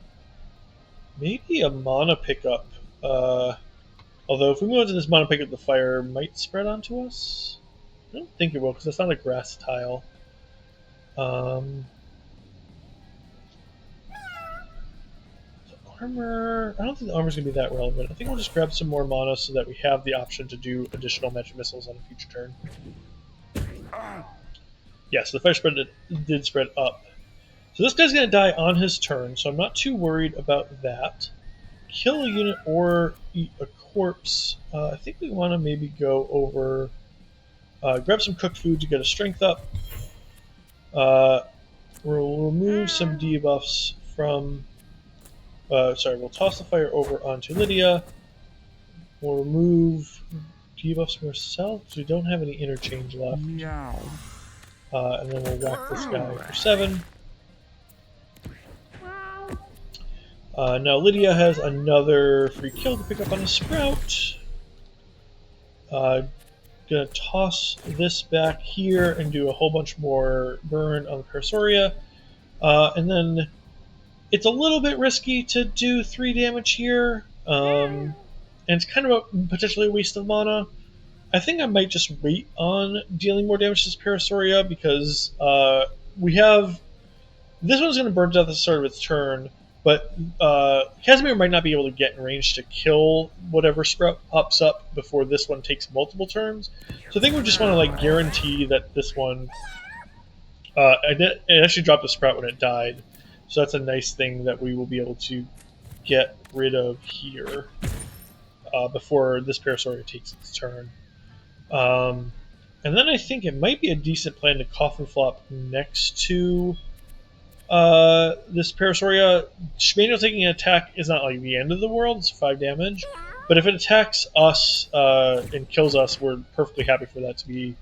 maybe a mana pickup. Although if we move on to this mana pickup, the fire might spread onto us. I don't think it will because it's not a grass tile. Armor. I don't think the armor's going to be that relevant. I think we'll just grab some more mana so that we have the option to do additional magic missiles on a future turn. Yeah, so the fire spread did spread up. So this guy's going to die on his turn, so I'm not too worried about that. Kill a unit or eat a corpse. I think we want to maybe go over... grab some cooked food to get a strength up. We'll remove some debuffs from... we'll toss the fire over onto Lydia. We'll remove debuffs from ourselves because we don't have any interchange left. Meow. And then we'll whack this guy for 7. Now Lydia has another free kill to pick up on a Sprout. Gonna toss this back here and do a whole bunch more burn on the Parasauria. And then it's a little bit risky to do 3 damage here. And it's kind of potentially a waste of mana. I think I might just wait on dealing more damage to this Parasauria because we have... This one's going to burn to death at the start of its turn, but Casimir might not be able to get in range to kill whatever Sprout pops up before this one takes multiple turns. So I think we just want to like guarantee that this one It actually dropped a sprout when it died, so that's a nice thing that we will be able to get rid of here before this Parasauria takes its turn. And then I think it might be a decent plan to coffin flop next to this Parasauria. Schmaniel taking an attack is not like the end of the world, it's 5 damage. But if it attacks us and kills us, we're perfectly happy for that to be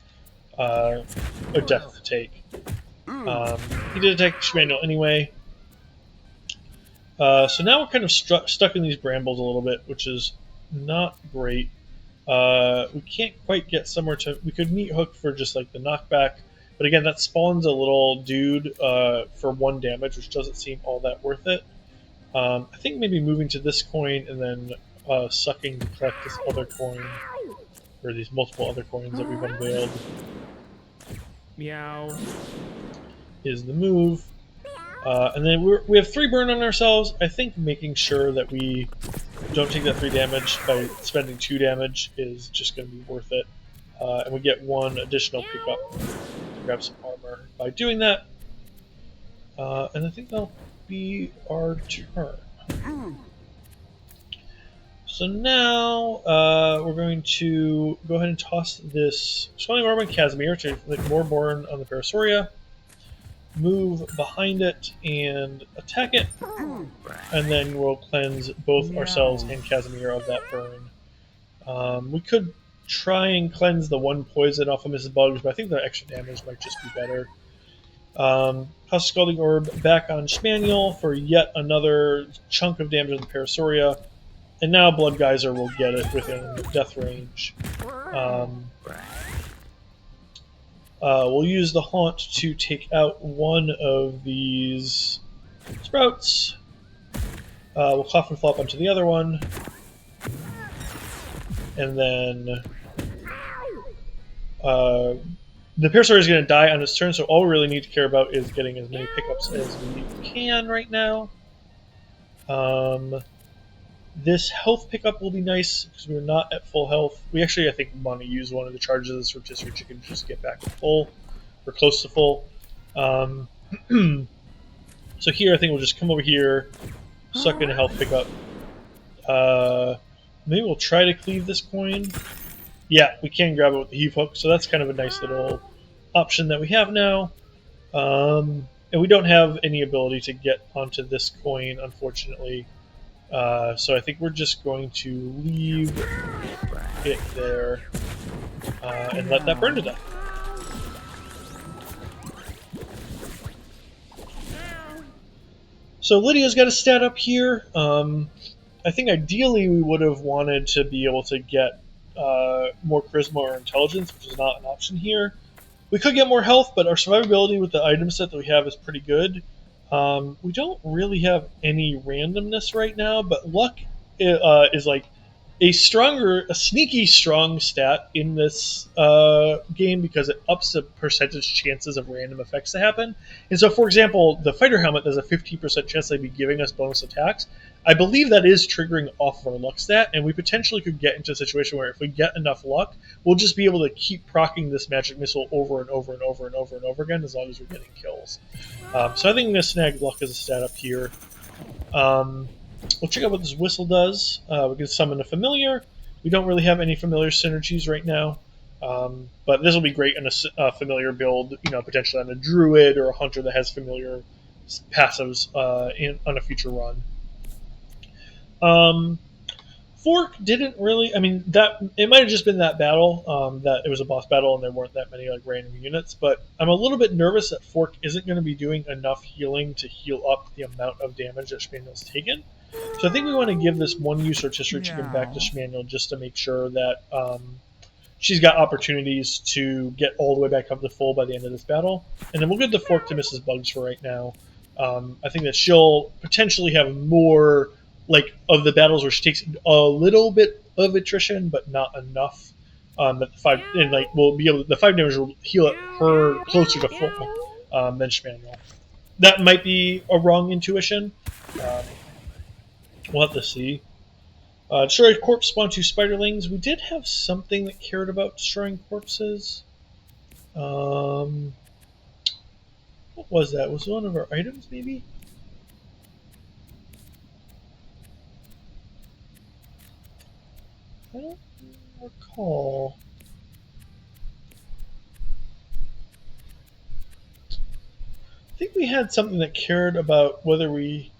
a death to take. He did attack Schmaniel anyway. So now we're kind of stuck in these brambles a little bit, which is not great. We can't quite get somewhere to... We could meet Hook for just like the knockback, but again, that spawns a little dude for 1 damage, which doesn't seem all that worth it. I think maybe moving to this coin and then sucking to collect this other coin, or these multiple other coins that we've unveiled, Meow. is the move. And then we have 3 burn on ourselves. I think making sure that we don't take that 3 damage by spending 2 damage is just going to be worth it. And we get 1 additional pickup to grab some armor by doing that. And I think that'll be our turn. So now we're going to go ahead and toss this Schmaniel Orb on Casimir to inflict more burn on the Parasauria. Move behind it and attack it, and then we'll cleanse both ourselves and Casimir of that burn. We could try and cleanse the 1 poison off of Mrs. Bugs, but I think the extra damage might just be better. House Scalding Orb back on Schmaniel for yet another chunk of damage on the Parasauria, and now Blood Geyser will get it within death range. We'll use the Haunt to take out 1 of these sprouts. We'll coffin flop onto the other one. And then the Parasauria is going to die on its turn, so all we really need to care about is getting as many pickups as we can right now. This health pickup will be nice because we're not at full health. We actually, I think, want to use one of the charges of this rotisserie chicken to just get back to full, or close to full. So here, I think we'll just come over here, suck in a health pickup. Maybe we'll try to cleave this coin. Yeah, we can grab it with the heave hook, so that's kind of a nice little option that we have now. And we don't have any ability to get onto this coin, unfortunately. So I think we're just going to leave it there and let that burn to death. So Lydia's got a stat up here. I think ideally we would have wanted to be able to get more charisma or intelligence, which is not an option here. We could get more health, but our survivability with the item set that we have is pretty good. We don't really have any randomness right now, but luck is like a sneaky strong stat in this game because it ups the percentage chances of random effects to happen. And so, for example, the fighter helmet has a 15% chance they'd be giving us bonus attacks. I believe that is triggering off of our luck stat, and we potentially could get into a situation where if we get enough luck, we'll just be able to keep proccing this magic missile over and over and over and over and over again as long as we're getting kills. So I think I'm going to snag luck as a stat up here. We'll check out what this whistle does. We can summon a familiar. We don't really have any familiar synergies right now, but this will be great in a familiar build, potentially on a druid or a hunter that has familiar passives on a future run. Fork didn't really. That it might have just been that battle that it was a boss battle and there weren't that many random units. But I'm a little bit nervous that Fork isn't going to be doing enough healing to heal up the amount of damage that Schmaniel's taken. So I think we want to give this 1 use rotisserie chicken back to Schmaniel just to make sure that she's got opportunities to get all the way back up to full by the end of this battle. And then we'll give the Fork to Mrs. Bugs for right now. I think that she'll potentially have more of the battles where she takes a little bit of attrition, but not enough. That the 5 damage will heal her closer to full than Schmaniel. That might be a wrong intuition. We'll have to see. Destroy a corpse, spawn 2 spiderlings. We did have something that cared about destroying corpses. What was that? Was it one of our items, maybe? I don't recall. I think we had something that cared about whether we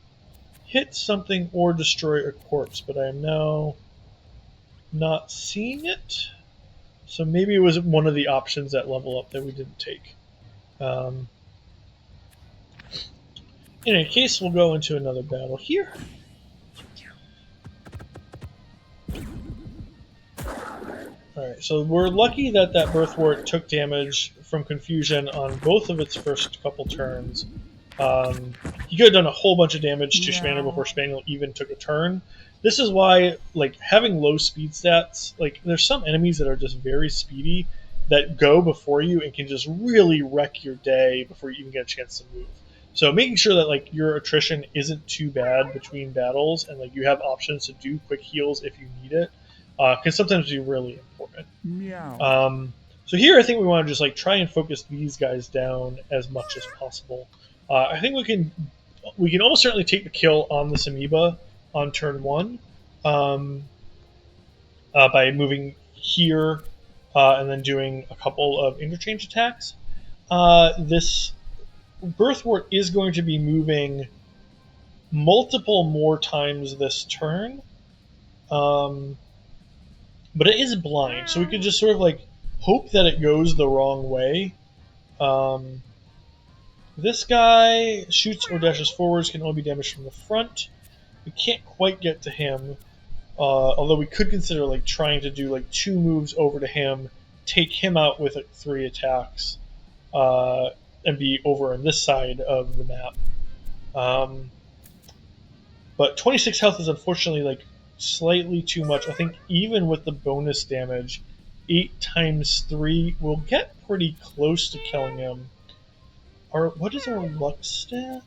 hit something or destroy a corpse, but I am now not seeing it. So maybe it was one of the options at level up that we didn't take. In any case, we'll go into another battle here. Alright, so we're lucky that that Birthwort took damage from confusion on both of its first couple turns. He could have done a whole bunch of damage to Schmaniel before Schmaniel even took a turn. This is why, like, having low speed stats, like, there's some enemies that are just very speedy that go before you and can just really wreck your day before you even get a chance to move. So making sure that, like, your attrition isn't too bad between battles and, like, you have options to do quick heals if you need it can sometimes be really important. So here I think we want to just, like, try and focus these guys down as much as possible. I think we can almost certainly take the kill on this amoeba on turn 1 by moving here and then doing a couple of interchange attacks. This Birthwort is going to be moving multiple more times this turn, but it is blind, so we could just sort of, like, hope that it goes the wrong way. This guy shoots or dashes forwards, can only be damaged from the front. We can't quite get to him, although we could consider, like, trying to do, like, 2 moves over to him, take him out with, like, 3 attacks, and be over on this side of the map. But 26 health is unfortunately, like, slightly too much. I think even with the bonus damage, 8 times 3 will get pretty close to killing him. What is our luck stat?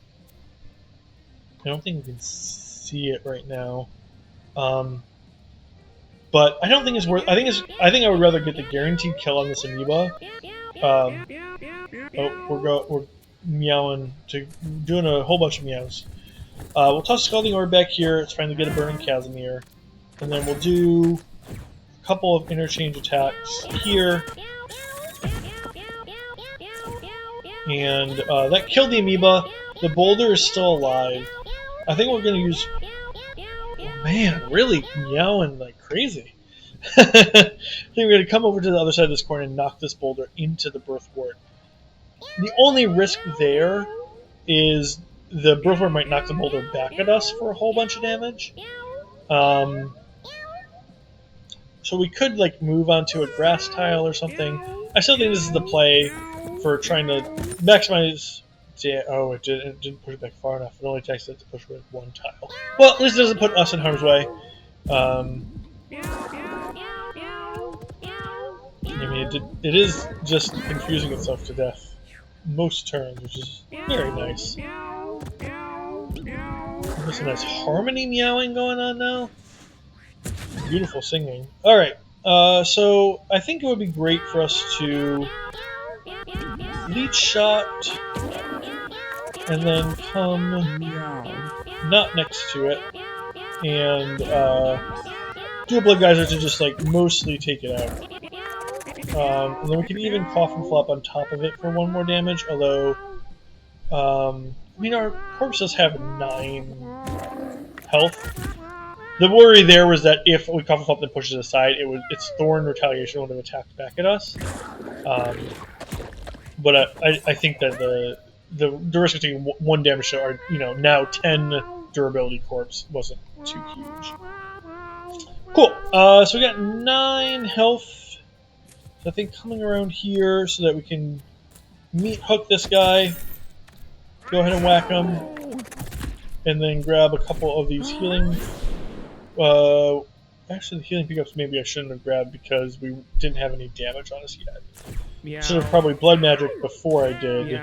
I don't think we can see it right now. But I don't think it's worth. I think I would rather get the guaranteed kill on this amoeba. We're meowing, doing a whole bunch of meows. We'll toss Scalding Orb back here, trying to get a burning Casimir. And then we'll do a couple of interchange attacks here. And that killed the amoeba. The boulder is still alive. I think we're going to use... Oh, man, really meowing like crazy. I think we're going to come over to the other side of this corner and knock this boulder into the Birthwort. The only risk there is the Birthwort might knock the boulder back at us for a whole bunch of damage. So we could, like, move onto a grass tile or something. I still think this is the play for trying to maximize... Oh, it didn't push it back far enough. It only takes it to push with 1 tile. Well, at least it doesn't put us in harm's way. I mean, it is just confusing itself to death most turns, which is very nice. There's a nice harmony meowing going on now. Beautiful singing. Alright, so I think it would be great for us to leech shot and then come not next to it and do a blood geyser to just, like, mostly take it out. And then we can even cough and flop on top of it for 1 more damage, although I mean, our corpse does have 9 health. The worry there was that if we cough and flop and push it aside, its thorn retaliation would have attacked back at us. But I think that the risk of taking 1 damage to our, now 10 durability corpse wasn't too huge. Cool. So we got 9 health. So I think coming around here so that we can hook this guy, go ahead and whack him, and then grab a couple of these healing. Actually, the healing pickups maybe I shouldn't have grabbed because we didn't have any damage on us yet. Should have probably blood magic before I did.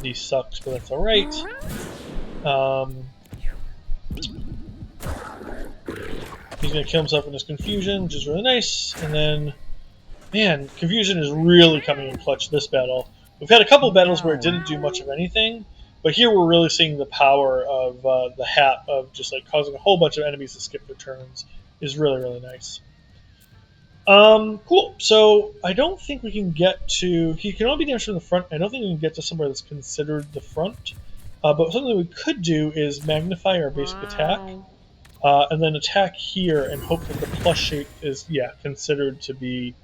These sucks, but that's alright. He's going to kill himself in his confusion, which is really nice. And then, man, confusion is really coming in clutch this battle. We've had a couple of battles where it didn't do much of anything, but here we're really seeing the power of the hat of just like causing a whole bunch of enemies to skip their turns is really, really nice. Cool. So I don't think we can get to. He can only be damaged from the front. I don't think we can get to somewhere that's considered the front. But something we could do is magnify our basic attack, and then attack here and hope that the plus shape is considered to be.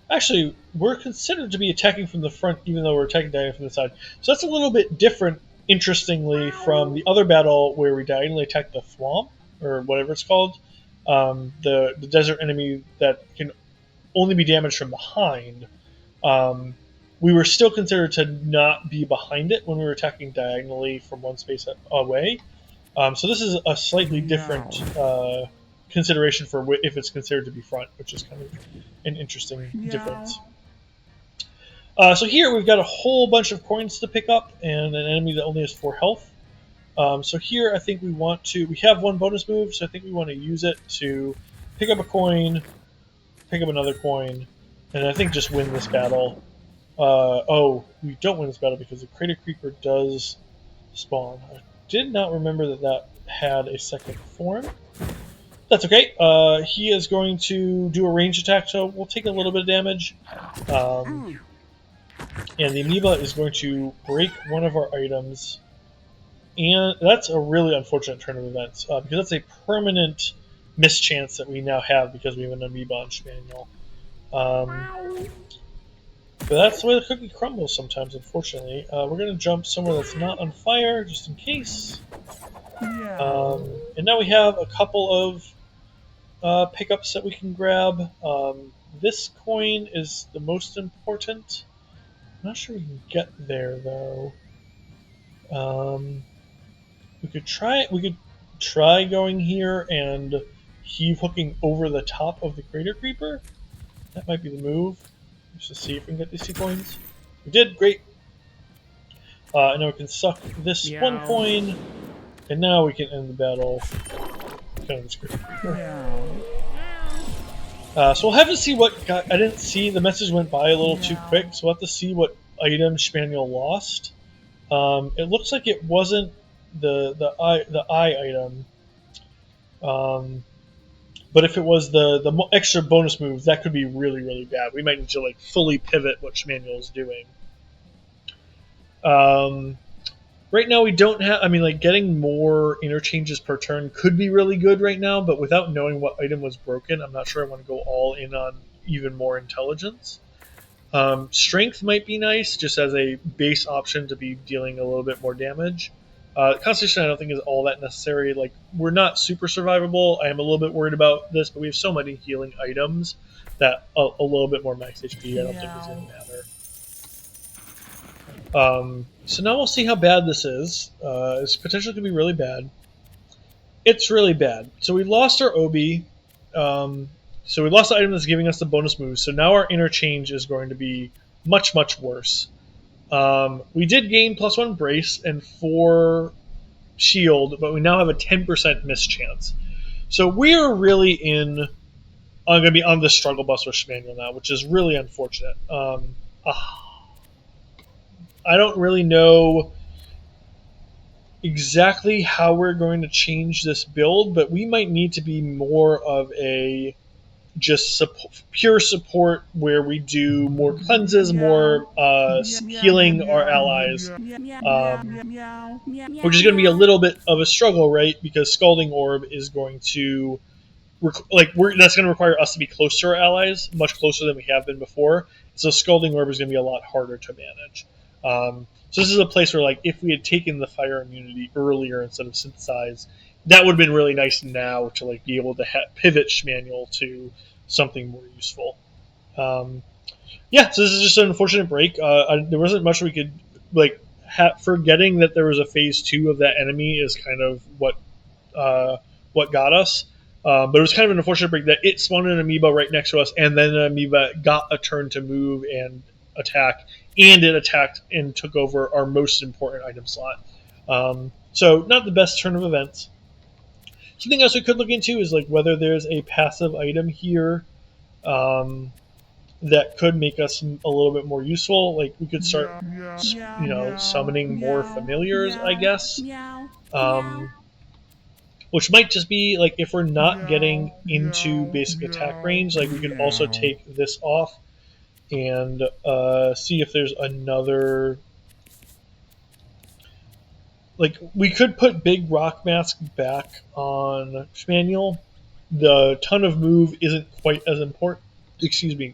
Actually, we're considered to be attacking from the front, even though we're attacking diagonally from the side. So that's a little bit different, interestingly, from the other battle where we diagonally attacked the Thwomp, or whatever it's called, the desert enemy that can only be damaged from behind. We were still considered to not be behind it when we were attacking diagonally from one space away. So this is a slightly different consideration for if it's considered to be front, which is kind of an interesting difference. So here we've got a whole bunch of coins to pick up and an enemy that only has 4 health. So here I think we have one bonus move, so I think we want to use it to pick up a coin, pick up another coin, and I think just win this battle. We don't win this battle because the Crater Creeper does spawn. I did not remember that had a second form. That's okay. He is going to do a range attack, so we'll take a little bit of damage. And the amoeba is going to break one of our items. And that's a really unfortunate turn of events, because that's a permanent mischance that we now have because we have an amoeba on Schmaniel. But that's the way the cookie crumbles sometimes, unfortunately. We're going to jump somewhere that's not on fire, just in case. And now we have a couple of pickups that we can grab. This coin is the most important. I'm not sure we can get there, though. We could try going here and heave hooking over the top of the Crater Creeper. That might be the move. Just to see if we can get these 2 coins. We did, great. And now we can suck this 1 coin, and now we can end the battle. Kind of this Crater Creeper. So we'll have to see what I didn't see. The message went by a little too quick, so we'll have to see what item Schmaniel lost. It looks like it wasn't the eye item. But if it was the extra bonus moves, that could be really, really bad. We might need to like fully pivot what Schmaniel is doing. Right now we don't have. I mean, like getting more interchanges per turn could be really good right now, but without knowing what item was broken, I'm not sure I want to go all in on even more intelligence. Strength might be nice, just as a base option to be dealing a little bit more damage. Constitution I don't think is all that necessary. Like, we're not super survivable. I am a little bit worried about this, but we have so many healing items that a little bit more max HP I don't think is going to matter. So now we'll see how bad this is. It's potentially going to be really bad. It's really bad. So we lost our Obi. So we lost the item that's giving us the bonus moves. So now our interchange is going to be much, much worse. We did gain +1 brace and 4 shield, but we now have a 10% mischance. So we're really going to be on the struggle bus with Schmaniel now, which is really unfortunate. I don't really know exactly how we're going to change this build, but we might need to be more of a just pure support where we do more cleanses, more healing our allies, which is going to be a little bit of a struggle, right? Because Scalding Orb is going to that's going to require us to be close to our allies, much closer than we have been before. So Scalding Orb is going to be a lot harder to manage. So this is a place where, like, if we had taken the fire immunity earlier instead of synthesize, that would have been really nice now to like be able to pivot Schmaniel to something more useful. So this is just an unfortunate break. There wasn't much we could forgetting that there was a phase 2 of that enemy is kind of what got us. But it was kind of an unfortunate break that it spawned an amoeba right next to us, and then an amoeba got a turn to move and attack, and it attacked and took over our most important item slot. So not the best turn of events. Something else we could look into is like whether there's a passive item here. that could make us a little bit more useful. Like we could start, summoning more familiars, I guess. Which might just be like if we're not getting into basic attack range, like we could also take this off and see if there's another. Like we could put Big Rock Mask back on Schmaniel. The ton of move isn't quite as important.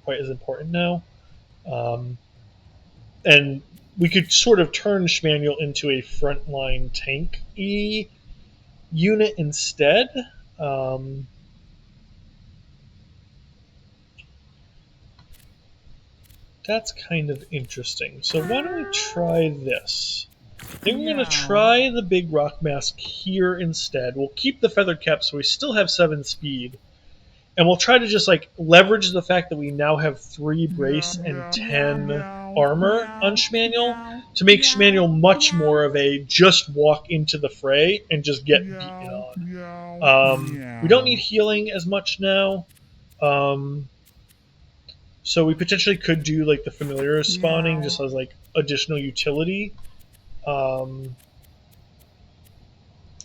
Quite as important now. And we could sort of turn Schmaniel into a frontline tank-y unit instead. That's kind of interesting. So why don't we try this? I think we're going to try the Big Rock Mask here instead. We'll keep the Feathered Cap so we still have 7 speed. And we'll try to just like leverage the fact that we now have 3 brace and 10 armor on Schmaniel to make Schmaniel much more of a just walk into the fray and just get beaten on. We don't need healing as much now. So we potentially could do like the familiar spawning just as like additional utility.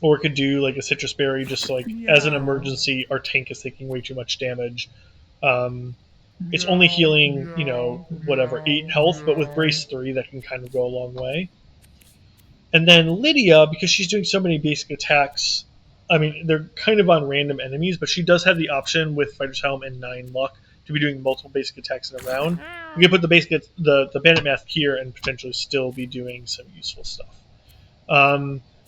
Or we could do like a citrus berry just like as an emergency. Our tank is taking way too much damage. It's only healing, 8 health, but with brace 3 that can kind of go a long way. And then Lydia, because she's doing so many basic attacks, I mean, they're kind of on random enemies, but she does have the option with Fighter's Helm and 9 luck to be doing multiple basic attacks in a round. We can put the Bandit Mask here and potentially still be doing some useful stuff.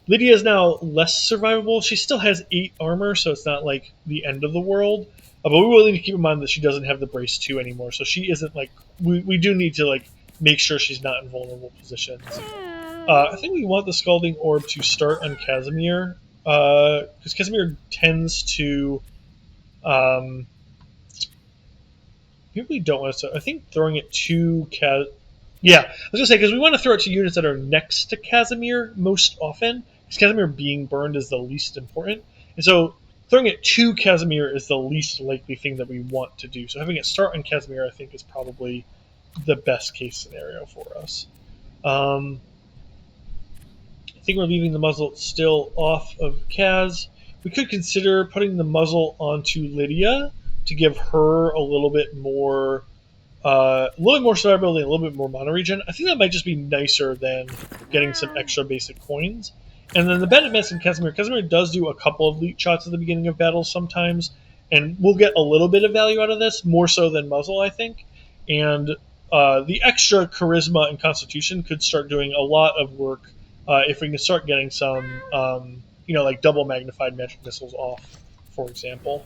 Lydia is now less survivable. She still has 8 armor, so it's not like the end of the world. But we will need to keep in mind that she doesn't have the brace 2 anymore, so she isn't like we do need to like make sure she's not in vulnerable positions. I think we want the Scalding Orb to start on Casimir, because Casimir tends to. Maybe we don't want to start. I think throwing it to Yeah, I was gonna say because we want to throw it to units that are next to Casimir most often. Because Casimir being burned is the least important, and so throwing it to Casimir is the least likely thing that we want to do. So having it start on Casimir, I think, is probably the best case scenario for us. I think we're leaving the muzzle still off of Kaz. We could consider putting the muzzle onto Lydia to give her a little bit more survivability and a little bit more mana regen. I think that might just be nicer than getting some extra basic coins. And then the Bandit Mask and Casimir. Casimir does do a couple of leech shots at the beginning of battles sometimes, and we'll get a little bit of value out of this, more so than Muzzle, I think. And the extra Charisma and Constitution could start doing a lot of work if we can start getting some, like double magnified magic missiles off, for example.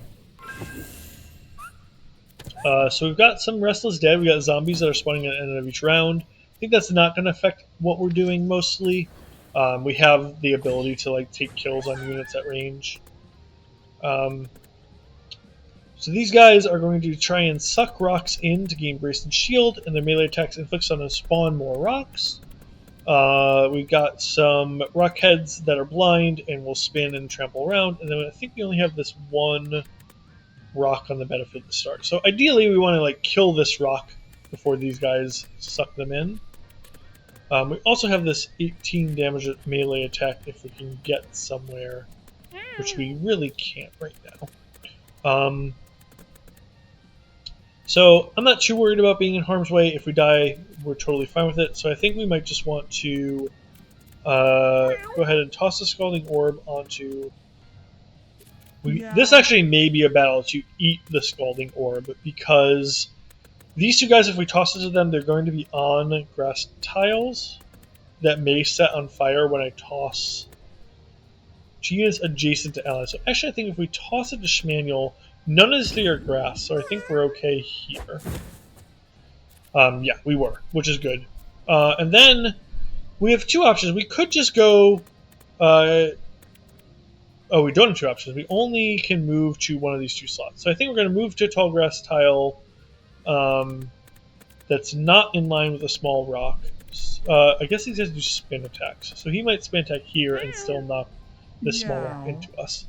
So we've got some Restless Dead. We got zombies that are spawning at the end of each round. I think that's not going to affect what we're doing mostly. We have the ability to like take kills on units at range. So these guys are going to try and suck rocks in to gain Brace and Shield, and their melee attacks inflicts on them spawn more rocks. We've got some rock heads that are blind and will spin and trample around, and then I think we only have this one rock on the battlefield to start. So ideally we want to like kill this rock before these guys suck them in. We also have this 18 damage melee attack if we can get somewhere, which we really can't right now. So I'm not too worried about being in harm's way. If we die, we're totally fine with it. So I think we might just want to go ahead and toss the Scalding Orb onto... This actually may be a battle to eat the Scalding Orb, because these two guys, if we toss it to them, they're going to be on grass tiles that may set on fire when I toss to units adjacent to allies. So actually, I think if we toss it to Schmaniel, none of these three are grass, so I think we're okay here. Yeah, we were, which is good. And then we have 2 options. We could just go... we don't have 2 options. We only can move to one of these 2 slots. So I think we're going to move to a tall grass tile that's not in line with a small rock. I guess these guys do spin attacks. So he might spin attack here and still knock this small rock into us.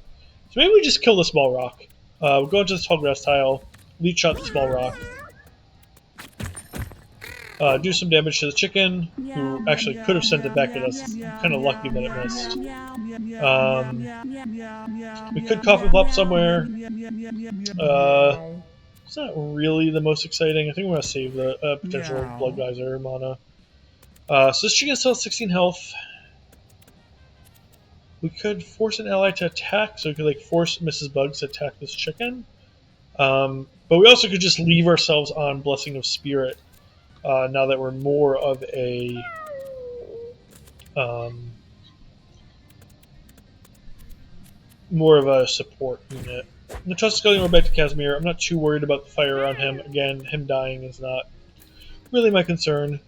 So maybe we just kill the small rock. We'll go into the tall grass tile, leech shot the small rock. do some damage to the chicken, who actually could have sent it back at us. I'm kind of lucky that it missed. We could cough up somewhere. It's not really the most exciting. I think we're going to save the potential Blood Geyser mana. So this chicken still has 16 health. We could force an ally to attack, so we could force Mrs. Bugs to attack this chicken. But we also could just leave ourselves on Blessing of Spirit now that we're more of a support unit. I'm the trust is going back to Casimir. I'm not too worried about the fire on him. Again, him dying is not really my concern.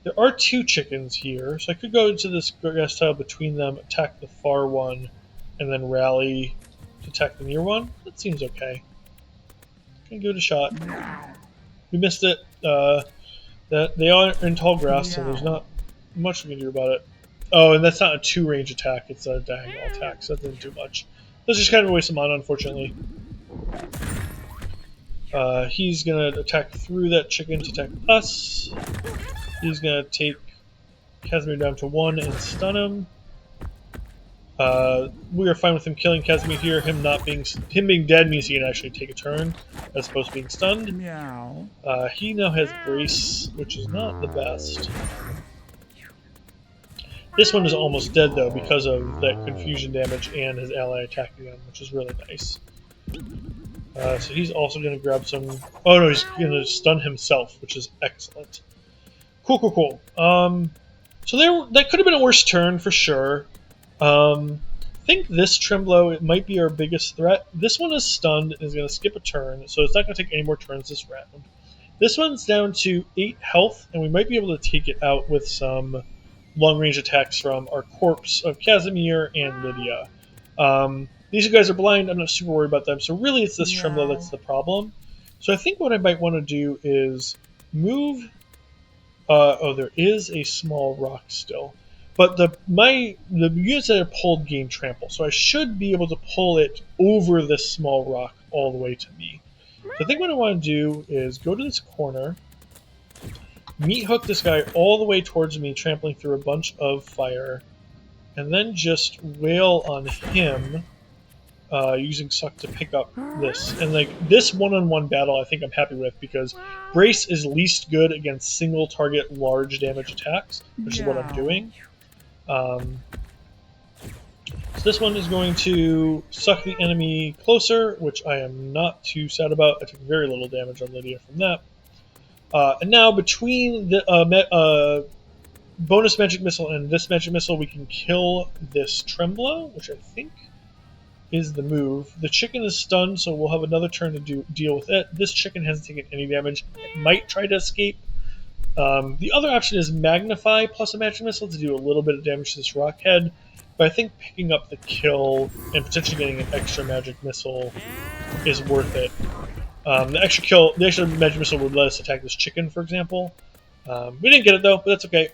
There are 2 chickens here, so I could go into this grass tile between them, attack the far one, and then rally to attack the near one. That seems okay. Can give it a shot. We missed it. That they are in tall grass, so there's not much we can do about it. Oh, and that's not a 2-range attack; it's a diagonal attack, so that didn't do much. That's just kind of a waste of mana, unfortunately. He's gonna attack through that chicken to attack us. He's gonna take Casimir down to 1 and stun him. We are fine with him killing Casimir here. Him being dead means he can actually take a turn as opposed to being stunned. He now has Brace, which is not the best. This one is almost dead though because of that confusion damage and his ally attacking him, which is really nice. So he's also going to grab some... Oh no, he's going to stun himself, which is excellent. Cool. So that could have been a worse turn for sure. I think this Tremblow, it might be our biggest threat. This one is stunned and is going to skip a turn, so it's not going to take any more turns this round. This one's down to 8 health, and we might be able to take it out with some long-range attacks from our corpse of Casimir and Lydia. These guys are blind, I'm not super worried about them, so really it's this Tremblow that's the problem. So I think what I might want to do is move... there is a small rock still. But the units that are pulled gain trample, so I should be able to pull it over this small rock all the way to me. So I think what I want to do is go to this corner, meat hook this guy all the way towards me, trampling through a bunch of fire, and then just wail on him using Suck to pick up this. And this one-on-one battle I think I'm happy with because Brace is least good against single target large damage attacks, which is what I'm doing. So this one is going to suck the enemy closer, which I am not too sad about. I took very little damage on Lydia from that. And now between the bonus magic missile and this magic missile, we can kill this Tremblow, which I think is the move. The chicken is stunned, so we'll have another turn to deal with it. This chicken hasn't taken any damage. It might try to escape. The other option is Magnify plus a magic missile to do a little bit of damage to this rock head, but I think picking up the kill and potentially getting an extra magic missile is worth it. The extra magic missile would let us attack this chicken, for example. We didn't get it though, but that's okay.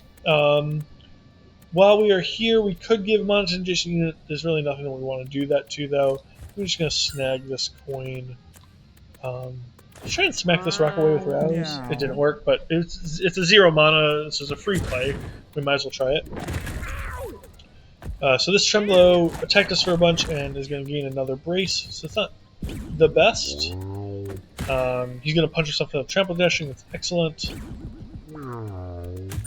While we are here, we could give monetization unit. There's really nothing that we want to do that to though. We're just going to snag this coin. Let's try and smack this rock away with Rouse. It didn't work, but it's a 0 mana. This is a free play. We might as well try it. So this Tremblow attacked us for a bunch and is going to gain another brace. So it's not the best. He's going to punch us up with a trample dashing. That's excellent.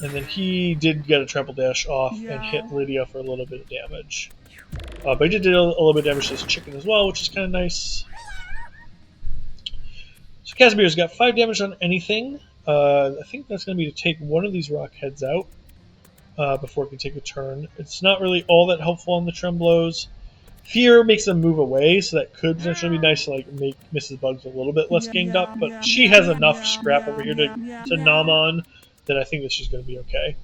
And then he did get a trample dash off and hit Lydia for a little bit of damage. But he did a little bit of damage to this chicken as well, which is kind of nice. So Casimir's got 5 damage on anything. I think that's going to be to take one of these rock heads out before it can take a turn. It's not really all that helpful on the Tremblows. Fear makes them move away, so that could potentially be nice to make Mrs. Bugs a little bit less ganged up, but she has enough scrap over here to nom on that I think that she's going to be okay.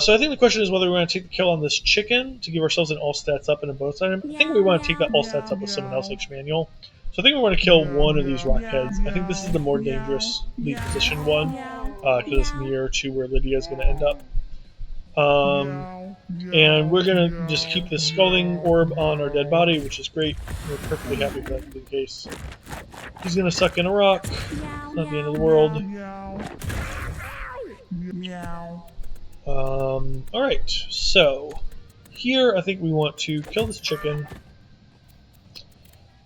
So I think the question is whether we want to take the kill on this chicken to give ourselves an all stats up and a bonus item. I think we want to take that all stats up with someone else like Schmaniel. So I think we want to kill one of these rock heads. I think this is the more dangerously positioned one because it's near to where Lydia is going to end up. And we're going to just keep this scalding orb on our dead body, which is great. We're perfectly happy for that to be the case. He's going to suck in a rock. It's not the end of the world. Meow. Alright, so here I think we want to kill this chicken.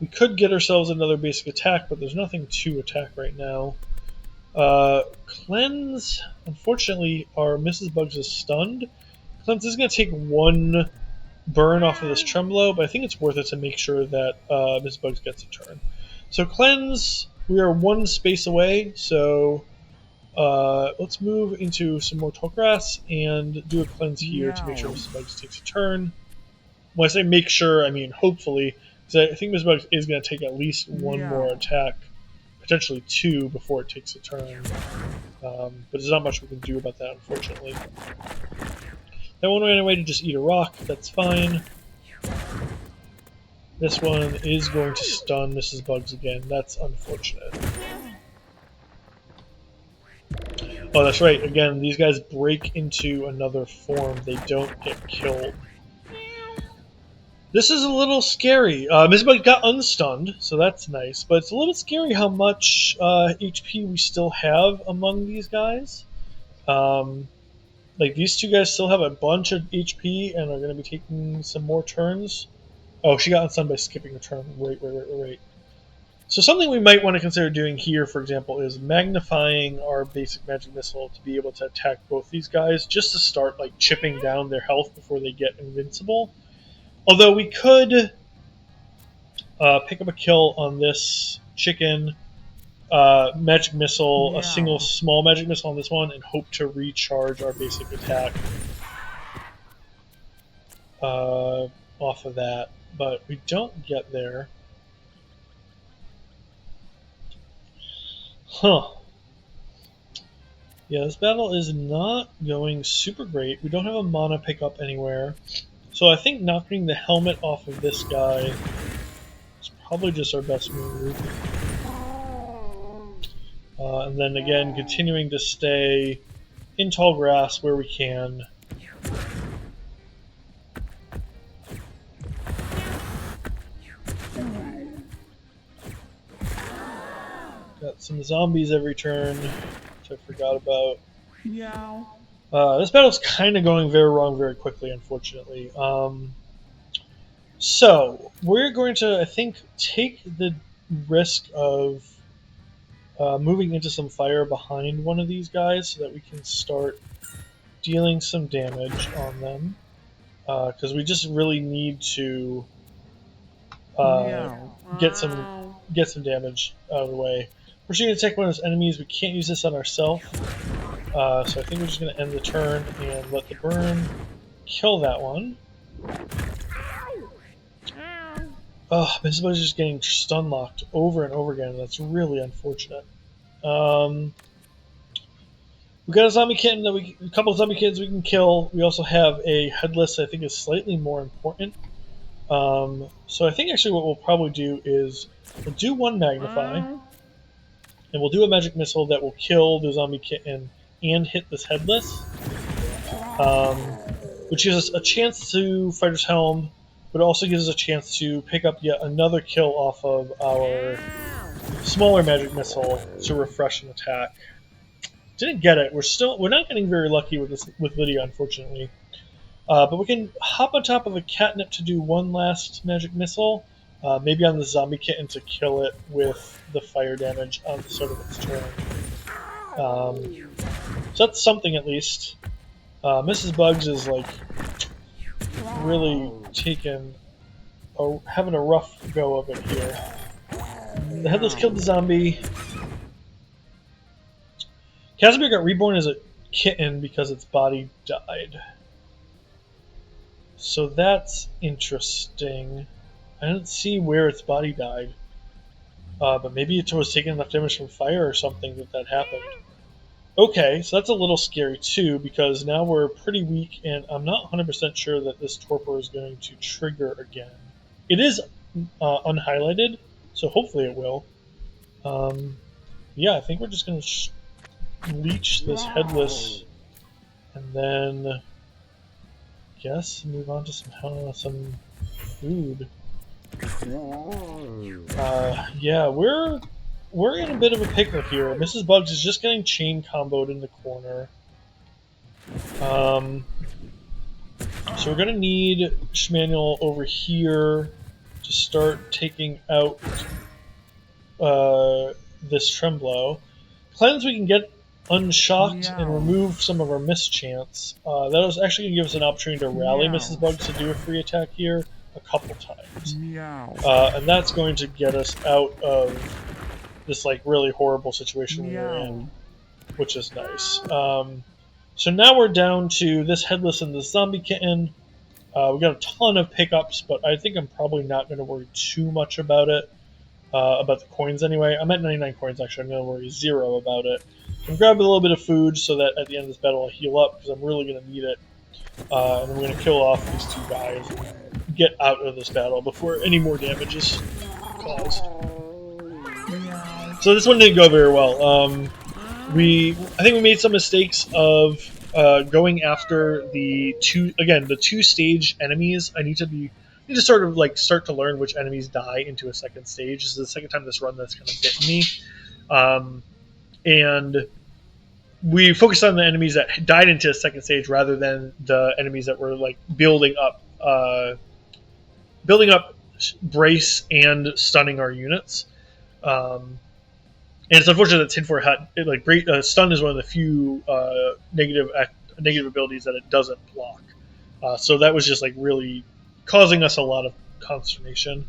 We could get ourselves another basic attack, but there's nothing to attack right now. Cleanse, unfortunately, our Mrs. Bugs is stunned. Cleanse is going to take one burn off of this Tremblo, but I think it's worth it to make sure that Mrs. Bugs gets a turn. So Cleanse, we are one space away, so let's move into some more tall grass and do a Cleanse here to make sure Mrs. Bugs takes a turn. When I say make sure, I mean hopefully, because I think Mrs. Bugs is going to take at least one more attack, potentially two, before it takes a turn. But there's not much we can do about that, unfortunately. That one ran away to just eat a rock, that's fine. This one is going to stun Mrs. Bugs again, that's unfortunate. Oh, that's right, again, these guys break into another form, they don't get killed. This is a little scary. Mrs. Bugs got unstunned, so that's nice, but it's a little scary how much HP we still have among these guys. Like, these two guys still have a bunch of HP and are going to be taking some more turns. Oh, she got unstunned by skipping a turn. Right. So something we might want to consider doing here, for example, is magnifying our basic magic missile to be able to attack both these guys, just to start like chipping down their health before they get invincible. Although we could pick up a kill on this chicken, magic missile, a single small magic missile on this one, and hope to recharge our basic attack off of that. But we don't get there. Huh. Yeah, this battle is not going super great. We don't have a mana pickup anywhere. So I think knocking the helmet off of this guy is probably just our best move. And then again, continuing to stay in tall grass where we can. Got some zombies every turn, which I forgot about. Meow. This battle's kind of going very wrong very quickly, unfortunately. So, we're going to, I think, take the risk of moving into some fire behind one of these guys so that we can start dealing some damage on them. Because we just really need to get some damage out of the way. We're just going to take one of those enemies. We can't use this on ourselves. So I think we're just going to end the turn and let the burn kill that one. Oh, Mrs. Bugs is just getting stun locked over and over again. That's really unfortunate. We got a zombie kitten a couple of zombie kittens we can kill. We also have a headless I think is slightly more important. So I think actually what we'll probably do is we'll do one magnify, and we'll do a magic missile that will kill the zombie kitten and hit this headless, which gives us a chance to Fighter's Helm, but it also gives us a chance to pick up yet another kill off of our smaller magic missile to refresh an attack. Didn't get it. We're not getting very lucky with Lydia, unfortunately. But we can hop on top of a catnip to do one last magic missile, maybe on the zombie kitten to kill it with the fire damage on the start of its turn. So that's something at least. Mrs. Bugs is like really having a rough go of it here. The headless killed the zombie. Casimir got reborn as a kitten because its body died. So that's interesting. I didn't see where its body died. But maybe it was taking enough damage from fire or something that happened. Okay, so that's a little scary too, because now we're pretty weak, and I'm not 100% sure that this torpor is going to trigger again. It is unhighlighted, so hopefully it will. Yeah, I think we're just going to leech this headless, and then I guess move on to some food. Yeah, we're in a bit of a pickle here. Mrs. Bugs is just getting chain comboed in the corner. So we're gonna need Schmaniel over here to start taking out this Tremblow. Cleanse we can get unshocked and Meow. remove some of our mischance. That was actually going to give us an opportunity to rally Meow. Mrs. Bugs to do a free attack here a couple times. Meow. And that's going to get us out of this like really horrible situation we were in, which is nice. So now we're down to this Headless and this Zombie Kitten. We got a ton of pickups, but I think I'm probably not going to worry too much about it. About the coins anyway. I'm at 99 coins actually. I'm going to worry 0 about it. I'm grabbing a little bit of food so that at the end of this battle I'll heal up because I'm really going to need it. And then we're going to kill off these two guys and get out of this battle before any more damage is caused. So this one didn't go very well. I think we made some mistakes of going after the two stage enemies. I need to sort of like start to learn which enemies die into a second stage. This is the second time this run that's kind of bitten me. And we focused on the enemies that died into a second stage rather than the enemies that were like building up brace and stunning our units. And it's unfortunate that Tin 4 had stun is one of the few negative abilities that it doesn't block. So that was just like really causing us a lot of consternation.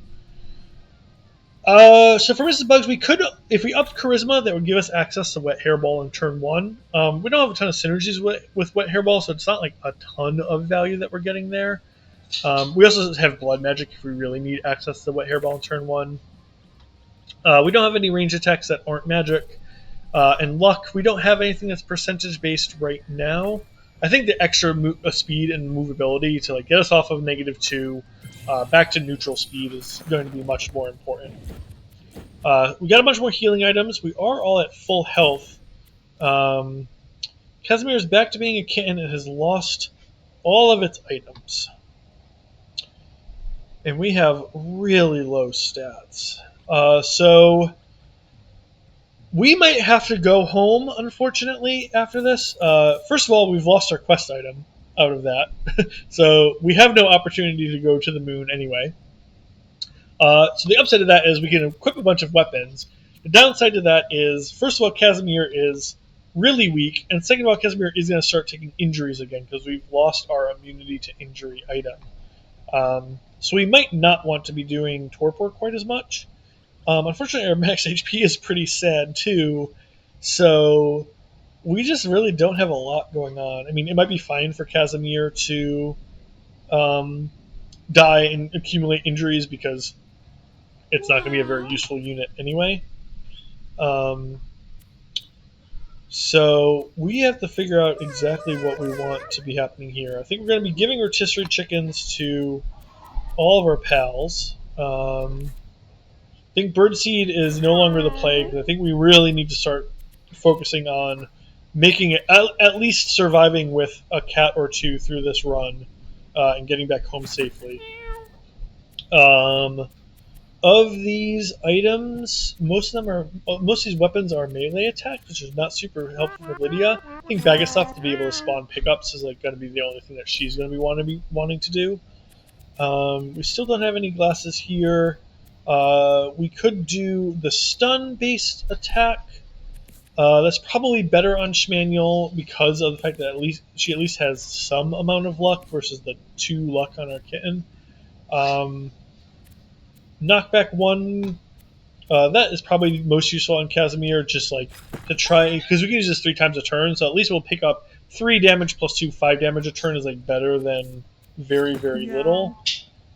So for Mrs. Bugs, we could, if we upped Charisma, that would give us access to Wet Hairball in turn 1. We don't have a ton of synergies with Wet Hairball, so it's not like a ton of value that we're getting there. We also have Blood Magic if we really need access to Wet Hairball in turn 1. We don't have any range attacks that aren't magic. And Luck, we don't have anything that's percentage based right now. I think the extra speed and movability to like get us off of -2 back to neutral speed is going to be much more important. We got a bunch more healing items. We are all at full health. Casimir is back to being a kitten and has lost all of its items. And we have really low stats. So we might have to go home, unfortunately, after this. First of all, we've lost our quest item out of that. So we have no opportunity to go to the moon anyway. So the upside of that is we can equip a bunch of weapons. The downside to that is, first of all, Casimir is really weak, and second of all, Casimir is going to start taking injuries again because we've lost our immunity to injury item. So we might not want to be doing Torpor quite as much. Unfortunately, our max HP is pretty sad too, so we just really don't have a lot going on. I mean, it might be fine for Casimir to die and accumulate injuries because it's not going to be a very useful unit anyway. So we have to figure out exactly what we want to be happening here. I think we're going to be giving rotisserie chickens to all of our pals. I think Birdseed is no longer the plague. I think we really need to start focusing on making it at least surviving with a cat or two through this run and getting back home safely. Of these items, most of these weapons are melee attacks, which is not super helpful for Lydia. I think Bag of Stuff to be able to spawn pickups is like going to be the only thing that she's going to be wanting to do. We still don't have any glasses here. We could do the stun-based attack. That's probably better on Schmaniel because of the fact that she at least has some amount of luck versus the 2 luck on our kitten. Knockback 1, that is probably most useful on Casimir, just like to try, because we can use this 3 times a turn, so at least we'll pick up 3 damage plus 2 5 damage a turn is like better than very, very little.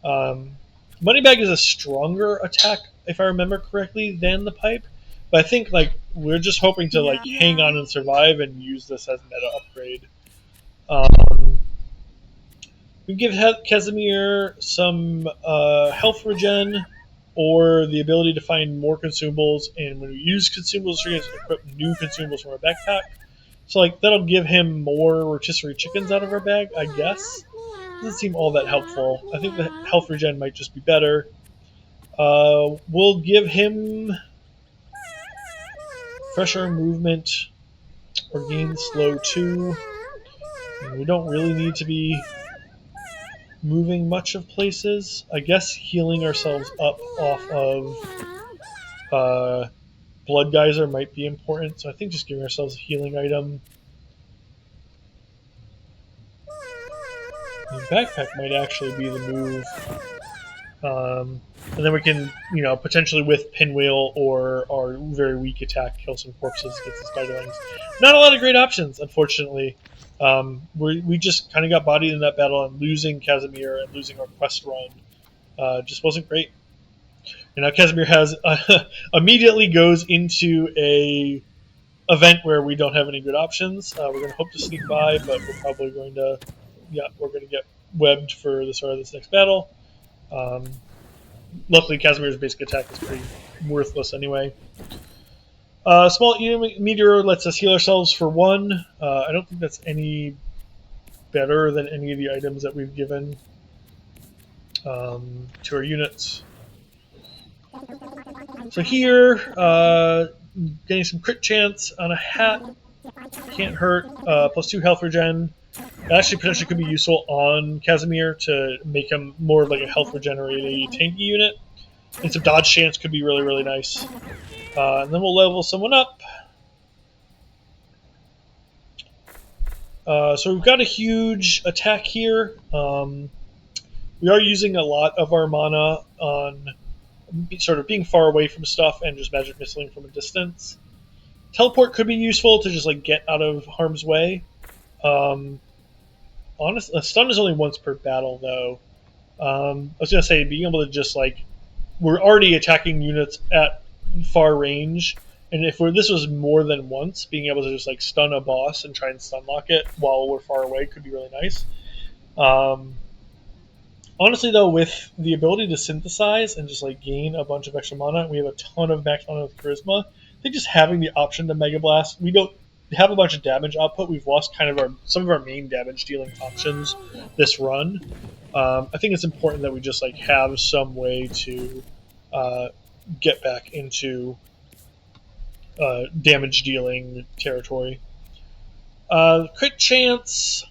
Moneybag is a stronger attack, if I remember correctly, than the pipe. But I think like we're just hoping to like hang on and survive and use this as meta upgrade. We give Casimir some health regen or the ability to find more consumables, and when we use consumables, we're going to equip new consumables from our backpack. So like that'll give him more rotisserie chickens out of our bag, I guess. Doesn't seem all that helpful. I think the health regen might just be better. We'll give him fresher movement or gain slow 2. And we don't really need to be moving much of places. I guess healing ourselves up off of Blood Geyser might be important, so I think just giving ourselves a healing item. The backpack might actually be the move. And then we can, potentially with Pinwheel or our very weak attack, kill some corpses, get some spiderlings. Not a lot of great options, unfortunately. We just kind of got bodied in that battle, and losing Casimir and losing our quest run just wasn't great. And now Casimir has immediately goes into a event where we don't have any good options. We're going to hope to sneak by, but we're probably going to, we're going to get webbed for the start of this next battle. Luckily, Casimir's basic attack is pretty worthless anyway. Small meteor lets us heal ourselves for 1. I don't think that's any better than any of the items that we've given to our units. So here, getting some crit chance on a hat can't hurt. +2 health regen. It actually potentially could be useful on Casimir to make him more of like a health regenerating tanky unit. And some dodge chance could be really, really nice. And then we'll level someone up. So we've got a huge attack here. We are using a lot of our mana on sort of being far away from stuff and just magic missiling from a distance. Teleport could be useful to just like get out of harm's way. Honestly, a stun is only once per battle, though. I was gonna say being able to just like we're already attacking units at far range, and if this was more than once, being able to just like stun a boss and try and stun lock it while we're far away could be really nice. Honestly, though, with the ability to synthesize and just like gain a bunch of extra mana, we have a ton of max mana with charisma. I think just having the option to Mega Blast, we don't have a bunch of damage output. We've lost kind of some of our main damage dealing options this run. I think it's important that we just like have some way to get back into damage dealing territory. Crit chance,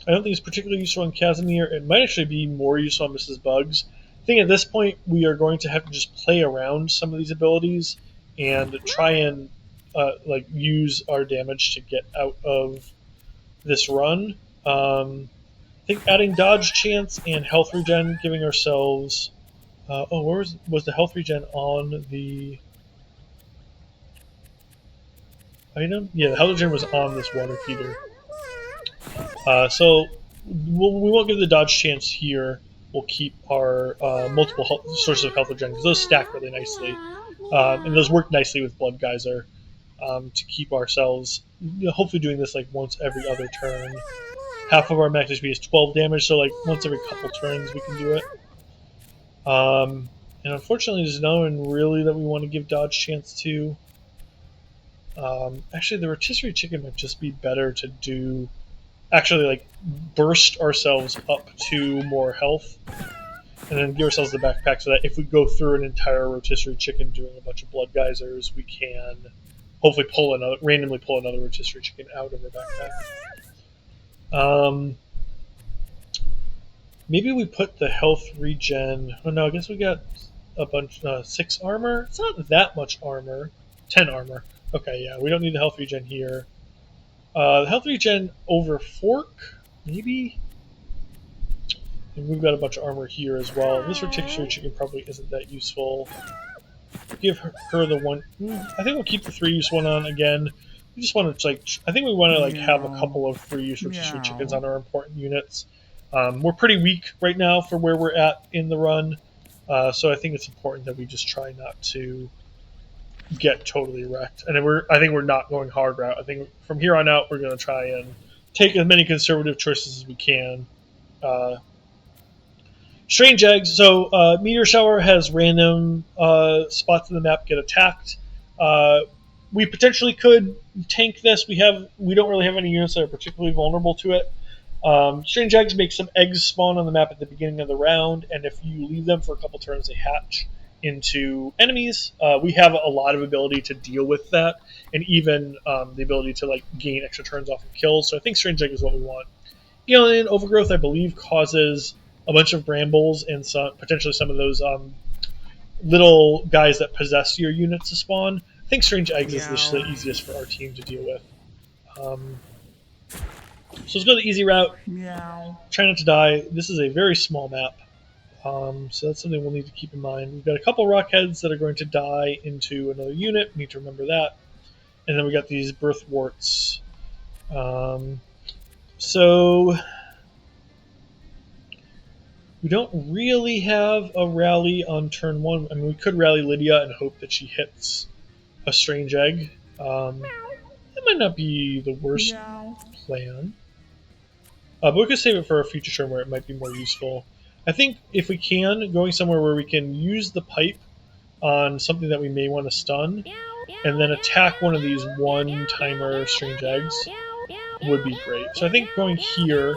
I don't think it's particularly useful on Casimir. It might actually be more useful on Mrs. Bugs. I think at this point we are going to have to just play around some of these abilities and try and use our damage to get out of this run. I think adding dodge chance and health regen, giving ourselves. Where was the health regen on the item? Yeah, the health regen was on this water feeder. So we won't give the dodge chance here. We'll keep our multiple sources of health regen because those stack really nicely, and those work nicely with Blood Geyser. To keep ourselves, hopefully doing this like once every other turn. Half of our max HP is 12 damage, so like once every couple turns we can do it. And unfortunately, there's no one really that we want to give dodge chance to. Actually, the rotisserie chicken might just be better to do. Actually, like burst ourselves up to more health, and then give ourselves the backpack so that if we go through an entire rotisserie chicken doing a bunch of blood geysers, we can hopefully randomly pull another rotisserie chicken out of our backpack. Maybe we put the health regen. Oh no, I guess we got a bunch. 6 armor. It's not that much armor. 10 armor. Okay, yeah, we don't need the health regen here. The health regen over fork, maybe. And we've got a bunch of armor here as well. This rotisserie chicken probably isn't that useful. Give her the one. I think we'll keep the 3-use one on again. We just want to I think we want to have a couple of 3-use rotisserie chickens on our important units. We're pretty weak right now for where we're at in the run, so I think it's important that we just try not to get totally wrecked. And I think we're not going hard route. I think from here on out we're going to try and take as many conservative choices as we can. Strange eggs. So meteor shower has random spots in the map get attacked. We potentially could tank this. We don't really have any units that are particularly vulnerable to it. Strange eggs make some eggs spawn on the map at the beginning of the round, and if you leave them for a couple turns, they hatch into enemies. We have a lot of ability to deal with that, and even the ability to gain extra turns off of kills. So I think strange egg is what we want. Alien overgrowth, I believe, causes a bunch of brambles and potentially some of those little guys that possess your units to spawn. I think strange eggs is the easiest for our team to deal with. So let's go the easy route. Meow. Try not to die. This is a very small map. So that's something we'll need to keep in mind. We've got a couple rock heads that are going to die into another unit. We need to remember that. And then we got these birth warts. So we don't really have a rally on turn 1. I mean, we could rally Lydia and hope that she hits a strange egg. That might not be the worst plan. But we could save it for a future turn where it might be more useful. I think if we can, going somewhere where we can use the pipe on something that we may want to stun, and then attack one of these one-timer strange eggs would be great. So I think going here...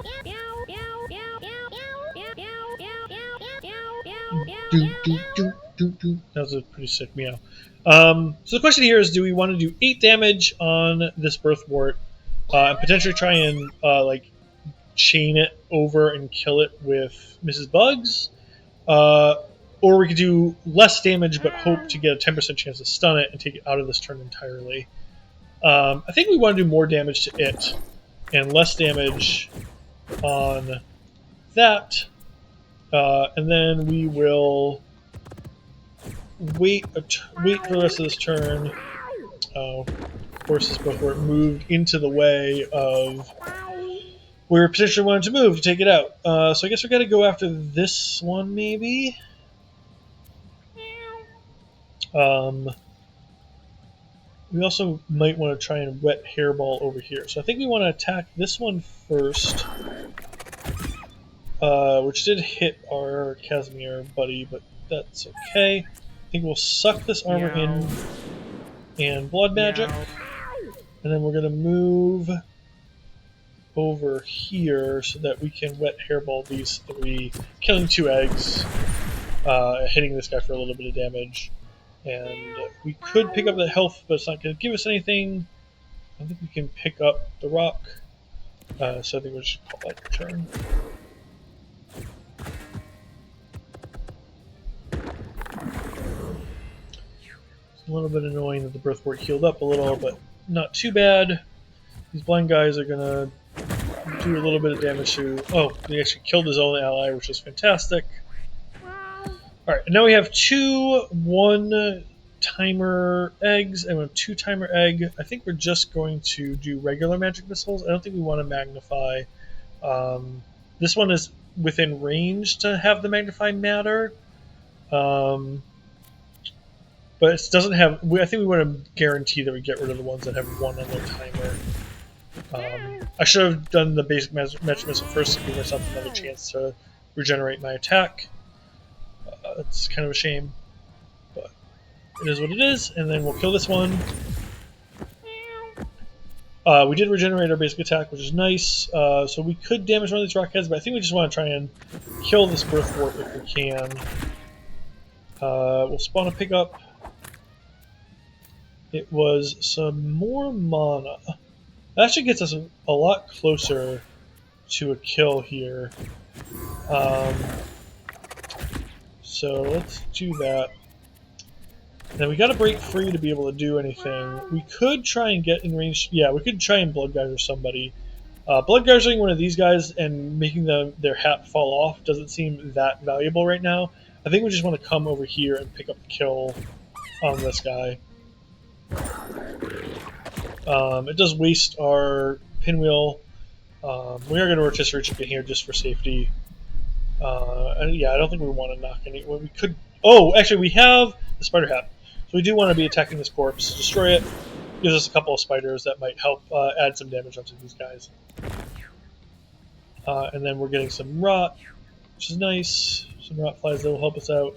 That was a pretty sick meow. So the question here is, do we want to do 8 damage on this birth wart, and potentially try and chain it over and kill it with Mrs. Bugs? Or we could do less damage but hope to get a 10% chance to stun it and take it out of this turn entirely. I think we want to do more damage to it and less damage on that. And then we will wait for the rest of this turn. Of course, this both were moved into the way of where we potentially wanted to move to take it out. So I guess we're going to go after this one, maybe. We also might want to try and wet hairball over here. So I think we want to attack this one first, which did hit our Casimir buddy, but that's okay. I think we'll suck this armor in and blood magic, and then we're going to move over here so that we can wet hairball these 3, killing 2 eggs, hitting this guy for a little bit of damage. And we could pick up the health, but it's not going to give us anything. I think we can pick up the rock, so I think we'll just call that a turn. It's a little bit annoying that the birthwort healed up a little, but not too bad. These blind guys are going to do a little bit of damage to... Oh, he actually killed his own ally, which is fantastic. Alright, and now we have 2 1-timer eggs and a 2-timer egg. I think we're just going to do regular magic missiles. I don't think we want to magnify. This one is within range to have the magnify matter. But it doesn't have... I think we want to guarantee that we get rid of the ones that have 1 on their timer. I should have done the basic magic missile first to give myself another chance to regenerate my attack. It's kind of a shame, but it is what it is. And then we'll kill this one. We did regenerate our basic attack, which is nice. So we could damage one of these rock heads, but I think we just want to try and kill this birth wart if we can. We'll spawn a pickup. It was some more mana. That actually gets us a lot closer to a kill here. So let's do that. Now we gotta break free to be able to do anything. We could try and get in range. Yeah, we could try and blood geyser somebody. Blood geysering one of these guys and making their hat fall off doesn't seem that valuable right now. I think we just want to come over here and pick up the kill on this guy. It does waste our pinwheel. We are going to rotisserie chicken here just for safety. And yeah, I don't think we want to knock any. Well, we could. Oh, actually, we have the spider hat, so we do want to be attacking this corpse. Destroy it. Gives us a couple of spiders that might help add some damage onto these guys. And then we're getting some rot, which is nice. Some rot flies that will help us out.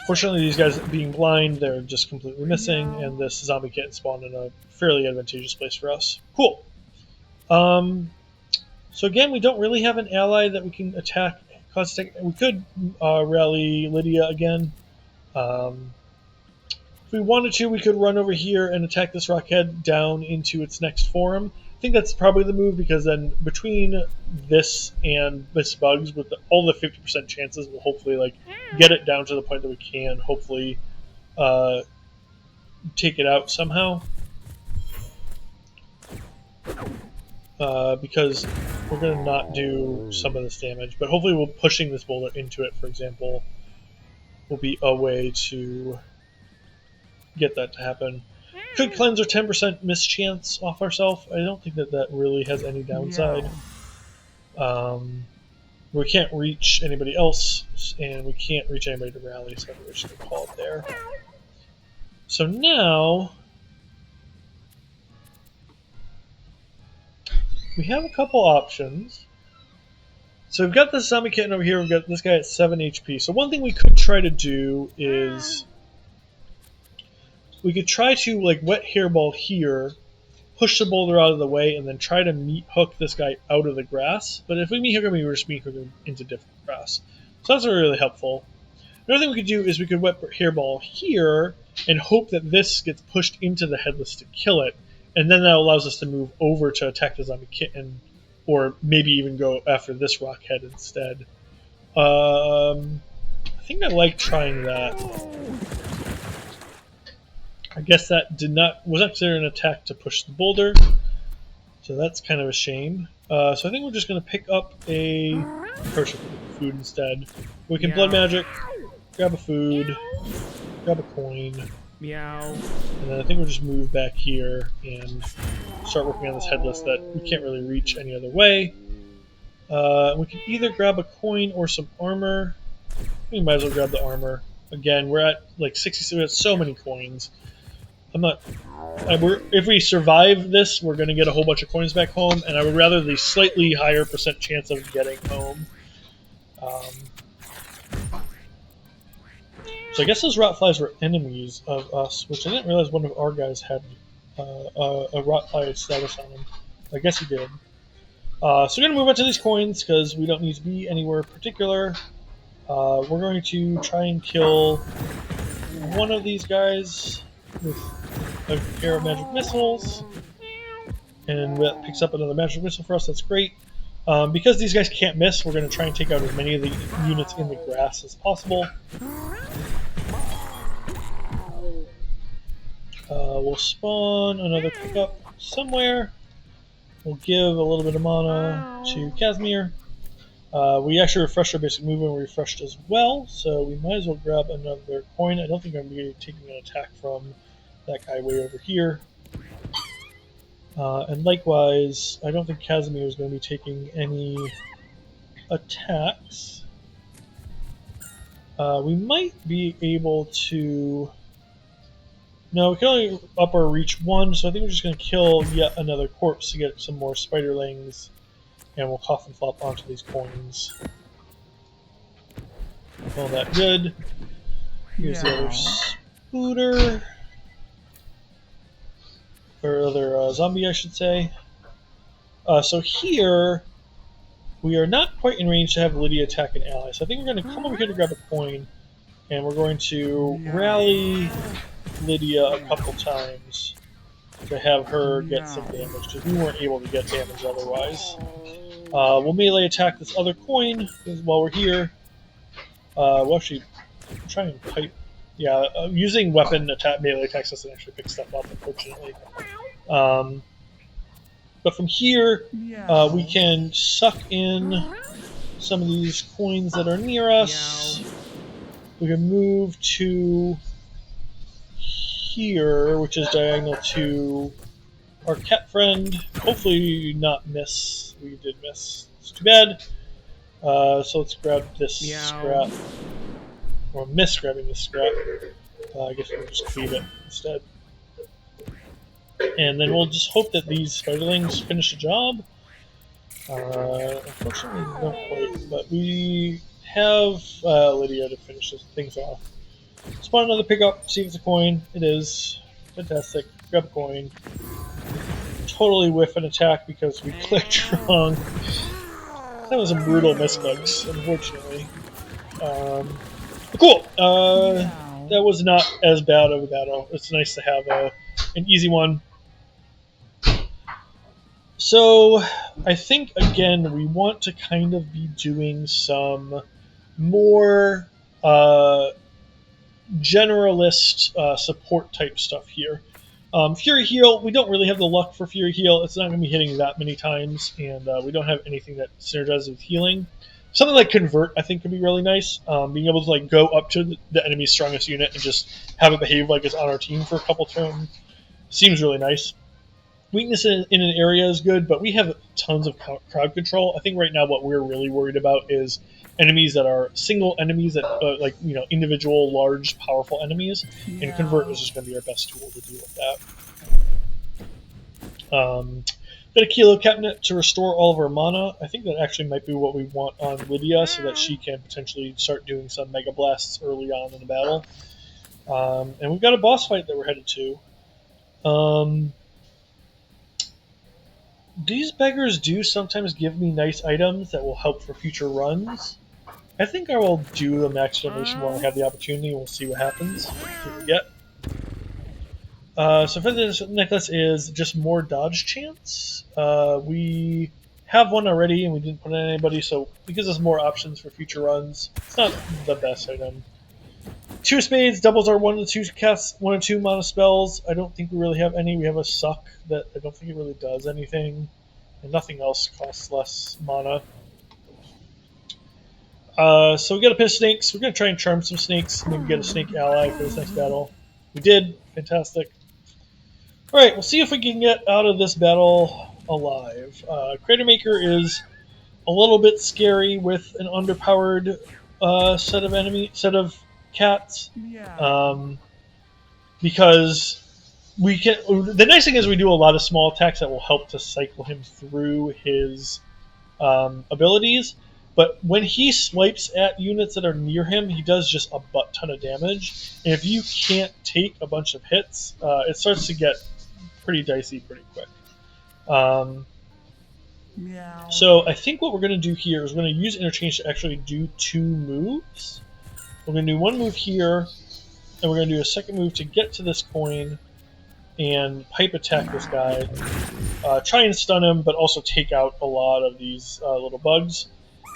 Fortunately, these guys being blind, they're just completely missing, and this zombie kitten spawned in a fairly advantageous place for us. Cool. So again, we don't really have an ally that we can attack. We could rally Lydia again. If we wanted to, we could run over here and attack this rockhead down into its next forum. think that's probably the move, because then between this and Miss Bugs, with all the 50% chances, we'll hopefully like get it down to the point that we can hopefully uh, take it out somehow. Because we're going to not do some of this damage, but hopefully we'll pushing this boulder into it, for example, will be a way to get that to happen. Could cleanse our 10% mischance off ourselves. I don't think that that really has any downside. We can't reach anybody else, and we can't reach anybody to rally, so we're just going to call it there. So now we have a couple options. So we've got this zombie kitten over here. We've got this guy at 7 HP. So one thing we could try to do is we could try to like wet hairball here, push the boulder out of the way, and then try to meat hook this guy out of the grass. But if we meat hook him, we just meat hook him into different grass. So that's really helpful. Another thing we could do is we could wet hairball here and hope that this gets pushed into the headless to kill it, and then that allows us to move over to attack the zombie kitten, or maybe even go after this rock head instead. I think I like trying that. I guess that was not considered an attack to push the boulder, so that's kind of a shame. So I think we're just going to pick up a food instead. We can blood magic, grab a food, grab a coin. Meow. And then I think we'll just move back here and start working on this headless that we can't really reach any other way. We can either grab a coin or some armor. We might as well grab the armor. Again, we're at like 60, we have so many coins. If we survive this, we're going to get a whole bunch of coins back home, and I would rather the slightly higher % chance of getting home. So I guess those rotflies were enemies of us, which I didn't realize one of our guys had a rotfly status on him. I guess he did. So we're going to move on to these coins because we don't need to be anywhere particular. We're going to try and kill one of these guys with a pair of magic missiles. And that picks up another magic missile for us. That's great. Because these guys can't miss, we're going to try and take out as many of the units in the grass as possible. We'll spawn another pickup somewhere. We'll give a little bit of mana to Casimir. We actually refreshed our basic movement, we refreshed as well, so we might as well grab another coin. I don't think I'm going to be taking an attack from that guy way over here. And likewise, I don't think Casimir is going to be taking any attacks. We might be able to... No, we can only up our reach 1, so I think we're just going to kill yet another corpse to get some more spiderlings, and we'll coffin flop onto these coins. All that good. Here's the other spooter. Or other zombie, I should say. So here, we are not quite in range to have Lydia attack an ally. So I think we're going to come over here to grab a coin, and we're going to rally Lydia a couple times to have her get some damage, because we weren't able to get damage otherwise. We'll melee attack this other coin while we're here. We'll actually try and pipe. Yeah, using weapon attack melee attacks doesn't actually pick stuff up, unfortunately. But from here, we can suck in some of these coins that are near us. We can move to here, which is diagonal to our cat friend. Hopefully not miss. We did miss. It's too bad. So let's grab this scrap. Or miss grabbing this scrap. I guess we'll just cleave it instead. And then we'll just hope that these spiderlings finish the job. Unfortunately, not quite. But we have Lydia to finish things off. Spawn another pickup, see if it's a coin. It is. Fantastic. Grab a coin. Totally whiff an attack because we clicked wrong. That was a brutal misclicks, unfortunately. Cool. That was not as bad of a battle. It's nice to have an easy one. So I think again we want to kind of be doing some more generalist support type stuff here. Fury Heal, we don't really have the luck for Fury Heal. It's not going to be hitting that many times, and we don't have anything that synergizes with healing. Something like Convert, I think, could be really nice. Being able to like go up to the enemy's strongest unit and just have it behave like it's on our team for a couple turns seems really nice. Weakness in an area is good, but we have tons of crowd control. I think right now what we're really worried about is enemies that are single enemies that like individual large powerful enemies, and Convert is just going to be our best tool to deal with that. Got a Kilo Cabinet to restore all of our mana. I think that actually might be what we want on Lydia, so that she can potentially start doing some Mega Blasts early on in the battle. And we've got a boss fight that we're headed to. These beggars do sometimes give me nice items that will help for future runs. I think I will do a max donation when I have the opportunity, and we'll see what happens. See what we get. So for this necklace is just more dodge chance. We have one already, and we didn't put it on anybody, so it gives us more options for future runs. It's not the best item. Two Spades doubles our 1 and 2 casts 1 and 2 mana spells. I don't think we really have any. We have a Suck that I don't think it really does anything, and nothing else costs less mana. So we got a pit of snakes. We're going to try and charm some snakes, maybe get a snake ally for this next battle. We did. Fantastic. Alright, we'll see if we can get out of this battle alive. Crater Maker is a little bit scary with an underpowered set of cats. Because we can. The nice thing is we do a lot of small attacks that will help to cycle him through his abilities. But when he swipes at units that are near him, he does just a butt ton of damage. And if you can't take a bunch of hits, it starts to get pretty dicey pretty quick. So I think what we're going to do here is we're going to use Interchange to actually do 2 moves. We're going to do 1 move here, and we're going to do a second move to get to this coin and pipe attack this guy. Try and stun him, but also take out a lot of these little bugs.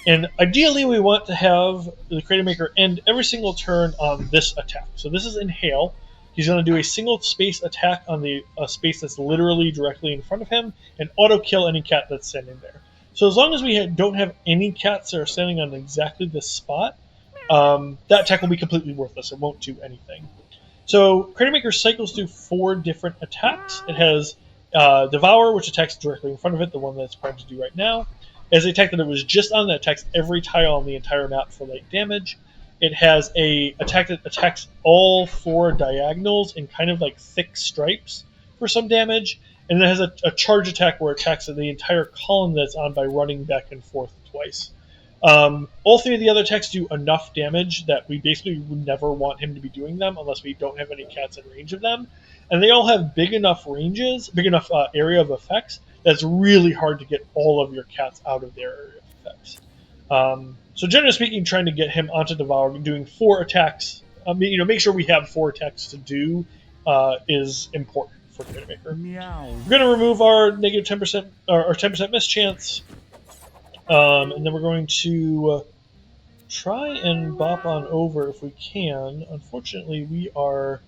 And ideally, we want to have the Crater Maker end every single turn on this attack. So this is Inhale. He's going to do a single space attack on the space that's literally directly in front of him and auto-kill any cat that's standing there. So as long as we don't have any cats that are standing on exactly this spot, that attack will be completely worthless. It won't do anything. So Crater Maker cycles through 4 different attacks. It has Devour, which attacks directly in front of it, the one that's primed to do right now. As the attack that it was just on, that attacks every tile on the entire map for light damage. It has a attack that attacks all 4 diagonals in kind of like thick stripes for some damage. And it has a charge attack where it attacks the entire column that's on by running back and forth twice. All 3 of the other attacks do enough damage that we basically would never want him to be doing them unless we don't have any cats in range of them. And they all have big enough area of effects that's really hard to get all of your cats out of their area of effects. So generally speaking, trying to get him onto Devour, doing 4 attacks, make sure we have 4 attacks to do is important for Crater Maker. We're going to remove our negative 10% or 10% miss chance, and then we're going to try and bop on over if we can. Unfortunately, we are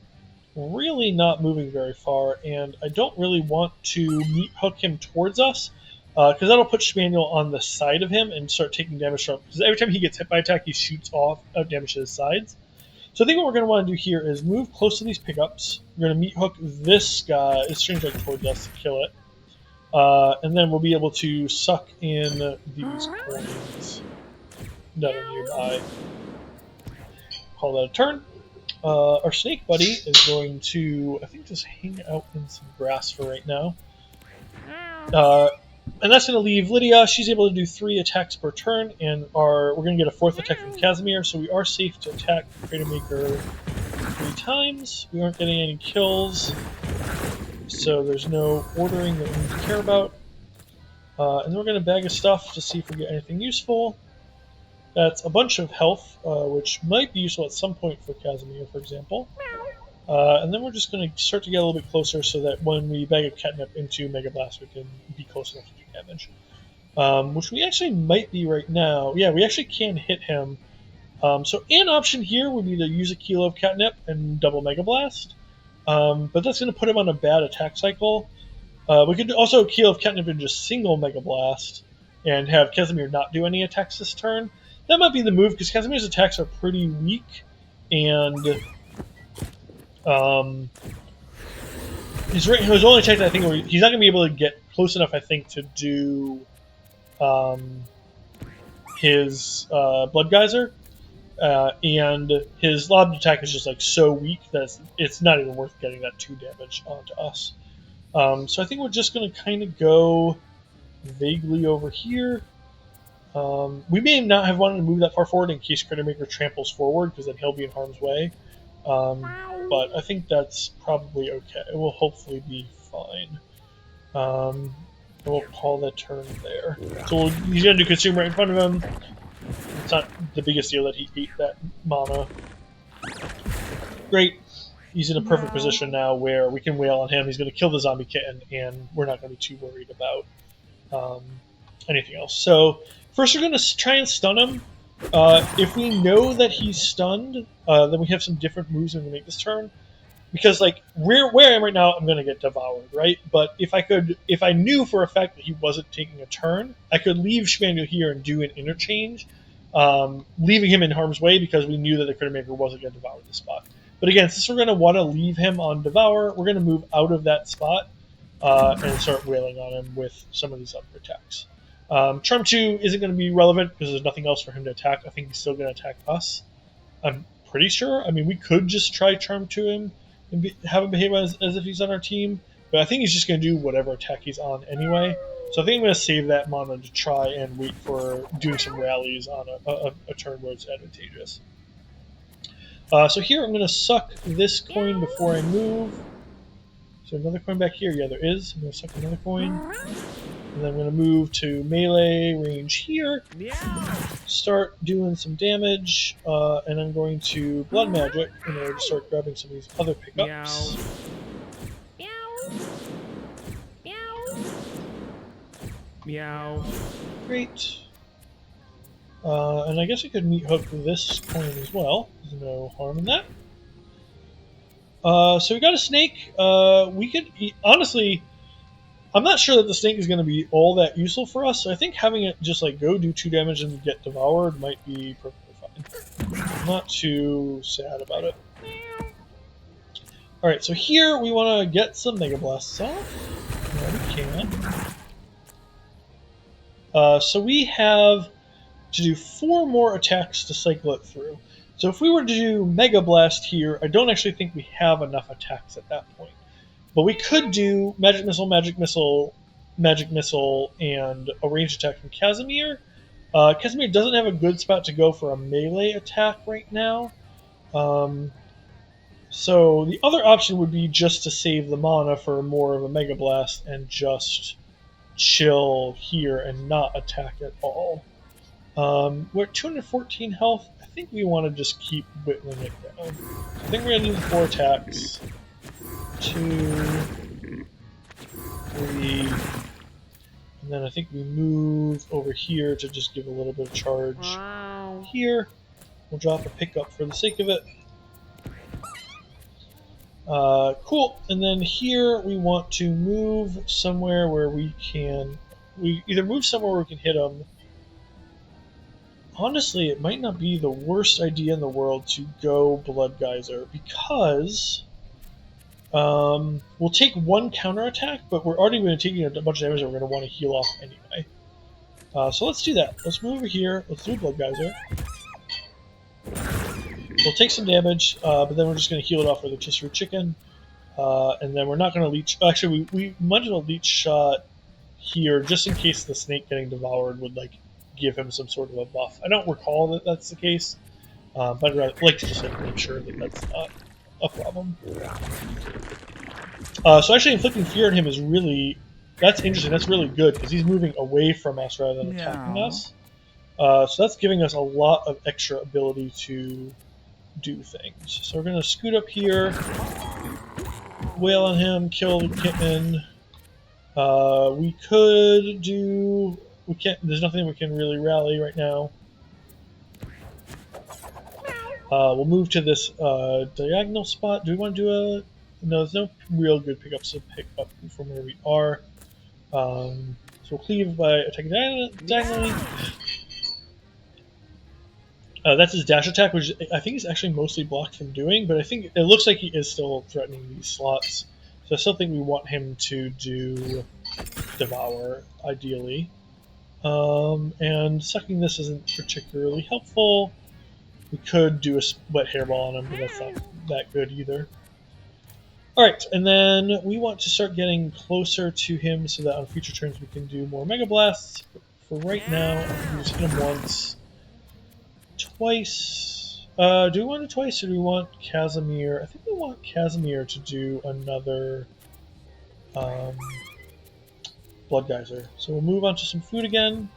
really not moving very far, and I don't really want to meat hook him towards us, because that'll put Schmaniel on the side of him and start taking damage from him. Because every time he gets hit by attack, he shoots off damage to his sides. So I think what we're going to want to do here is move close to these pickups. We're going to meat hook this guy, this strange like towards us, to kill it. And then we'll be able to suck in these coins that are nearby. Call that a turn. Our snake buddy is going to, I think, just hang out in some grass for right now. And that's going to leave Lydia. She's able to do 3 attacks per turn, and we're going to get a 4th attack from Casimir, so we are safe to attack Crater Maker 3 times. We aren't getting any kills, so there's no ordering that we need to care about. And then we're going to bag of stuff to see if we get anything useful. That's a bunch of health, which might be useful at some point for Casimir, for example. And then we're just going to start to get a little bit closer so that when we bag a catnip into Mega Blast, we can be close enough to do damage. Which we actually might be right now. Yeah, we actually can hit him. So an option here would be to use a kilo of catnip and double Mega Blast. But that's going to put him on a bad attack cycle. We could also kilo of catnip and just single Mega Blast and have Casimir not do any attacks this turn. That might be the move because Casimir's attacks are pretty weak, and his only attack that I think he's not going to be able to get close enough, I think, to do his Blood Geyser. And his lobbed attack is just like so weak that it's not even worth getting that 2 damage onto us. So I think we're just going to kind of go vaguely over here. We may not have wanted to move that far forward in case Critter Maker tramples forward, because then he'll be in harm's way. But I think that's probably okay. It will hopefully be fine. We'll call that turn there. So he's going to do Consume right in front of him. It's not the biggest deal that he ate that mana. Great. He's in a perfect position now where we can wail on him. He's going to kill the zombie kitten, and we're not going to be too worried about anything else. So first we're going to try and stun him. If we know that he's stunned, then we have some different moves when we make this turn. Because like where I am right now, I'm going to get devoured, right? But if I knew for a fact that he wasn't taking a turn, I could leave Schmaniel here and do an interchange, leaving him in harm's way because we knew that the Critter Maker wasn't going to devour the spot. But again, since we're going to want to leave him on devour, we're going to move out of that spot and start wailing on him with some of these other attacks. Charm 2 isn't going to be relevant because there's nothing else for him to attack. I think he's still going to attack us. I'm pretty sure. I mean, we could just try Charm 2 him and have him behave as if he's on our team, but I think he's just going to do whatever attack he's on anyway. So I think I'm going to save that mana to try and wait for doing some rallies on a turn where it's advantageous. So here I'm going to suck this coin before I move. So another coin back here? Yeah, there is. I'm going to suck another coin. And then I'm going to move to melee range here. Start doing some damage. And I'm going to Blood Magic in order to start grabbing some of these other pickups. Meow. Great. And I guess I could meat hook this coin as well. There's no harm in that. So we got a snake. We could honestly, I'm not sure that the snake is going to be all that useful for us. So I think having it just like go do 2 damage and get devoured might be perfectly fine. I'm not too sad about it. All right, so here we want to get some Mega Blasts off. Yeah, we can. So we have to do 4 more attacks to cycle it through. So if we were to do Mega Blast here, I don't actually think we have enough attacks at that point. But we could do Magic Missile, Magic Missile, Magic Missile, and a ranged attack from Casimir. Casimir doesn't have a good spot to go for a melee attack right now. So the other option would be just to save the mana for more of a Mega Blast and just chill here and not attack at all. We're at 214 health. I think we want to just keep whittling it down. I think we're going to do 4 attacks. 2, 3, and then I think we move over here to just give a little bit of charge here. We'll drop a pickup for the sake of it. Cool. And then here we want to move somewhere where we either move somewhere where we can hit them. Honestly, it might not be the worst idea in the world to go Blood Geyser because we'll take 1 counterattack, but we're already going to take a bunch of damage that we're going to want to heal off anyway. So let's do that. Let's move over here. Let's do Blood Geyser. We'll take some damage, but then we're just going to heal it off with a Rotisserie Chicken. And then we're not going to leech. Actually, we might as well leech shot here just in case the snake getting devoured would like give him some sort of a buff. I don't recall that that's the case, but I'd like to just make sure that that's not a problem. So actually inflicting fear on him is that's interesting. That's really good because he's moving away from us rather than attacking us. So that's giving us a lot of extra ability to do things. So we're going to scoot up here, wail on him, kill the kitten. We could do... We can't. There's nothing we can really rally right now. We'll move to this diagonal spot. Do we want to do a... No, there's no real good pickups to pick up from where we are. So we'll cleave by attacking diagonally. That's his dash attack, which I think is actually mostly blocked from doing, but I think it looks like he is still threatening these slots. So I still think we want him to do Devour, ideally. And sucking this isn't particularly helpful. We could do a wet hairball on him, but that's not that good either. Alright, and then we want to start getting closer to him so that on future turns we can do more Mega Blasts. But for right now, I think we just hit him once. Twice. Do we want it twice, or do we want Casimir? I think we want Casimir to do another Blood Geyser. So we'll move on to some food again.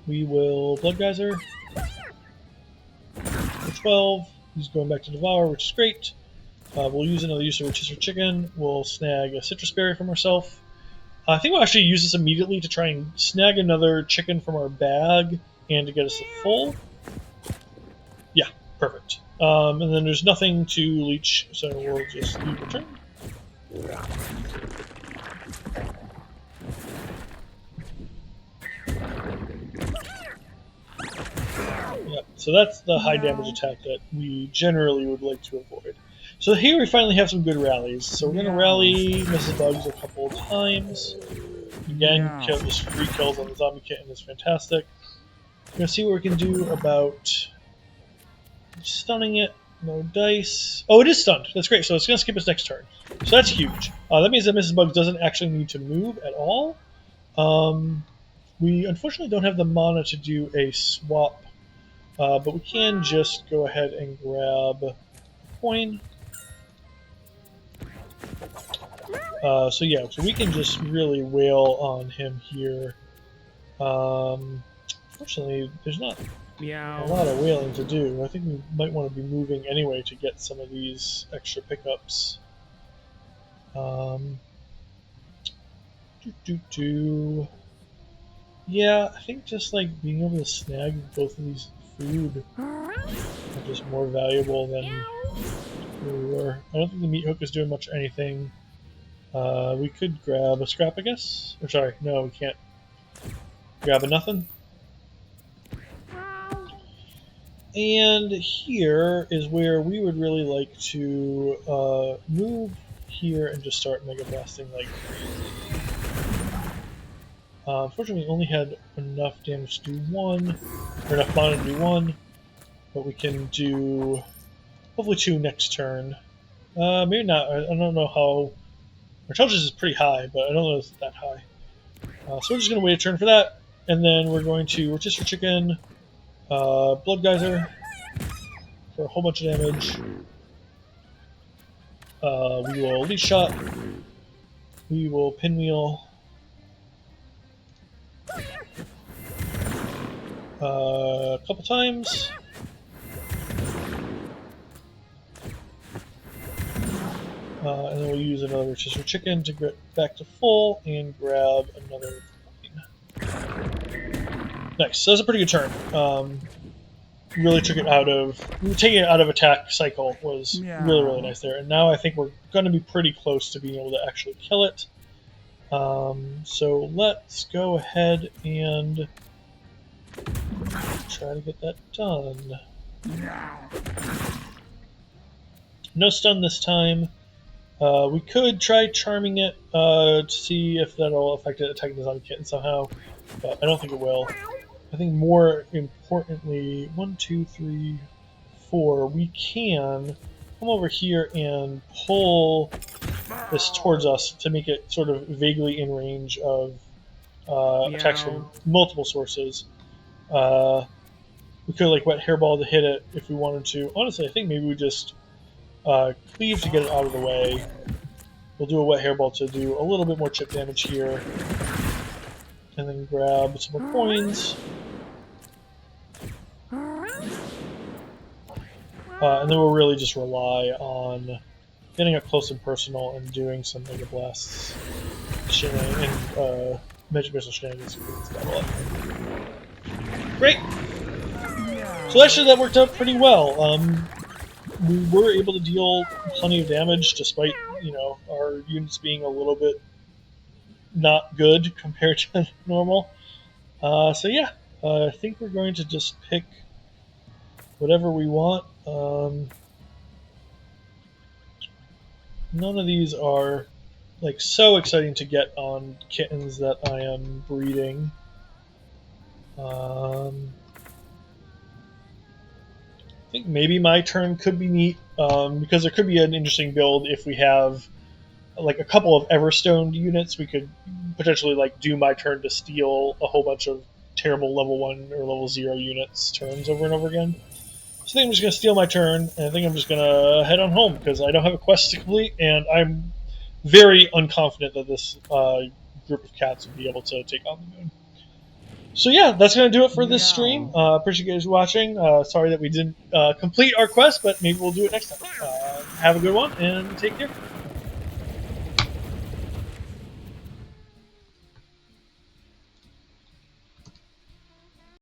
We will Blood Geyser for 12. He's going back to Devour, which is great. We'll use another use of Rotisserie Chicken. We'll snag a Citrus Berry from ourselves. I think we'll actually use this immediately to try and snag another chicken from our bag and to get us to full. Yeah, perfect. And then there's nothing to leech, so we'll just leave return. Yep, so that's the high damage attack that we generally would like to avoid. So here we finally have some good rallies. So we're going to rally Mrs. Bugs a couple of times. Again, kill this free kills on the zombie kitten is fantastic. We're going to see what we can do about stunning it. No dice. Oh, it is stunned. That's great. So it's going to skip its next turn. So that's huge. That means that Mrs. Bugs doesn't actually need to move at all. We unfortunately don't have the mana to do a swap, but we can just go ahead and grab a coin. So yeah, so we can just really wail on him here. Fortunately, there's not a lot of wailing to do. I think we might want to be moving anyway to get some of these extra pickups. Yeah, I think just like being able to snag both of these food are just more valuable than we were. I don't think the meat hook is doing much or anything. We could grab a scrap, I guess. Or sorry, no, we can't grab a nothing. And here is where we would really like to move here and just start Mega Blasting like crazy. Unfortunately, we only had enough damage to do one, or enough mana to do one, but we can do hopefully 2 next turn. Maybe not. I don't know how. Our intelligence is pretty high, but I don't know if it's that high. So we're just going to wait a turn for that, and then we're going to Rotisserie Chicken, Blood Geyser for a whole bunch of damage. We will Leech Shot. We will Pinwheel. A couple times. And then we'll use another Rotisserie Chicken to get back to full and grab another coin. Nice. So that's a pretty good turn. Really took it out of... Taking it out of attack cycle was really, really nice there. And now I think we're going to be pretty close to being able to actually kill it. So let's go ahead and try to get that done. No stun this time. We could try charming it to see if that'll affect it attacking the zombie kitten somehow, but I don't think it will. I think more importantly, 1, 2, 3, 4, we can come over here and pull this towards us to make it sort of vaguely in range of attacks from multiple sources. We could like wet hairball to hit it if we wanted to. Honestly, I think maybe we just cleave to get it out of the way. We'll do a wet hairball to do a little bit more chip damage here. And then grab some more coins. and then we'll really just rely on getting up close and personal and doing some Mega Blasts and Magic Missile shenanigans. Great! So actually that worked out pretty well. We were able to deal plenty of damage despite, our units being a little bit not good compared to normal. So yeah, I think we're going to just pick whatever we want. None of these are like so exciting to get on kittens that I am breeding. I think maybe my turn could be neat, because there could be an interesting build if we have like a couple of Everstone units. We could potentially like do my turn to steal a whole bunch of terrible level 1 or level 0 units turns over and over again. So I think I'm just going to steal my turn, and I think I'm just going to head on home because I don't have a quest to complete, and I'm very unconfident that this group of cats will be able to take on the moon. So yeah, that's going to do it for this stream. Appreciate you guys watching. Sorry that we didn't complete our quest, but maybe we'll do it next time. Have a good one, and take care.